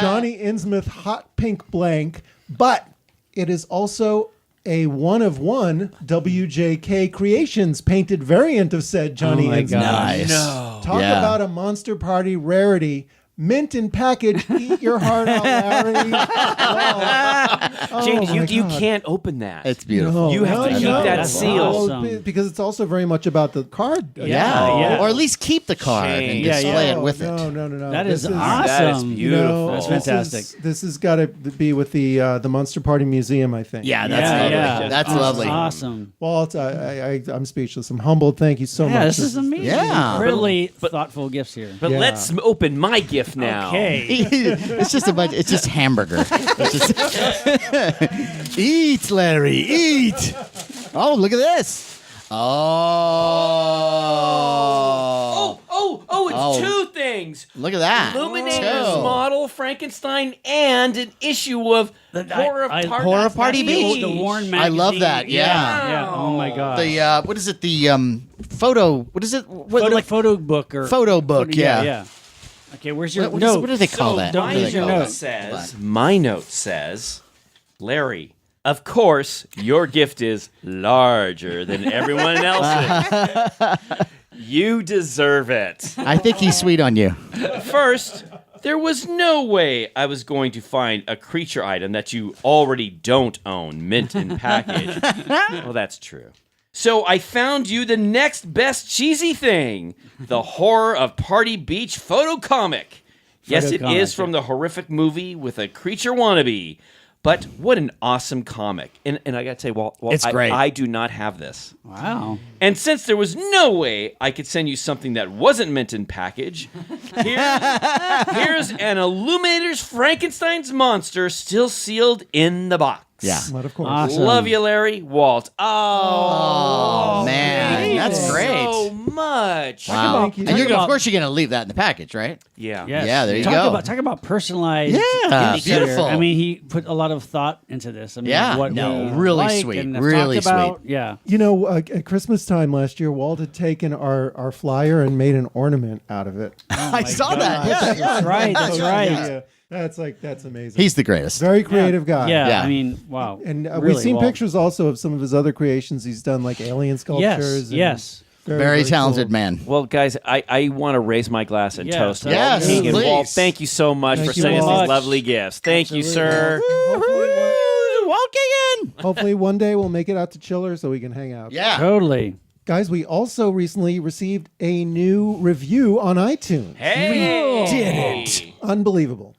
Speaker 3: Johnny Innsmouth hot pink blank, but it is also a 1 of 1 WJK Creations painted variant of said Johnny Innsmouth.
Speaker 1: Nice.
Speaker 3: Talk
Speaker 1: Yeah.
Speaker 3: about a Monster Party rarity. Mint in package. Eat your heart out, Larry. Oh,
Speaker 2: James,
Speaker 3: my
Speaker 2: you
Speaker 3: God.
Speaker 2: can't open that.
Speaker 1: It's beautiful.
Speaker 2: You have to keep that
Speaker 4: That's
Speaker 2: sealed.
Speaker 4: awesome.
Speaker 3: Because it's also very much about the card.
Speaker 1: Yeah.
Speaker 4: Yeah.
Speaker 1: Or at least keep the card and
Speaker 2: Shame.
Speaker 4: Yeah,
Speaker 1: display
Speaker 4: yeah.
Speaker 1: it with it.
Speaker 3: No.
Speaker 4: That is
Speaker 3: This
Speaker 4: awesome.
Speaker 2: That is beautiful.
Speaker 3: No,
Speaker 4: That's
Speaker 3: this
Speaker 4: fantastic.
Speaker 3: This has got to be with the Monster Party Museum, I think.
Speaker 1: Yeah, that's
Speaker 4: Yeah,
Speaker 1: lovely.
Speaker 4: yeah.
Speaker 1: That's
Speaker 2: Awesome.
Speaker 1: lovely.
Speaker 4: Awesome.
Speaker 3: Walt, I'm speechless. I'm humbled. Thank you so
Speaker 4: Yeah,
Speaker 3: much.
Speaker 4: this is amazing.
Speaker 1: Yeah.
Speaker 4: Really thoughtful gifts here.
Speaker 2: But
Speaker 3: Yeah.
Speaker 2: let's open my gift now.
Speaker 4: Okay.
Speaker 1: It's just a bunch. It's just hamburger. It's just eat, Larry, eat. Oh, look at this. Oh.
Speaker 2: Oh, it's
Speaker 1: Oh.
Speaker 2: two things.
Speaker 1: Look at that.
Speaker 2: Illuminator's
Speaker 1: Two.
Speaker 2: model, Frankenstein, and an issue of Horror of Party
Speaker 1: Horror Party Beach.
Speaker 4: The Warren
Speaker 1: I
Speaker 4: magazine.
Speaker 1: love that. Yeah.
Speaker 4: Yeah. Oh my God.
Speaker 1: The what is it? The photo. What is it? What,
Speaker 4: photo,
Speaker 1: like
Speaker 4: photo book or
Speaker 1: photo book?
Speaker 4: Yeah.
Speaker 1: Yeah.
Speaker 4: Okay, where's your
Speaker 1: What
Speaker 4: note?
Speaker 1: do they call
Speaker 2: So
Speaker 1: that?
Speaker 4: don't
Speaker 1: What do
Speaker 4: use
Speaker 1: they
Speaker 4: your
Speaker 1: call
Speaker 4: note.
Speaker 1: that?
Speaker 2: says, my note says, Larry, of course, your gift is larger than everyone else's. You deserve it.
Speaker 1: I think he's sweet on you.
Speaker 2: First, there was no way I was going to find a creature item that you already don't own, mint in package. Well, that's true. So I found you the next best cheesy thing, the Horror of Party Beach photo comic. Yes, it
Speaker 4: comic,
Speaker 2: is from the horrific movie with a creature wannabe. But what an awesome comic. And I got to say, Walt,
Speaker 1: It's great.
Speaker 2: I do not have this.
Speaker 4: Wow.
Speaker 2: And since there was no way I could send you something that wasn't mint in package, here's an Illuminator's Frankenstein's monster still sealed in the box.
Speaker 1: Yeah.
Speaker 3: But of course.
Speaker 4: Awesome.
Speaker 2: Love you, Larry. Walt.
Speaker 1: Oh, man,
Speaker 2: thank you
Speaker 1: that's great.
Speaker 2: so much.
Speaker 1: Wow.
Speaker 3: Thank you.
Speaker 1: And you're
Speaker 4: Talk
Speaker 1: of
Speaker 4: about-
Speaker 1: course you're gonna leave that in the package, right?
Speaker 2: Yeah.
Speaker 4: Yes.
Speaker 1: Yeah, there you
Speaker 4: talk
Speaker 1: go.
Speaker 4: Talk about personalized.
Speaker 1: Yeah,
Speaker 4: insider.
Speaker 1: beautiful.
Speaker 4: I mean, he put a lot of thought into this. I mean,
Speaker 1: Yeah,
Speaker 4: what
Speaker 1: no,
Speaker 4: we
Speaker 1: really
Speaker 4: like
Speaker 1: sweet,
Speaker 4: and have
Speaker 1: really
Speaker 4: talked about. Yeah.
Speaker 3: You know, at Christmas time last year, Walt had taken our flyer and made an ornament out of it.
Speaker 1: I saw that. Yeah, yeah.
Speaker 4: That's right. That's right.
Speaker 3: Yeah. That's amazing.
Speaker 1: He's the greatest.
Speaker 3: very creative guy.
Speaker 4: Yeah.
Speaker 1: Yeah.
Speaker 4: I mean, wow.
Speaker 3: And
Speaker 4: Really,
Speaker 3: we've seen
Speaker 4: Walt.
Speaker 3: pictures also of some of his other creations. He's done like alien sculptures.
Speaker 4: Yes.
Speaker 1: Very talented
Speaker 3: cool.
Speaker 1: man.
Speaker 2: Well, guys, I want to raise my glass and toast. to
Speaker 1: Yes,
Speaker 2: Walt Keegan.
Speaker 1: please.
Speaker 2: Walt, thank you so much
Speaker 3: Thank
Speaker 2: for
Speaker 3: you,
Speaker 2: sending us
Speaker 3: Walt.
Speaker 2: these lovely gifts. Thank you, sir.
Speaker 1: Walt Keegan.
Speaker 3: Hopefully one day we'll make it out to Chiller so we can hang out.
Speaker 1: Yeah.
Speaker 4: Totally.
Speaker 3: Guys, we also recently received a new review on iTunes.
Speaker 2: Hey,
Speaker 1: did it.
Speaker 3: Unbelievable.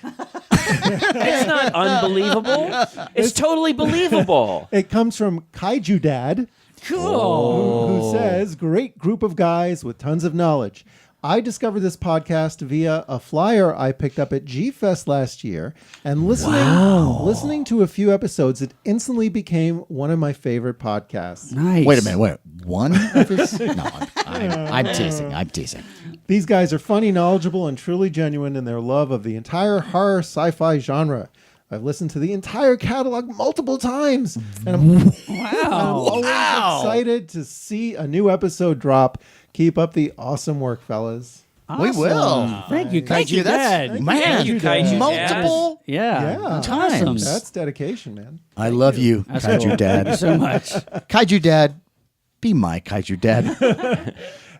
Speaker 2: It's not unbelievable. It's totally believable.
Speaker 3: It comes from Kaiju Dad.
Speaker 4: Cool.
Speaker 3: Who says, great group of guys with tons of knowledge. I discovered this podcast via a flyer I picked up at G-Fest last year, and listening to a few episodes, it instantly became one of my favorite podcasts.
Speaker 4: Nice.
Speaker 1: Wait a minute. Wait. One episode? No, I'm teasing. I'm teasing.
Speaker 3: These guys are funny, knowledgeable, and truly genuine in their love of the entire horror sci-fi genre. I've listened to the entire catalog multiple times, and I'm always excited to see a new episode drop. Keep up the awesome work, fellas.
Speaker 1: We will.
Speaker 4: Thank you,
Speaker 1: Thank you.
Speaker 4: Kaiju Dad.
Speaker 1: That's man.
Speaker 2: Thank you, Kaiju
Speaker 1: multiple.
Speaker 4: Yeah. That's
Speaker 1: times.
Speaker 4: awesome.
Speaker 3: That's dedication, man.
Speaker 1: I love you, Kaiju Dad.
Speaker 4: so much.
Speaker 1: Kaiju Dad, be my Kaiju Dad.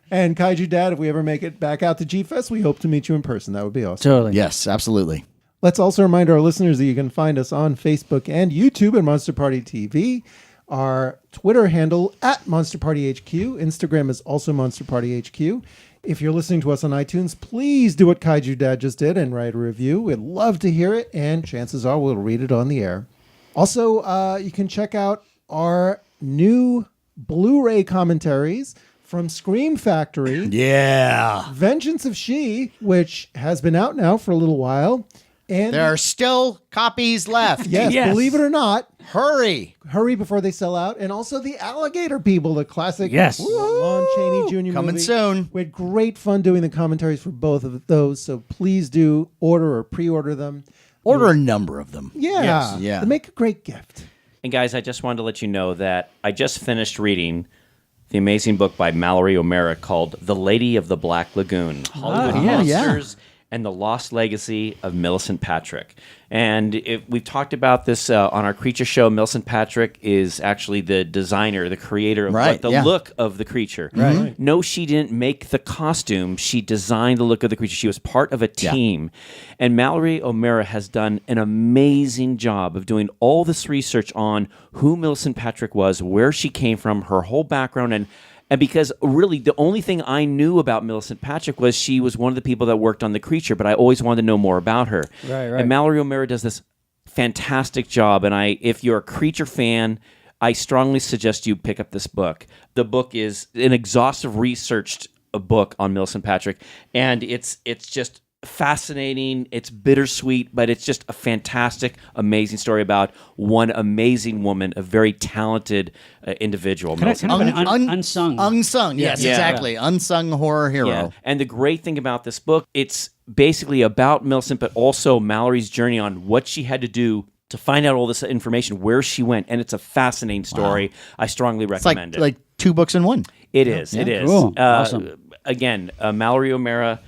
Speaker 3: And Kaiju Dad, if we ever make it back out to G-Fest, we hope to meet you in person. That would be awesome.
Speaker 4: Totally.
Speaker 1: Yes, absolutely.
Speaker 3: Let's also remind our listeners that you can find us on Facebook and YouTube at Monster Party TV. Our Twitter handle at Monster Party HQ. Instagram is also Monster Party HQ. If you're listening to us on iTunes, please do what Kaiju Dad just did and write a review. We'd love to hear it, and chances are we'll read it on the air. Also, you can check out our new Blu-ray commentaries from Scream Factory.
Speaker 1: Yeah.
Speaker 3: Vengeance of She, which has been out now for a little while. And
Speaker 1: There are still copies left.
Speaker 3: yes,
Speaker 4: Yes.
Speaker 3: believe it or not,
Speaker 1: Hurry.
Speaker 3: hurry before they sell out. And also the Alligator People, the classic
Speaker 4: Yes.
Speaker 3: Lon Chaney Jr.
Speaker 1: Coming
Speaker 3: movie.
Speaker 1: soon.
Speaker 3: We had great fun doing the commentaries for both of those, so please do order or pre-order them.
Speaker 1: Order a number of them.
Speaker 3: Yeah,
Speaker 1: Yes. Yeah.
Speaker 3: They make a great gift.
Speaker 2: And guys, I just wanted to let you know that I just finished reading the amazing book by Mallory O'Meara called The Lady of the Black Lagoon, Hollywood Monsters and the Lost Legacy of Millicent Patrick. And we've talked about this on our creature show. Millicent Patrick is actually the designer, the creator of
Speaker 1: Right,
Speaker 2: the
Speaker 1: yeah.
Speaker 2: look of the creature. Right. No, she didn't make the costume. She designed the look of the creature. She was part of a team. And Mallory O'Meara has done an amazing job of doing all this research on who Millicent Patrick was, where she came from, her whole background, and because really the only thing I knew about Millicent Patrick was she was one of the people that worked on the creature, but I always wanted to know more about her.
Speaker 4: Right.
Speaker 2: And Mallory O'Meara does this fantastic job. And if you're a creature fan, I strongly suggest you pick up this book. The book is an exhaustive researched book on Millicent Patrick, and it's just fascinating. It's bittersweet, but it's just a fantastic, amazing story about one amazing woman, a very talented individual.
Speaker 4: Kind of an unsung.
Speaker 1: Unsung. Yes,
Speaker 2: Yeah.
Speaker 1: exactly. Unsung horror hero.
Speaker 2: Yeah. And the great thing about this book, it's basically about Millicent, but also Mallory's journey on what she had to do to find out all this information, where she went. And it's a fascinating story. I strongly
Speaker 1: It's
Speaker 2: recommend it.
Speaker 1: like 2 books in one.
Speaker 2: It is. It is.
Speaker 4: Cool. Awesome.
Speaker 2: Again, Mallory O'Meara,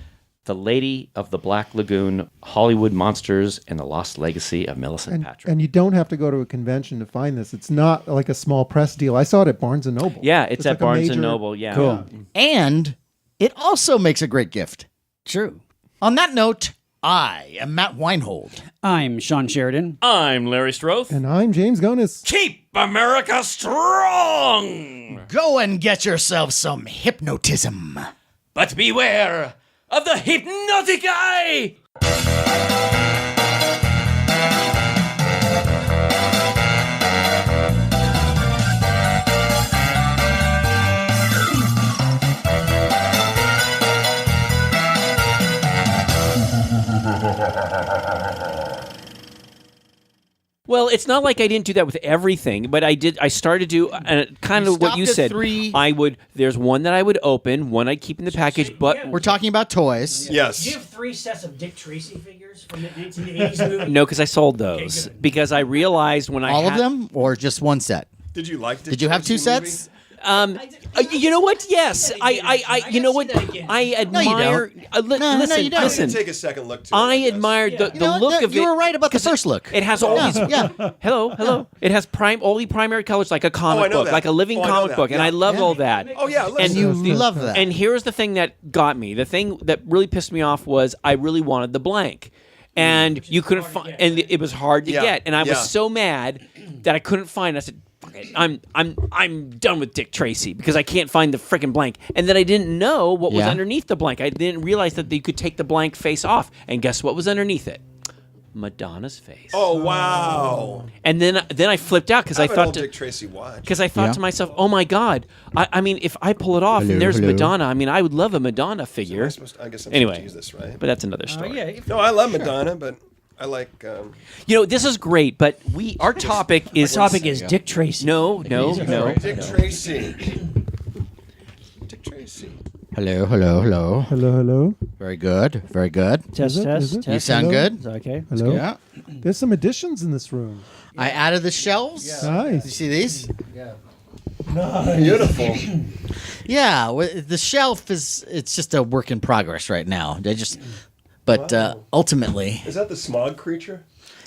Speaker 2: The Lady of the Black Lagoon, Hollywood Monsters, and the Lost Legacy of Millicent Patrick.
Speaker 3: And you don't have to go to a convention to find this. It's not like a small press deal. I saw it at Barnes & Noble.
Speaker 2: Yeah, it's at
Speaker 3: like a
Speaker 2: Barnes
Speaker 3: major-
Speaker 2: & Noble. Yeah.
Speaker 4: Cool.
Speaker 1: And it also makes a great gift.
Speaker 4: True.
Speaker 1: On that note, I am Matt Weinhold.
Speaker 4: I'm Shawn Sheridan.
Speaker 2: I'm Larry Stroth.
Speaker 3: And I'm James Gonis.
Speaker 2: Keep America strong!
Speaker 1: Go and get yourself some hypnotism.
Speaker 2: But beware of the hypnotic eye! Well, it's not like I didn't do that with everything, but I did. I started to kind of what you
Speaker 1: stopped at
Speaker 2: said.
Speaker 1: 3.
Speaker 2: I would. There's one that I would open, one I'd keep in the package, but
Speaker 1: We're talking about toys.
Speaker 5: Yes.
Speaker 4: Do you have 3 sets of Dick Tracy figures from the 1980s movie?
Speaker 2: no, because I sold those because I realized when I
Speaker 1: All of
Speaker 2: had-
Speaker 1: them or just one set?
Speaker 5: Did you like?
Speaker 1: Did you have 2 sets?
Speaker 2: You know what? Yes, you know what? I admire. Listen,
Speaker 1: you don't.
Speaker 2: listen.
Speaker 5: Take a second look.
Speaker 2: I admired the look of it.
Speaker 1: You were right about the first look.
Speaker 2: It has all these.
Speaker 1: Yeah.
Speaker 2: Hello. It has all the primary colors like a comic book,
Speaker 5: that.
Speaker 2: like a living comic book, and I love all that.
Speaker 5: Oh yeah,
Speaker 2: And
Speaker 1: You love that.
Speaker 2: And here's the thing that got me. The thing that really pissed me off was I really wanted the blank. And you couldn't find, and it was hard to get. And I was so mad that I couldn't find it. I said, "Fuck it, I'm done with Dick Tracy because I can't find the freaking blank." And then I didn't know what was underneath the blank. I didn't realize that you could take the blank face off. And guess what was underneath it? Madonna's face.
Speaker 5: Oh wow!
Speaker 2: And then I flipped out because I thought
Speaker 5: Dick Tracy watch.
Speaker 2: because I thought to myself, "Oh my God! I mean, if I pull it off and there's Madonna, I mean, I would love a Madonna figure."
Speaker 5: I guess I'm supposed
Speaker 2: Anyway,
Speaker 5: to use this, right?
Speaker 2: but that's another story.
Speaker 5: No, I love Madonna, but I like.
Speaker 2: You know, this is great, but our topic is
Speaker 4: Dick Tracy.
Speaker 2: No.
Speaker 5: Dick Tracy. Dick Tracy.
Speaker 1: Hello. Very good.
Speaker 4: Test.
Speaker 1: You sound good.
Speaker 4: Okay.
Speaker 3: Hello.
Speaker 1: Yeah.
Speaker 3: There's some additions in this room.
Speaker 1: I added the shelves.
Speaker 3: Nice.
Speaker 1: You see these?
Speaker 5: Beautiful.
Speaker 1: Yeah. The shelf it's just a work in progress right now. But ultimately,
Speaker 5: Is that the smog creature?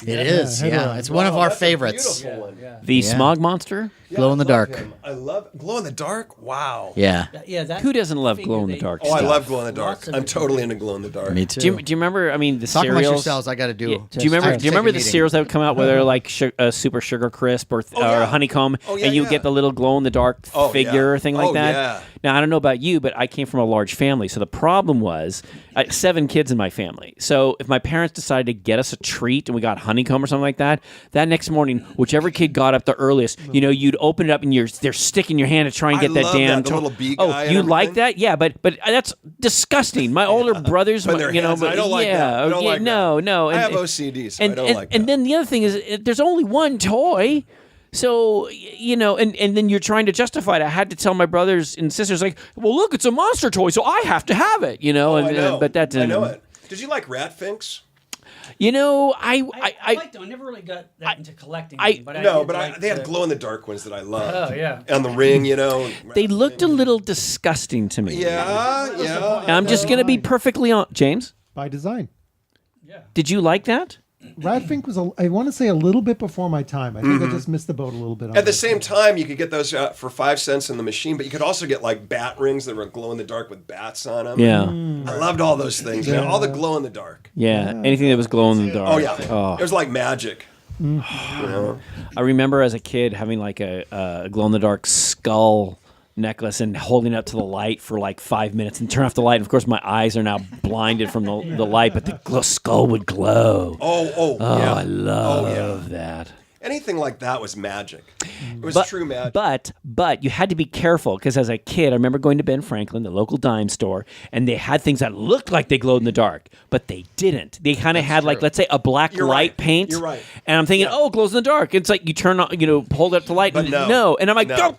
Speaker 1: it is. Yeah. It's one of our
Speaker 5: That's a
Speaker 1: favorites.
Speaker 5: beautiful one.
Speaker 2: The smog monster.
Speaker 1: Glow in the
Speaker 5: I love
Speaker 1: dark.
Speaker 5: him. I love glow in the dark. Wow.
Speaker 1: Yeah.
Speaker 4: Yeah. That
Speaker 2: Who doesn't love glow in the dark?
Speaker 5: Oh, I
Speaker 2: stuff?
Speaker 5: love glow in the dark.
Speaker 4: Lots of
Speaker 5: I'm
Speaker 4: different
Speaker 5: totally into glow in the dark.
Speaker 1: Me too.
Speaker 2: Do you remember? I mean, the
Speaker 1: Talk amongst
Speaker 2: cereals.
Speaker 1: yourselves. I got to do.
Speaker 2: Yeah. Do you remember?
Speaker 1: I
Speaker 2: Do you remember the
Speaker 1: take a meeting.
Speaker 2: cereals that would come out where they're like Super Sugar Crisp or
Speaker 5: yeah.
Speaker 2: Honeycomb,
Speaker 5: Oh, yeah,
Speaker 2: and you
Speaker 5: yeah.
Speaker 2: get the little glow in the dark figure
Speaker 5: yeah.
Speaker 2: or thing like
Speaker 5: Oh,
Speaker 2: that?
Speaker 5: yeah.
Speaker 2: Now I don't know about you, but I came from a large family, so the problem was 7 kids in my family. So if my parents decided to get us a treat and we got Honeycomb or something like that next morning, whichever kid got up the earliest, you'd open it up and they're sticking your hand to try and
Speaker 5: I
Speaker 2: get that
Speaker 5: love
Speaker 2: damn
Speaker 5: that, the little bee guy and
Speaker 2: you like
Speaker 5: everything.
Speaker 2: that? Yeah, but that's disgusting. My older brothers,
Speaker 5: But their hands, I don't like that. I don't like that.
Speaker 2: no.
Speaker 5: I have OCD, so I don't like that.
Speaker 2: And then the other thing is, there's only one toy. So, and then you're trying to justify it. I had to tell my brothers and sisters, like, well, look, it's a monster toy, so I have to have it,
Speaker 5: I know.
Speaker 2: but that didn't.
Speaker 5: I know it. Did you like rat finks?
Speaker 4: I liked them. I never really got that into collecting. Them, but
Speaker 5: They had glow in the dark ones that I loved.
Speaker 4: Oh yeah.
Speaker 5: And the ring,
Speaker 2: They looked a little disgusting to me.
Speaker 5: Yeah.
Speaker 2: And I'm just going to be perfectly honest. James,
Speaker 3: By design.
Speaker 2: did you like that?
Speaker 3: Radfink was, I want to say, a little bit before my time. I think I just missed the boat a little bit. On
Speaker 5: At the
Speaker 3: that.
Speaker 5: same time, you could get those for 5 cents in the machine, but you could also get like bat rings that were glow in the dark with bats on them.
Speaker 2: Yeah.
Speaker 5: I loved all those things. Man. All the glow in the dark.
Speaker 2: Yeah. Anything that was glowing in the dark.
Speaker 5: Oh yeah. It was like magic.
Speaker 2: I remember as a kid having like a glow in the dark skull necklace and holding it up to the light for like 5 minutes and turn off the light. And of course, my eyes are now blinded from the light, but the skull would glow.
Speaker 5: Oh, yeah.
Speaker 2: I love that.
Speaker 5: Anything like that was magic. It was true magic.
Speaker 2: But you had to be careful because as a kid, I remember going to Ben Franklin, the local dime store, and they had things that looked like they glowed in the dark, but they didn't. They kind of had like, let's say, a black
Speaker 5: You're
Speaker 2: light
Speaker 5: right.
Speaker 2: paint.
Speaker 5: You're right.
Speaker 2: And I'm thinking, oh, it glows in the dark. It's like you turn on, hold up the light.
Speaker 5: But
Speaker 2: and
Speaker 5: no.
Speaker 2: And I'm like,
Speaker 5: No.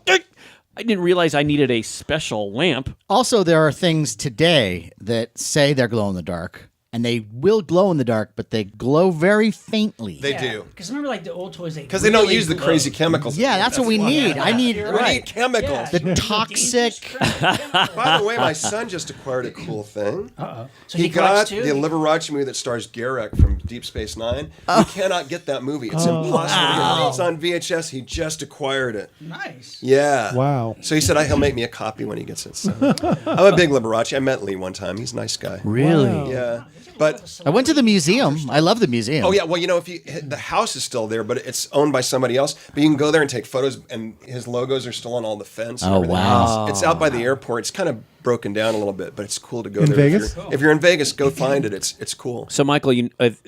Speaker 2: I didn't realize I needed a special lamp.
Speaker 1: Also, there are things today that say they're glow in the dark, and they will glow in the dark, but they glow very faintly.
Speaker 5: They do.
Speaker 4: Because remember, like the old toys,
Speaker 5: Because they don't use the crazy chemicals.
Speaker 1: Yeah, that's what we need. I need
Speaker 4: You're
Speaker 5: We
Speaker 4: right.
Speaker 5: need chemicals.
Speaker 1: the toxic.
Speaker 5: By the way, my son just acquired a cool thing.
Speaker 4: So
Speaker 5: He got
Speaker 4: collects too?
Speaker 5: the Liberace movie that stars Garrick from Deep Space Nine. You cannot get that movie. It's impossible to get. It's on VHS. He just acquired it.
Speaker 4: Nice.
Speaker 5: Yeah.
Speaker 3: Wow.
Speaker 5: So he said he'll make me a copy when he gets it. So I'm a big Liberace. I met Lee one time. He's a nice guy.
Speaker 2: Really?
Speaker 5: Yeah. But
Speaker 1: I went to the museum. I love the museum.
Speaker 5: oh yeah, well if the house is still there, but it's owned by somebody else. But you can go there and take photos, and his logos are still on all the fence. And
Speaker 1: Oh,
Speaker 5: everything.
Speaker 1: wow.
Speaker 5: It's out by the airport. It's kind of broken down a little bit, but it's cool to go
Speaker 3: In
Speaker 5: there.
Speaker 3: Vegas?
Speaker 5: If you're in Vegas, go find it. It's cool.
Speaker 2: So, Michael,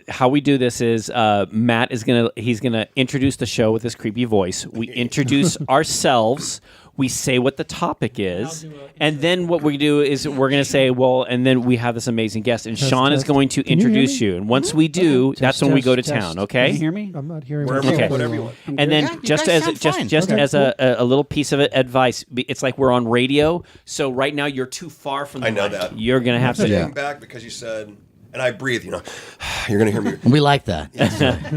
Speaker 2: how we do this is Matt is he's gonna introduce the show with his creepy voice. We introduce ourselves. We say what the topic is, and then what we do is we're going to say, well, and then we have this amazing guest, and Sean is
Speaker 3: test.
Speaker 2: going to
Speaker 3: Can you hear
Speaker 2: introduce
Speaker 3: me?
Speaker 2: you. And once we do, that's when we go to town,
Speaker 4: Can you
Speaker 2: okay?
Speaker 4: hear me?
Speaker 3: I'm not hearing
Speaker 5: Wherever,
Speaker 3: myself
Speaker 5: whatever
Speaker 3: very
Speaker 5: you
Speaker 3: well.
Speaker 5: want.
Speaker 2: And then
Speaker 1: Yeah, you
Speaker 2: just
Speaker 1: guys
Speaker 2: as
Speaker 1: sound fine.
Speaker 2: just
Speaker 3: Okay,
Speaker 2: as
Speaker 3: cool.
Speaker 2: a little piece of advice, it's like we're on radio. So right now you're too far from the
Speaker 5: I know
Speaker 2: mic.
Speaker 5: that.
Speaker 2: You're going to have to.
Speaker 5: Getting back because you said and I breathe. You're going to hear me.
Speaker 1: We like that.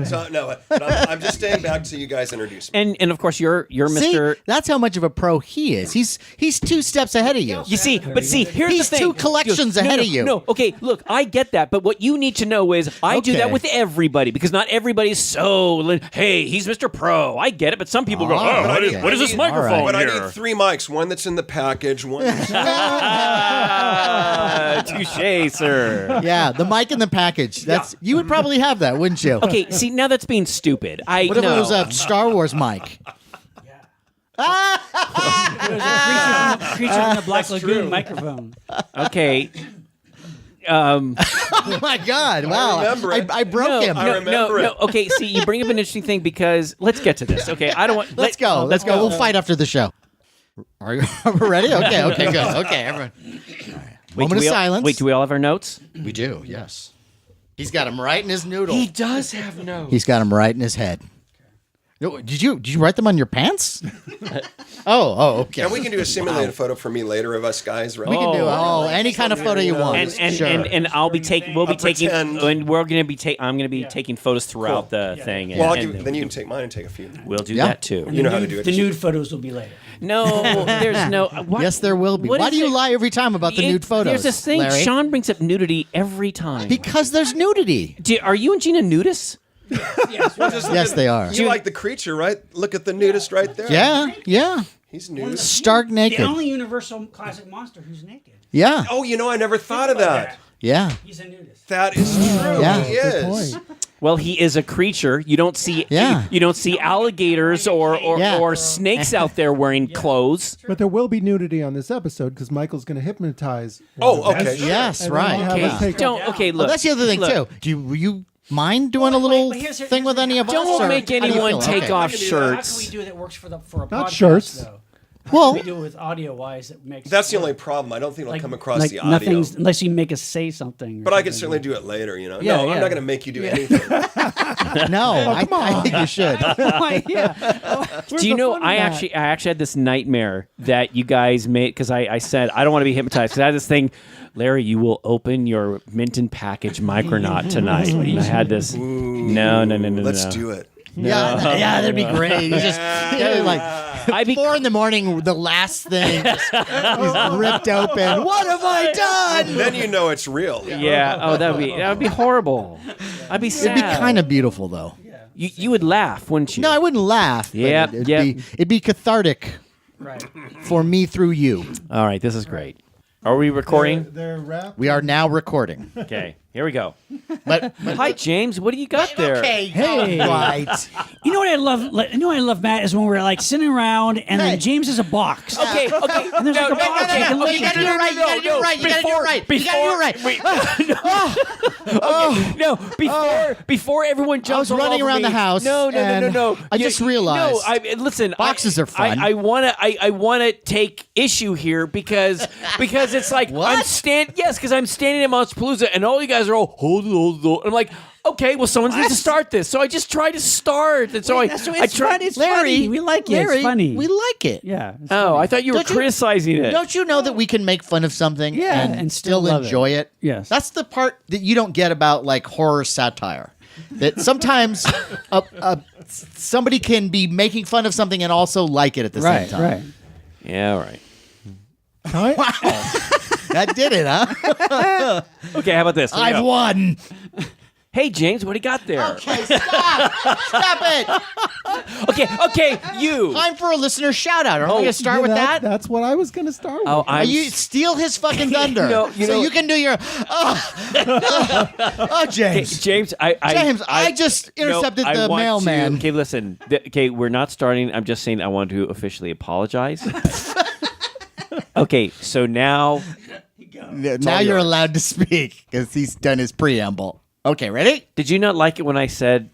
Speaker 5: So no, but I'm just staying back till you guys introduce me.
Speaker 2: And of course you're
Speaker 1: See,
Speaker 2: Mr.
Speaker 1: that's how much of a pro he is. He's 2 steps ahead of you.
Speaker 2: You see, here's
Speaker 1: He's
Speaker 2: the thing.
Speaker 1: 2 collections ahead of you.
Speaker 2: No, okay, look, I get that, but what you need to know is I do that
Speaker 1: Okay.
Speaker 2: with everybody because not everybody's so. Hey, he's Mr. Pro. I get it, but some people go,
Speaker 1: Oh,
Speaker 2: what is
Speaker 1: okay.
Speaker 2: this
Speaker 1: All
Speaker 2: microphone
Speaker 1: right.
Speaker 5: But I
Speaker 2: here?
Speaker 5: need 3 mics. One that's in the package. One.
Speaker 2: Touche, sir.
Speaker 1: Yeah, the mic in the package. You would probably have that, wouldn't you?
Speaker 2: Okay, see, now that's being stupid.
Speaker 1: What if it was a Star Wars mic?
Speaker 4: Creature from the Black Lagoon microphone.
Speaker 2: Okay.
Speaker 1: Oh my God! Wow,
Speaker 5: remember it.
Speaker 1: I broke him.
Speaker 5: I remember it.
Speaker 2: Okay, see, you bring up an interesting thing because let's get to this. Okay, I don't want.
Speaker 1: Let's go. Let's go. We'll fight after the show. Are we ready? Okay. Okay. Good. Okay. Everyone. Moment of silence.
Speaker 2: Wait, do we all have our notes?
Speaker 1: We do. Yes. He's got him right in his noodle.
Speaker 2: He does have notes.
Speaker 1: He's got him right in his head. No, did you write them on your pants? Oh, okay.
Speaker 5: And we can do a simulated photo for me later of us guys, right?
Speaker 1: We can do any kind of photo you want.
Speaker 2: And
Speaker 1: Sure.
Speaker 2: and I'll be taking. We'll be taking.
Speaker 5: pretend.
Speaker 2: And we're gonna be taking. I'm gonna be taking photos throughout the thing. And,
Speaker 5: Well,
Speaker 2: and
Speaker 5: then you can take mine and take a few.
Speaker 2: we'll do
Speaker 1: Yeah.
Speaker 2: that too.
Speaker 5: You know how to do it.
Speaker 4: The nude photos will be later.
Speaker 2: No, there's no. What,
Speaker 1: Yes, there will be.
Speaker 2: what
Speaker 1: Why
Speaker 2: is
Speaker 1: do you
Speaker 2: it?
Speaker 1: lie every time about the nude photos?
Speaker 2: There's this thing.
Speaker 1: Larry?
Speaker 2: Sean brings up nudity every time.
Speaker 1: Because there's nudity.
Speaker 2: Are you and Gina nudists?
Speaker 1: Yes, they are.
Speaker 5: You like the creature, right? Look at the nudist right there.
Speaker 1: Yeah.
Speaker 5: He's nude.
Speaker 1: Stark naked.
Speaker 4: The only Universal classic monster who's naked.
Speaker 1: Yeah.
Speaker 5: Oh, I never thought of that.
Speaker 1: Yeah.
Speaker 4: He's a nudist.
Speaker 5: That is true.
Speaker 1: Yeah.
Speaker 5: He
Speaker 3: Good
Speaker 5: is.
Speaker 3: point.
Speaker 2: Well, he is a creature. You don't see.
Speaker 1: Yeah.
Speaker 2: You don't see alligators
Speaker 1: Yeah.
Speaker 2: or snakes out there wearing clothes.
Speaker 3: But there will be nudity on this episode because Michael's going to hypnotize.
Speaker 5: Oh, okay.
Speaker 1: Yes,
Speaker 3: And then
Speaker 1: right.
Speaker 3: we'll have
Speaker 2: Okay.
Speaker 3: us take-
Speaker 2: Okay. Look.
Speaker 1: Well, that's the other thing
Speaker 2: look,
Speaker 1: too. Do you mind doing a little
Speaker 4: But here's
Speaker 1: thing with any of us?
Speaker 2: Don't
Speaker 1: or
Speaker 2: make
Speaker 1: how do you
Speaker 2: anyone
Speaker 1: feel?
Speaker 2: take
Speaker 1: Okay.
Speaker 2: off
Speaker 4: How can
Speaker 2: shirts.
Speaker 4: we do that works for a podcast?
Speaker 3: Not shirts.
Speaker 4: Though?
Speaker 1: Well,
Speaker 4: We do it with audio wise. That makes
Speaker 5: That's the only problem. I don't think it'll come across
Speaker 4: like
Speaker 5: the audio.
Speaker 4: nothing's unless you make us say something.
Speaker 5: But I can certainly do it later,
Speaker 4: Yeah,
Speaker 5: no,
Speaker 4: yeah.
Speaker 5: I'm not going to make you do anything.
Speaker 1: no, I think you should.
Speaker 2: Do you know? I actually had this nightmare that you guys made because I said I don't want to be hypnotized because I had this thing. Larry, you will open your Minton package Micronaut tonight. And I had this. No.
Speaker 5: Let's do it.
Speaker 1: Yeah, that'd be great. He's just like
Speaker 2: I'd be
Speaker 1: 4 a.m. The last thing just he's ripped open. What have I done?
Speaker 5: Then you know it's real.
Speaker 2: Yeah. Oh, that would be horrible. I'd be sad.
Speaker 1: It'd be kind of beautiful though.
Speaker 2: You would laugh, wouldn't you?
Speaker 1: No, I wouldn't laugh. but
Speaker 2: Yeah,
Speaker 1: it'd be cathartic for me through you.
Speaker 2: All right. This is great. Are we recording?
Speaker 3: They're wrapped.
Speaker 1: We are now recording.
Speaker 2: Okay. Here we go.
Speaker 1: But
Speaker 2: Hi, James. What do you got there?
Speaker 1: okay,
Speaker 4: Hey.
Speaker 1: right.
Speaker 4: You know what I love? You know what I love, Matt, is when we're like sitting around and
Speaker 1: Hey.
Speaker 4: then James has a box.
Speaker 2: Okay.
Speaker 4: And there's like a box you can look
Speaker 1: You gotta do
Speaker 4: into.
Speaker 1: it right. You gotta do it right. You gotta do it right. You gotta do it right.
Speaker 2: No, before everyone jumps
Speaker 1: was running
Speaker 2: all over
Speaker 1: around
Speaker 2: me.
Speaker 1: the house,
Speaker 2: No.
Speaker 1: and I just realized
Speaker 2: No, listen.
Speaker 1: boxes are fun.
Speaker 2: I wanna take issue here because it's like
Speaker 1: What?
Speaker 2: I'm standing at Monsterpalooza and all you guys are all hold it. I'm like, okay, well someone needs to start this, so I just try to start, and so I try.
Speaker 4: It's funny. We like it.
Speaker 1: Larry,
Speaker 4: It's funny.
Speaker 1: we like it.
Speaker 4: Yeah. it's
Speaker 2: Oh,
Speaker 4: funny.
Speaker 2: I thought you were
Speaker 1: Don't you-
Speaker 2: criticizing it.
Speaker 1: Don't you know that we can make fun of something
Speaker 4: Yeah,
Speaker 1: and
Speaker 4: and
Speaker 1: still
Speaker 4: still love
Speaker 1: enjoy it?
Speaker 4: Yes.
Speaker 1: That's the part that you don't get about like horror satire. That sometimes somebody can be making fun of something and also like it at the same time.
Speaker 4: Right.
Speaker 2: Yeah, right.
Speaker 1: That did it, huh?
Speaker 2: Okay, how about this? Here we
Speaker 1: I've
Speaker 2: go.
Speaker 1: won.
Speaker 2: Hey, James, what do you got there?
Speaker 1: Okay, stop. Stop it.
Speaker 2: Okay, you.
Speaker 1: Time for a listener shout out. Are we going to start
Speaker 3: Yeah,
Speaker 1: with that?
Speaker 3: That's what I was going to start with.
Speaker 2: Oh,
Speaker 1: You steal his fucking thunder.
Speaker 2: No,
Speaker 1: so you can do your. Oh, James.
Speaker 2: James,
Speaker 1: I just intercepted the mailman.
Speaker 2: Okay, listen. Okay, we're not starting. I'm just saying I want to officially apologize. Okay, so now.
Speaker 1: Now you're allowed to speak because he's done his preamble. Okay, ready?
Speaker 2: Did you not like it when I said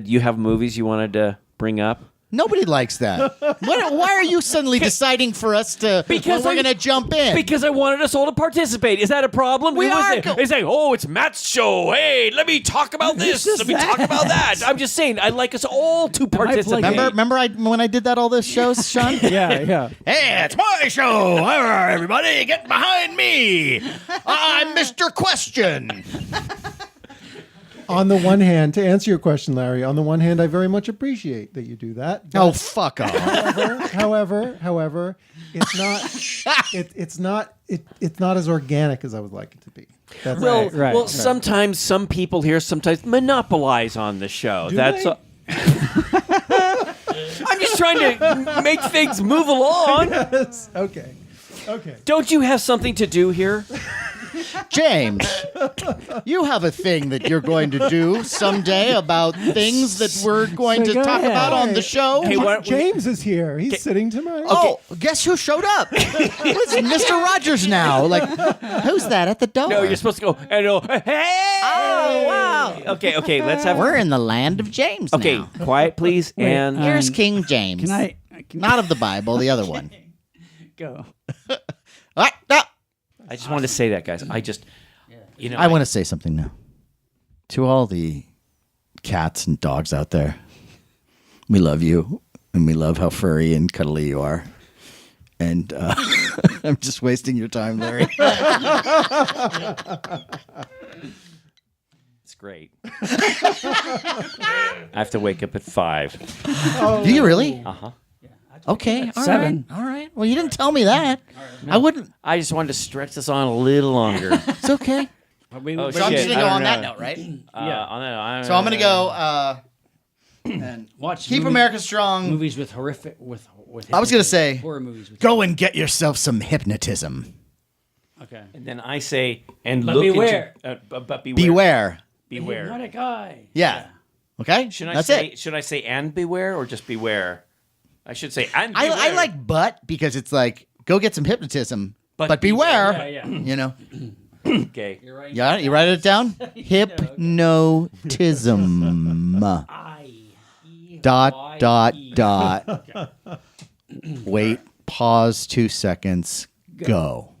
Speaker 2: you have movies you wanted to bring up?
Speaker 1: Nobody likes that. Why are you suddenly deciding for us to?
Speaker 2: Because
Speaker 1: we're going to jump in.
Speaker 2: Because I wanted us all to participate. Is that a problem?
Speaker 1: We are
Speaker 2: They say, "Oh, it's Matt's show. Hey, let me talk about this. Let me talk about that." I'm just saying, I'd like us all to participate.
Speaker 1: Remember when I did that all those shows, Sean?
Speaker 2: Yeah.
Speaker 1: Hey, it's my show. Everybody, get behind me. I'm Mr. Question.
Speaker 3: On the one hand, to answer your question, Larry, on the one hand, I very much appreciate that you do that.
Speaker 1: Oh, fuck off.
Speaker 3: However, it's not as organic as I would like it to be. That's
Speaker 2: Well, sometimes some people here sometimes monopolize on the show. That's I'm just trying to make things move along.
Speaker 3: Yes. Okay.
Speaker 2: Don't you have something to do here?
Speaker 1: James, you have a thing that you're going to do someday about things that we're going to
Speaker 3: go
Speaker 1: talk
Speaker 3: ahead.
Speaker 1: about on the show.
Speaker 2: Hey,
Speaker 3: James is here. He's sitting to my.
Speaker 1: Oh, guess who showed up? It's Mr. Rogers now. Like, who's that at the door?
Speaker 2: No, you're supposed to go and go, hey!
Speaker 1: Oh, wow.
Speaker 2: Okay, let's have...
Speaker 1: We're in the land of James
Speaker 2: Okay,
Speaker 1: now.
Speaker 2: quiet, please, and...
Speaker 1: Here's King James.
Speaker 4: Can I
Speaker 1: Not of the Bible, the other one.
Speaker 4: go?
Speaker 2: I just wanted to say that, guys. I just... You know,
Speaker 1: I want to say something now. To all the cats and dogs out there, we love you, and we love how furry and cuddly you are. And I'm just wasting your time, Larry.
Speaker 2: It's great. I have to wake up at 5.
Speaker 1: Do you really?
Speaker 2: Uh-huh.
Speaker 1: Okay, all
Speaker 4: 7.
Speaker 1: right, all right. Well, you didn't tell me that. I wouldn't.
Speaker 2: I just wanted to stretch this on a little longer.
Speaker 1: It's okay.
Speaker 2: Oh,
Speaker 1: So I'm
Speaker 2: shit,
Speaker 1: just gonna
Speaker 2: I
Speaker 1: go
Speaker 2: don't
Speaker 1: on that
Speaker 2: know.
Speaker 1: note, right?
Speaker 2: Yeah. On that, I don't
Speaker 1: So I'm
Speaker 2: know.
Speaker 1: gonna go and
Speaker 4: Watch
Speaker 1: keep America strong.
Speaker 4: movies with horrific with.
Speaker 1: I was gonna say,
Speaker 4: horror movies. With
Speaker 1: go and get yourself some hypnotism.
Speaker 4: Okay.
Speaker 2: And then I say, and
Speaker 4: But
Speaker 2: look
Speaker 4: beware.
Speaker 2: into... but beware.
Speaker 1: Beware.
Speaker 2: Beware.
Speaker 4: Hypnotic eye.
Speaker 1: Yeah. Okay.
Speaker 2: Should I
Speaker 1: That's
Speaker 2: say?
Speaker 1: it.
Speaker 2: Should I say and beware or just beware? I should say and beware.
Speaker 1: I like but because it's like go get some hypnotism,
Speaker 2: But
Speaker 1: but beware.
Speaker 4: Yeah.
Speaker 1: You know.
Speaker 2: Okay.
Speaker 4: You're right.
Speaker 1: Yeah, you write it down. Hypnotism. Dot. Wait. Pause 2 seconds. Go.